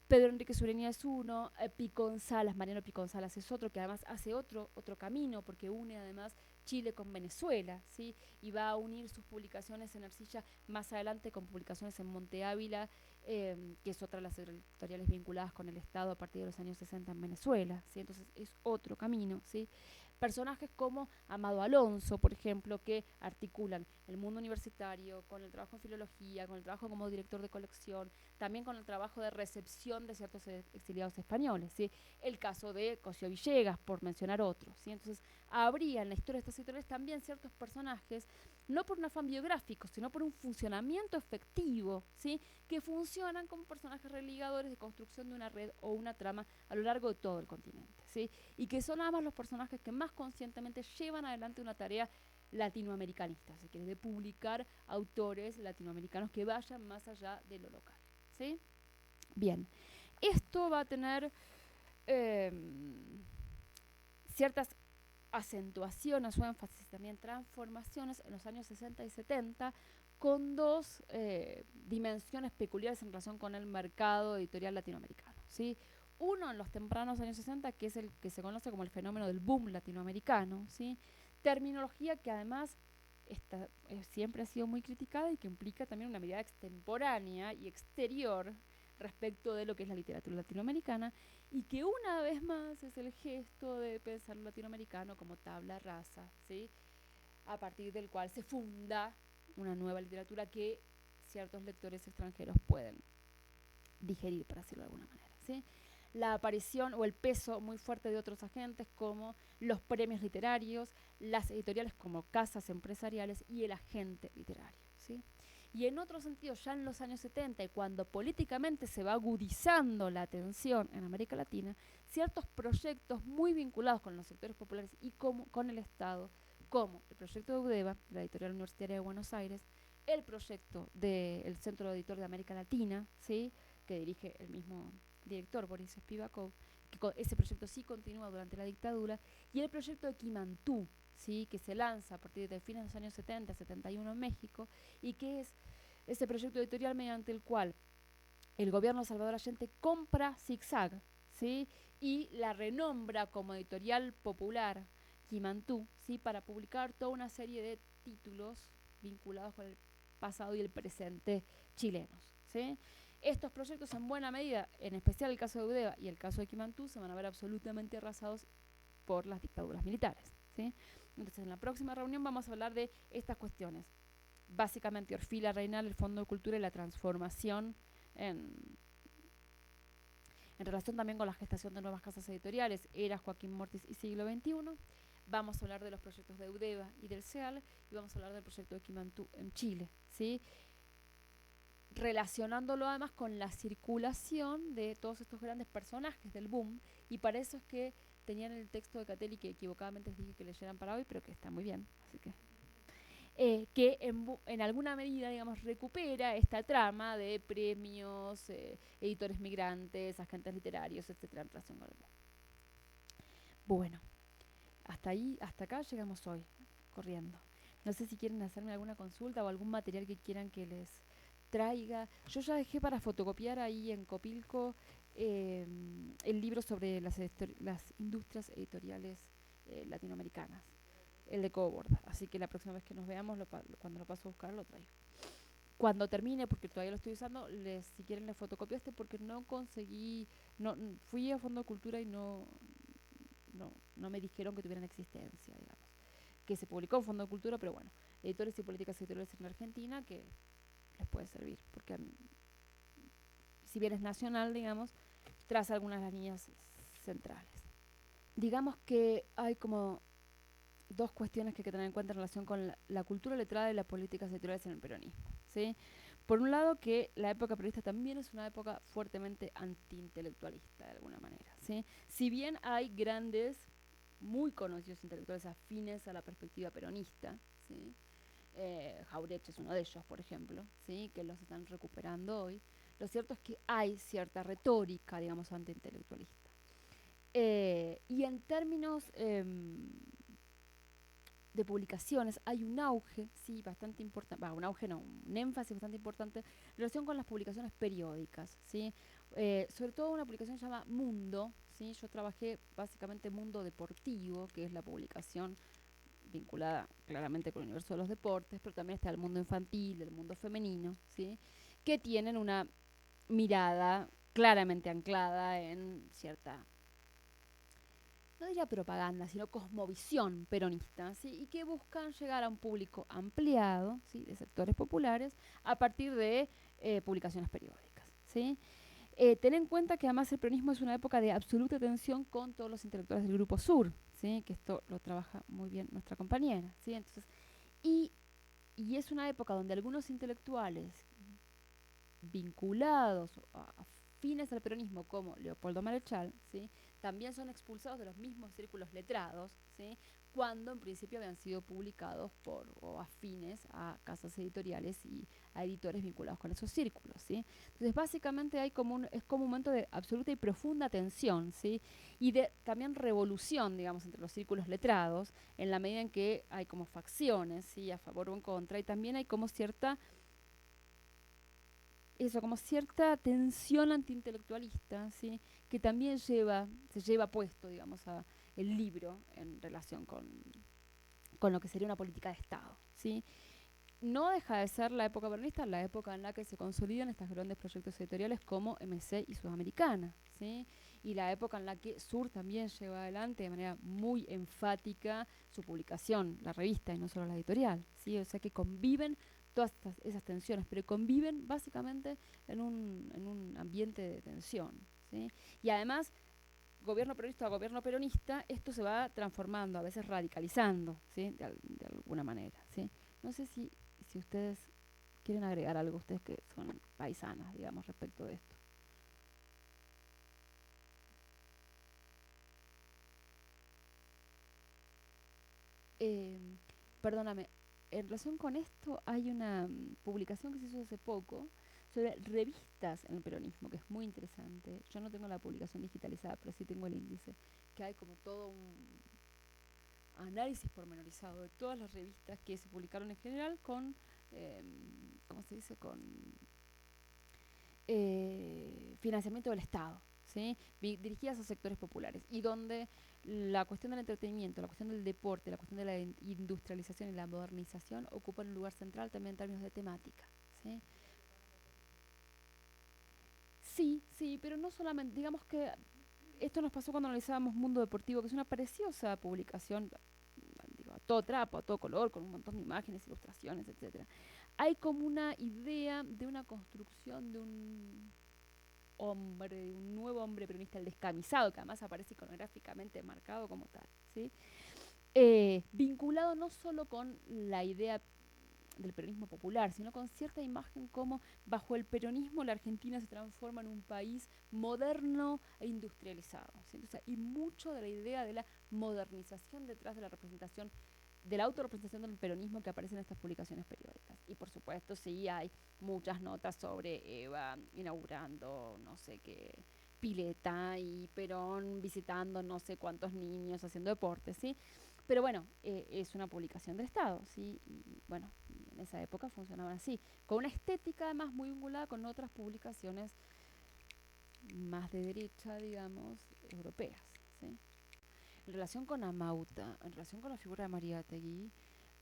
Pedro Enrique Sureña es uno, Piconzalas, Mariano Piconzalas es otro, que además hace otro camino, porque une además Chile con Venezuela, ¿sí? Y va a unir sus publicaciones en Arcilla más adelante con publicaciones en Monte Ávila, que es otra de las editoriales vinculadas con el Estado a partir de los años 60 en Venezuela, ¿sí? Entonces es otro camino, ¿sí? Personajes como Amado Alonso, por ejemplo, que articulan el mundo universitario con el trabajo en filología, con el trabajo como director de colección, también con el trabajo de recepción de ciertos exiliados españoles, ¿sí? El caso de Cosío Villegas, por mencionar otros, ¿sí? Entonces, habría en la historia de estas editoriales también ciertos personajes, no por un afán biográfico, sino por un funcionamiento efectivo, ¿sí? Que funcionan como personajes religadores de construcción de una red o una trama a lo largo de todo el continente, ¿sí? Y que son además los personajes que más conscientemente llevan adelante una tarea latinoamericanista, si quiere, de publicar autores latinoamericanos que vayan más allá de lo local. ¿Sí? Bien, esto va a tener eh, ciertas acentuaciones o énfasis, también transformaciones en los años 60 y 70 con dos dimensiones peculiares en relación con el mercado editorial latinoamericano. ¿Sí? Uno en los tempranos años 60, que es el que se conoce como el fenómeno del boom latinoamericano, ¿sí? Terminología que además siempre ha sido muy criticada y que implica también una mirada extemporánea y exterior respecto de lo que es la literatura latinoamericana y que una vez más es el gesto de pensar lo latinoamericano como tabla rasa, ¿sí? A partir del cual se funda una nueva literatura que ciertos lectores extranjeros pueden digerir, por decirlo de alguna manera, ¿sí? La aparición o el peso muy fuerte de otros agentes como los premios literarios, las editoriales como casas empresariales y el agente literario, ¿sí? Y en otro sentido, ya en los años 70, y cuando políticamente se va agudizando la atención en América Latina, ciertos proyectos muy vinculados con los sectores populares y con el Estado, como el proyecto de UDEVA, la Editorial Universitaria de Buenos Aires, el proyecto del Centro Editor de América Latina, ¿sí? Que dirige el mismo director, Boris Spivakov, que ese proyecto sí continúa durante la dictadura, y el proyecto de Quimantú, ¿sí? Que se lanza a partir de fines de los años 70, 71 en México, y que es ese proyecto editorial mediante el cual el gobierno de Salvador Allende compra Zigzag, ¿sí? Y la renombra como editorial popular Quimantú, ¿sí? Para publicar toda una serie de títulos vinculados con el pasado y el presente chilenos, ¿sí? Estos proyectos en buena medida, en especial el caso de Udeva y el caso de Quimantú, se van a ver absolutamente arrasados por las dictaduras militares, ¿sí? Entonces, en la próxima reunión vamos a hablar de estas cuestiones. Básicamente, Orfila Reinal, el Fondo de Cultura y la transformación en, en relación también con la gestación de nuevas casas editoriales, era Joaquín Mortis y siglo XXI. Vamos a hablar de los proyectos de UDEVA y del CEAL y vamos a hablar del proyecto de Quimantú en Chile, ¿sí? Relacionándolo además con la circulación de todos estos grandes personajes del boom, y para eso es que tenían el texto de Catelli que equivocadamente les dije que leyeran para hoy, pero que está muy bien, así que en alguna medida, digamos, recupera esta trama de premios, editores migrantes, agentes literarios, etcétera, en relación con el boom. Bueno, hasta acá llegamos hoy, corriendo. No sé si quieren hacerme alguna consulta o algún material que quieran que les traiga. Yo ya dejé para fotocopiar ahí en Copilco el libro sobre las industrias editoriales latinoamericanas, el de Coboard. Así que la próxima vez que nos veamos, cuando lo paso a buscar, lo traigo. Cuando termine, porque todavía lo estoy usando, si quieren le fotocopio porque no conseguí, fui a Fondo de Cultura y no me dijeron que tuvieran existencia, digamos. Que se publicó en Fondo de Cultura, pero bueno, editores y políticas editoriales en Argentina, que les puede servir, porque si bien es nacional, digamos, traza algunas de las líneas centrales. Digamos que hay como dos cuestiones que hay que tener en cuenta en relación con la cultura letrada y las políticas editoriales en el peronismo, ¿sí? Por un lado, que la época peronista también es una época fuertemente antiintelectualista, de alguna manera, ¿sí? Si bien hay grandes, muy conocidos intelectuales afines a la perspectiva peronista, ¿sí? Jauretche es uno de ellos, por ejemplo, ¿sí? Que los están recuperando hoy. Lo cierto es que hay cierta retórica, digamos, antiintelectualista. Y en términos de publicaciones hay un auge, sí, bastante importante, un auge no, un énfasis bastante importante en relación con las publicaciones periódicas, ¿sí? Sobre todo una publicación que se llama Mundo, ¿sí? Yo trabajé básicamente Mundo Deportivo, que es la publicación vinculada claramente con el universo de los deportes, pero también está el mundo infantil, el mundo femenino, ¿sí? Que tienen una mirada claramente anclada en cierta, no diría propaganda, sino cosmovisión peronista, ¿sí? Y que buscan llegar a un público ampliado, ¿sí? De sectores populares a partir de publicaciones periódicas, ¿sí? Ten en cuenta que además el peronismo es una época de absoluta tensión con todos los intelectuales del Grupo Sur, ¿sí? Que esto lo trabaja muy bien nuestra compañera, ¿sí? Entonces, y, y es una época donde algunos intelectuales vinculados a fines al peronismo como Leopoldo Marechal, ¿sí? También son expulsados de los mismos círculos letrados, ¿sí? Cuando en principio habían sido publicados o afines a casas editoriales y a editores vinculados con esos círculos, ¿sí? Entonces básicamente es como un momento de absoluta y profunda tensión, ¿sí? Y de también revolución, digamos, entre los círculos letrados, en la medida en que hay como facciones, ¿sí? A favor o en contra, y también hay como como cierta tensión antiintelectualista, ¿sí? Que también se lleva puesto, digamos, a el libro en relación con lo que sería una política de Estado, ¿sí? No deja de ser la época peronista la época en la que se consolidan estos grandes proyectos editoriales como MC y Sudamericana, ¿sí? Y la época en la que Sur también lleva adelante de manera muy enfática su publicación, la revista y no solo la editorial, ¿sí? O sea que conviven todas esas tensiones, pero conviven básicamente en un ambiente de tensión, ¿sí? Y además, gobierno peronista a gobierno peronista, esto se va transformando, a veces radicalizando, ¿sí? De alguna manera, ¿sí? No sé si ustedes quieren agregar algo, ustedes que son paisanas, digamos, respecto de esto. Eh, Perdóname, en relación con esto hay una publicación que se hizo hace poco sobre revistas en el peronismo, que es muy interesante. Yo no tengo la publicación digitalizada, pero sí tengo el índice, que hay como todo un análisis pormenorizado de todas las revistas que se publicaron en general con, eh, ¿cómo se dice? Con financiamiento del Estado, ¿sí? Dirigidas a sectores populares y donde la cuestión del entretenimiento, la cuestión del deporte, la cuestión de la industrialización y la modernización ocupan un lugar central también en términos de temática, ¿sí? Sí, sí, pero no solamente, digamos que esto nos pasó cuando analizábamos Mundo Deportivo, que es una preciosa publicación, digo, a todo trapo, a todo color, con un montón de imágenes, ilustraciones, etcétera. Hay como una idea de una construcción de un hombre, de un nuevo hombre peronista, el descamisado, que además aparece iconográficamente marcado como tal, ¿sí? Vinculado no solo con la idea del peronismo popular, sino con cierta imagen como bajo el peronismo la Argentina se transforma en un país moderno e industrializado, ¿sí? Entonces, y mucho de la idea de la modernización detrás de la representación, de la autorrepresentación del peronismo que aparece en estas publicaciones periódicas. Y por supuesto, sí hay muchas notas sobre Eva inaugurando no sé qué pileta y Perón visitando no sé cuántos niños haciendo deporte, ¿sí? Pero bueno, es una publicación del Estado, ¿sí? Y bueno, y en esa época funcionaban así, con una estética además muy vinculada con otras publicaciones más de derecha, digamos, europeas, ¿sí? En relación con Amauta, en relación con la figura de Mariátegui,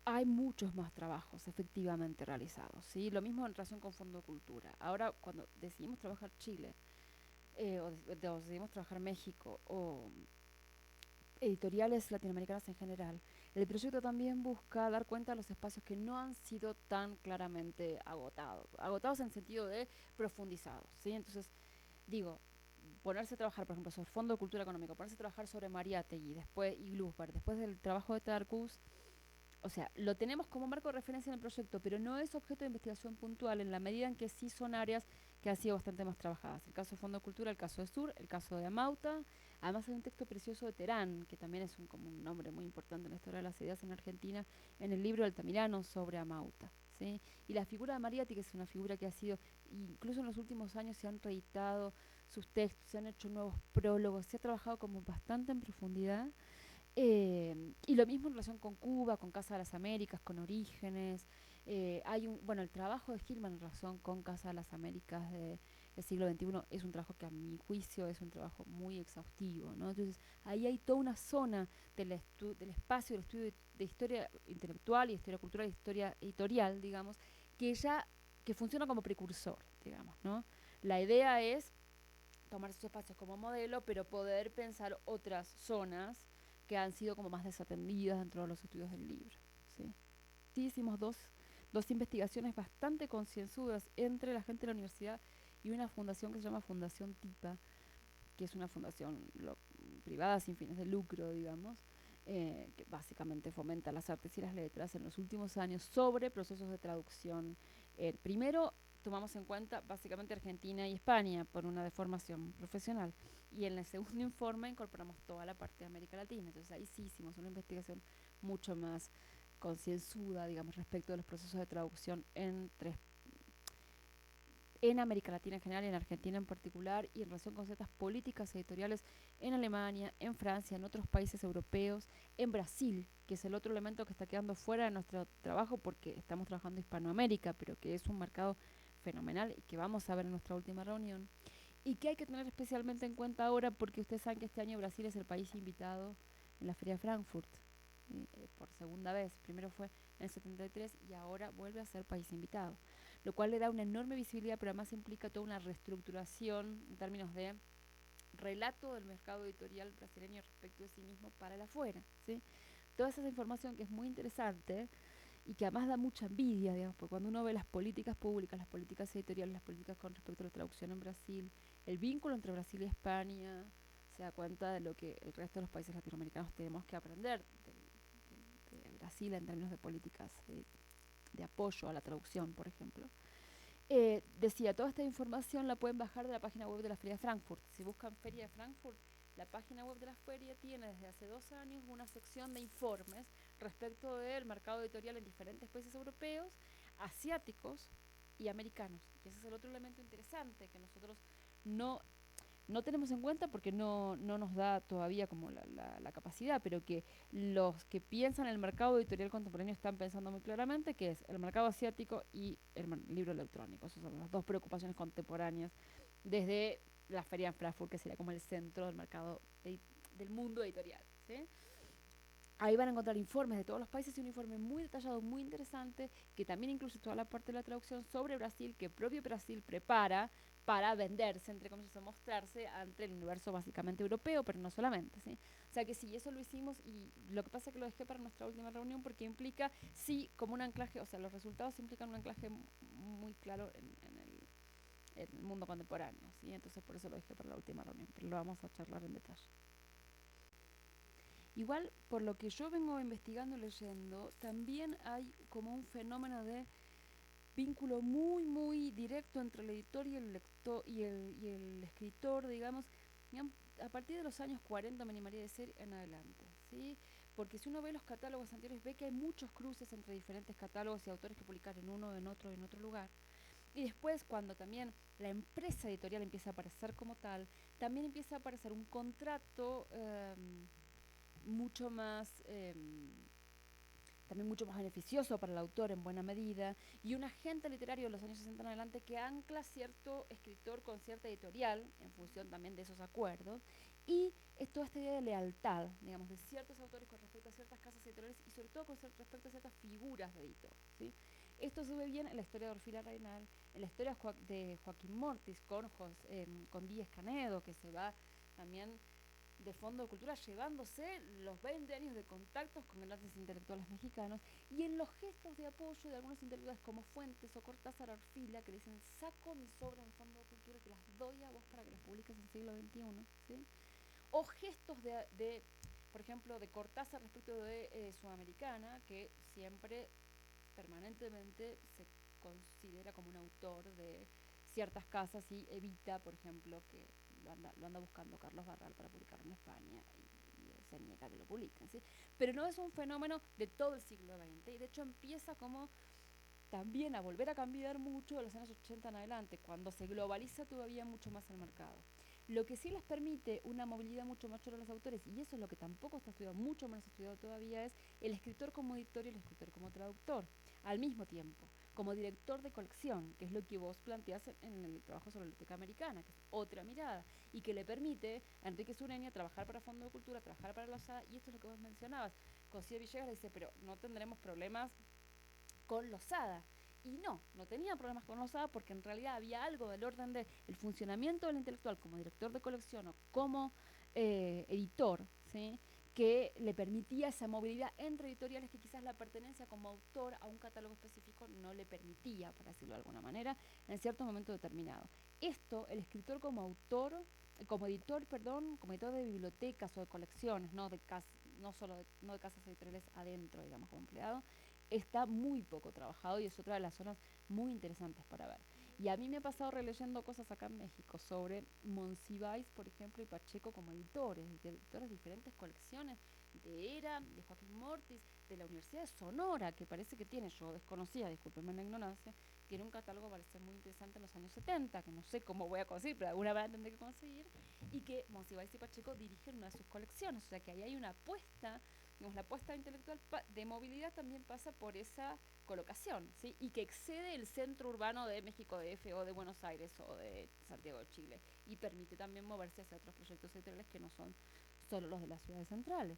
hay muchos más trabajos efectivamente realizados, ¿sí? Lo mismo en relación con Fondo de Cultura. Ahora, cuando decidimos trabajar Chile, o decidimos trabajar México, o editoriales latinoamericanas en general, el proyecto también busca dar cuenta de los espacios que no han sido tan claramente agotados en sentido de profundizados, ¿sí? Entonces, digo, ponerse a trabajar, por ejemplo, sobre Fondo de Cultura Económica, ponerse a trabajar sobre Mariátegui después, y Glusberg, después del trabajo de Tarkus, o sea, lo tenemos como marco de referencia en el proyecto, pero no es objeto de investigación puntual en la medida en que sí son áreas que han sido bastante más trabajadas. El caso de Fondo de Cultura, el caso de Sur, el caso de Amauta. Además hay un texto precioso de Terán, que también es como un nombre muy importante en la historia de las ideas en Argentina, en el libro Altamirano sobre Amauta. ¿Sí? Y la figura de Mariátegui, que es una figura que ha sido, incluso en los últimos años se han reeditado sus textos, se han hecho nuevos prólogos, se ha trabajado como bastante en profundidad, y lo mismo en relación con Cuba, con Casa de las Américas, con Orígenes. Bueno, el trabajo de Gilman en relación con Casa de las Américas del siglo XXI es un trabajo que a mi juicio es un trabajo muy exhaustivo, ¿no? Entonces ahí hay toda una zona del espacio del estudio de historia intelectual y historia cultural y historia editorial, digamos, que funciona como precursor, digamos, ¿no? La idea es tomar esos espacios como modelo, pero poder pensar otras zonas que han sido como más desatendidas dentro de los estudios del libro. ¿Sí? Sí hicimos dos investigaciones bastante concienzudas entre la gente de la universidad y una fundación que se llama Fundación TIPA, que es una fundación privada sin fines de lucro, digamos, que básicamente fomenta las artes y las letras en los últimos años sobre procesos de traducción. Primero tomamos en cuenta básicamente Argentina y España por una deformación profesional, y en el segundo informe incorporamos toda la parte de América Latina. Entonces ahí sí hicimos una investigación mucho más concienzuda, digamos, respecto de los procesos de traducción en América Latina en general y en Argentina en particular, y en relación con ciertas políticas editoriales en Alemania, en Francia, en otros países europeos, en Brasil, que es el otro elemento que está quedando fuera de nuestro trabajo porque estamos trabajando en Hispanoamérica, pero que es un mercado fenomenal y que vamos a ver en nuestra última reunión, y que hay que tener especialmente en cuenta ahora porque ustedes saben que este año Brasil es el país invitado en la Feria de Frankfurt, por segunda vez. Primero fue en el 73 y ahora vuelve a ser país invitado, lo cual le da una enorme visibilidad, pero además implica toda una reestructuración en términos de relato del mercado editorial brasileño respecto de sí mismo para el afuera, ¿sí? Toda esa información que es muy interesante y que además da mucha envidia, digamos, porque cuando uno ve las políticas públicas, las políticas editoriales, las políticas con respecto a la traducción en Brasil, el vínculo entre Brasil y España, se da cuenta de lo que el resto de los países latinoamericanos tenemos que aprender de Brasil en términos de políticas de apoyo a la traducción, por ejemplo. Decía, toda esta información la pueden bajar de la página web de la Feria de Frankfurt. Si buscan Feria de Frankfurt, la página web de la feria tiene desde hace 2 años una sección de informes respecto del mercado editorial en diferentes países europeos, asiáticos y americanos. Y ese es el otro elemento interesante que nosotros no no tenemos en cuenta porque no nos da todavía como la capacidad, pero que los que piensan en el mercado editorial contemporáneo están pensando muy claramente, que es el mercado asiático y el libro electrónico. Esas son las dos preocupaciones contemporáneas desde la Feria en Frankfurt, que sería como el centro del mercado del mundo editorial. ¿Sí? Ahí van a encontrar informes de todos los países y un informe muy detallado, muy interesante, que también incluye toda la parte de la traducción sobre Brasil, que propio Brasil prepara para venderse, entre comillas, o mostrarse ante el universo básicamente europeo, pero no solamente, ¿sí? O sea que sí, eso lo hicimos, y lo que pasa es que lo dejé para nuestra última reunión porque implica, sí, como un anclaje, o sea, los resultados implican un anclaje muy claro en el mundo contemporáneo, ¿sí? Entonces por eso lo dejé para la última reunión, pero lo vamos a charlar en detalle. Igual, por lo que yo vengo investigando y leyendo, también hay como un fenómeno de vínculo muy, muy directo entre el editor y el lector y el escritor, digamos, a partir de los años 40, me animaría a decir, en adelante, ¿sí? Porque si uno ve los catálogos anteriores, ve que hay muchos cruces entre diferentes catálogos y autores que publican en uno, en otro lugar. Y después, cuando también la empresa editorial empieza a aparecer como tal, también empieza a aparecer un contrato mucho más, también mucho más beneficioso para el autor en buena medida, y un agente literario de los años 60 en adelante que ancla cierto escritor con cierta editorial, en función también de esos acuerdos, Y es toda esta idea de lealtad, digamos, de ciertos autores con respecto a ciertas casas editoriales y sobre todo con respecto a ciertas figuras de editor, ¿sí? Esto se ve bien en la historia de Orfila Reynal, en la historia de Joaquín Mortis con Díez Canedo, que se va también de Fondo de Cultura llevándose los 20 años de contactos con grandes intelectuales mexicanos y en los gestos de apoyo de algunos intelectuales como Fuentes o Cortázar Orfila que dicen saco mis obras de Fondo de Cultura y te las doy a vos para que las publiques en siglo XXI, ¿sí? O gestos por ejemplo, de Cortázar respecto de Sudamericana, que siempre permanentemente se considera como un autor de ciertas casas y evita, por ejemplo, que lo anda buscando Carlos Barral para publicarlo en España y se niega a que lo publiquen, ¿sí? Pero no es un fenómeno de todo el siglo XX y de hecho empieza como también a volver a cambiar mucho de los años 80 en adelante, cuando se globaliza todavía mucho más el mercado. Lo que sí les permite una movilidad mucho mayor a los autores, y eso es lo que tampoco está estudiado, mucho menos estudiado todavía, es el escritor como editor y el escritor como traductor, al mismo tiempo, como director de colección, que es lo que vos planteás en el trabajo sobre la Biblioteca Americana, que es otra mirada, y que le permite a Enrique Sureña trabajar para Fondo de Cultura, trabajar para la OSADA, y esto es lo que vos mencionabas. Cosío Villegas le dice, pero no tendremos problemas con Losada. Y no tenía problemas con Losada porque en realidad había algo del orden del funcionamiento del intelectual como director de colección o como editor, ¿sí? Que le permitía esa movilidad entre editoriales que quizás la pertenencia como autor a un catálogo específico no le permitía, por decirlo de alguna manera, en cierto momento determinado. Esto, el escritor como autor, como editor, perdón, como editor de bibliotecas o de colecciones, no solo no de casas editoriales adentro, digamos, como empleado, está muy poco trabajado y es otra de las zonas muy interesantes para ver. Y a mí me ha pasado releyendo cosas acá en México sobre Monsiváis, por ejemplo, y Pacheco como editores de diferentes colecciones de ERA, de Joaquín Mortis, de la Universidad de Sonora, que parece que tiene, yo desconocía, discúlpenme la ignorancia, tiene un catálogo, parece muy interesante en los años 70, que no sé cómo voy a conseguir, pero de alguna manera tendré que conseguir, y que Monsiváis y Pacheco dirigen una de sus colecciones, o sea que ahí hay una apuesta, digamos, la apuesta intelectual de movilidad también pasa por esa colocación, ¿sí? Y que excede el centro urbano de México DF o de Buenos Aires o de Santiago de Chile y permite también moverse hacia otros proyectos editoriales que no son solo los de las ciudades centrales.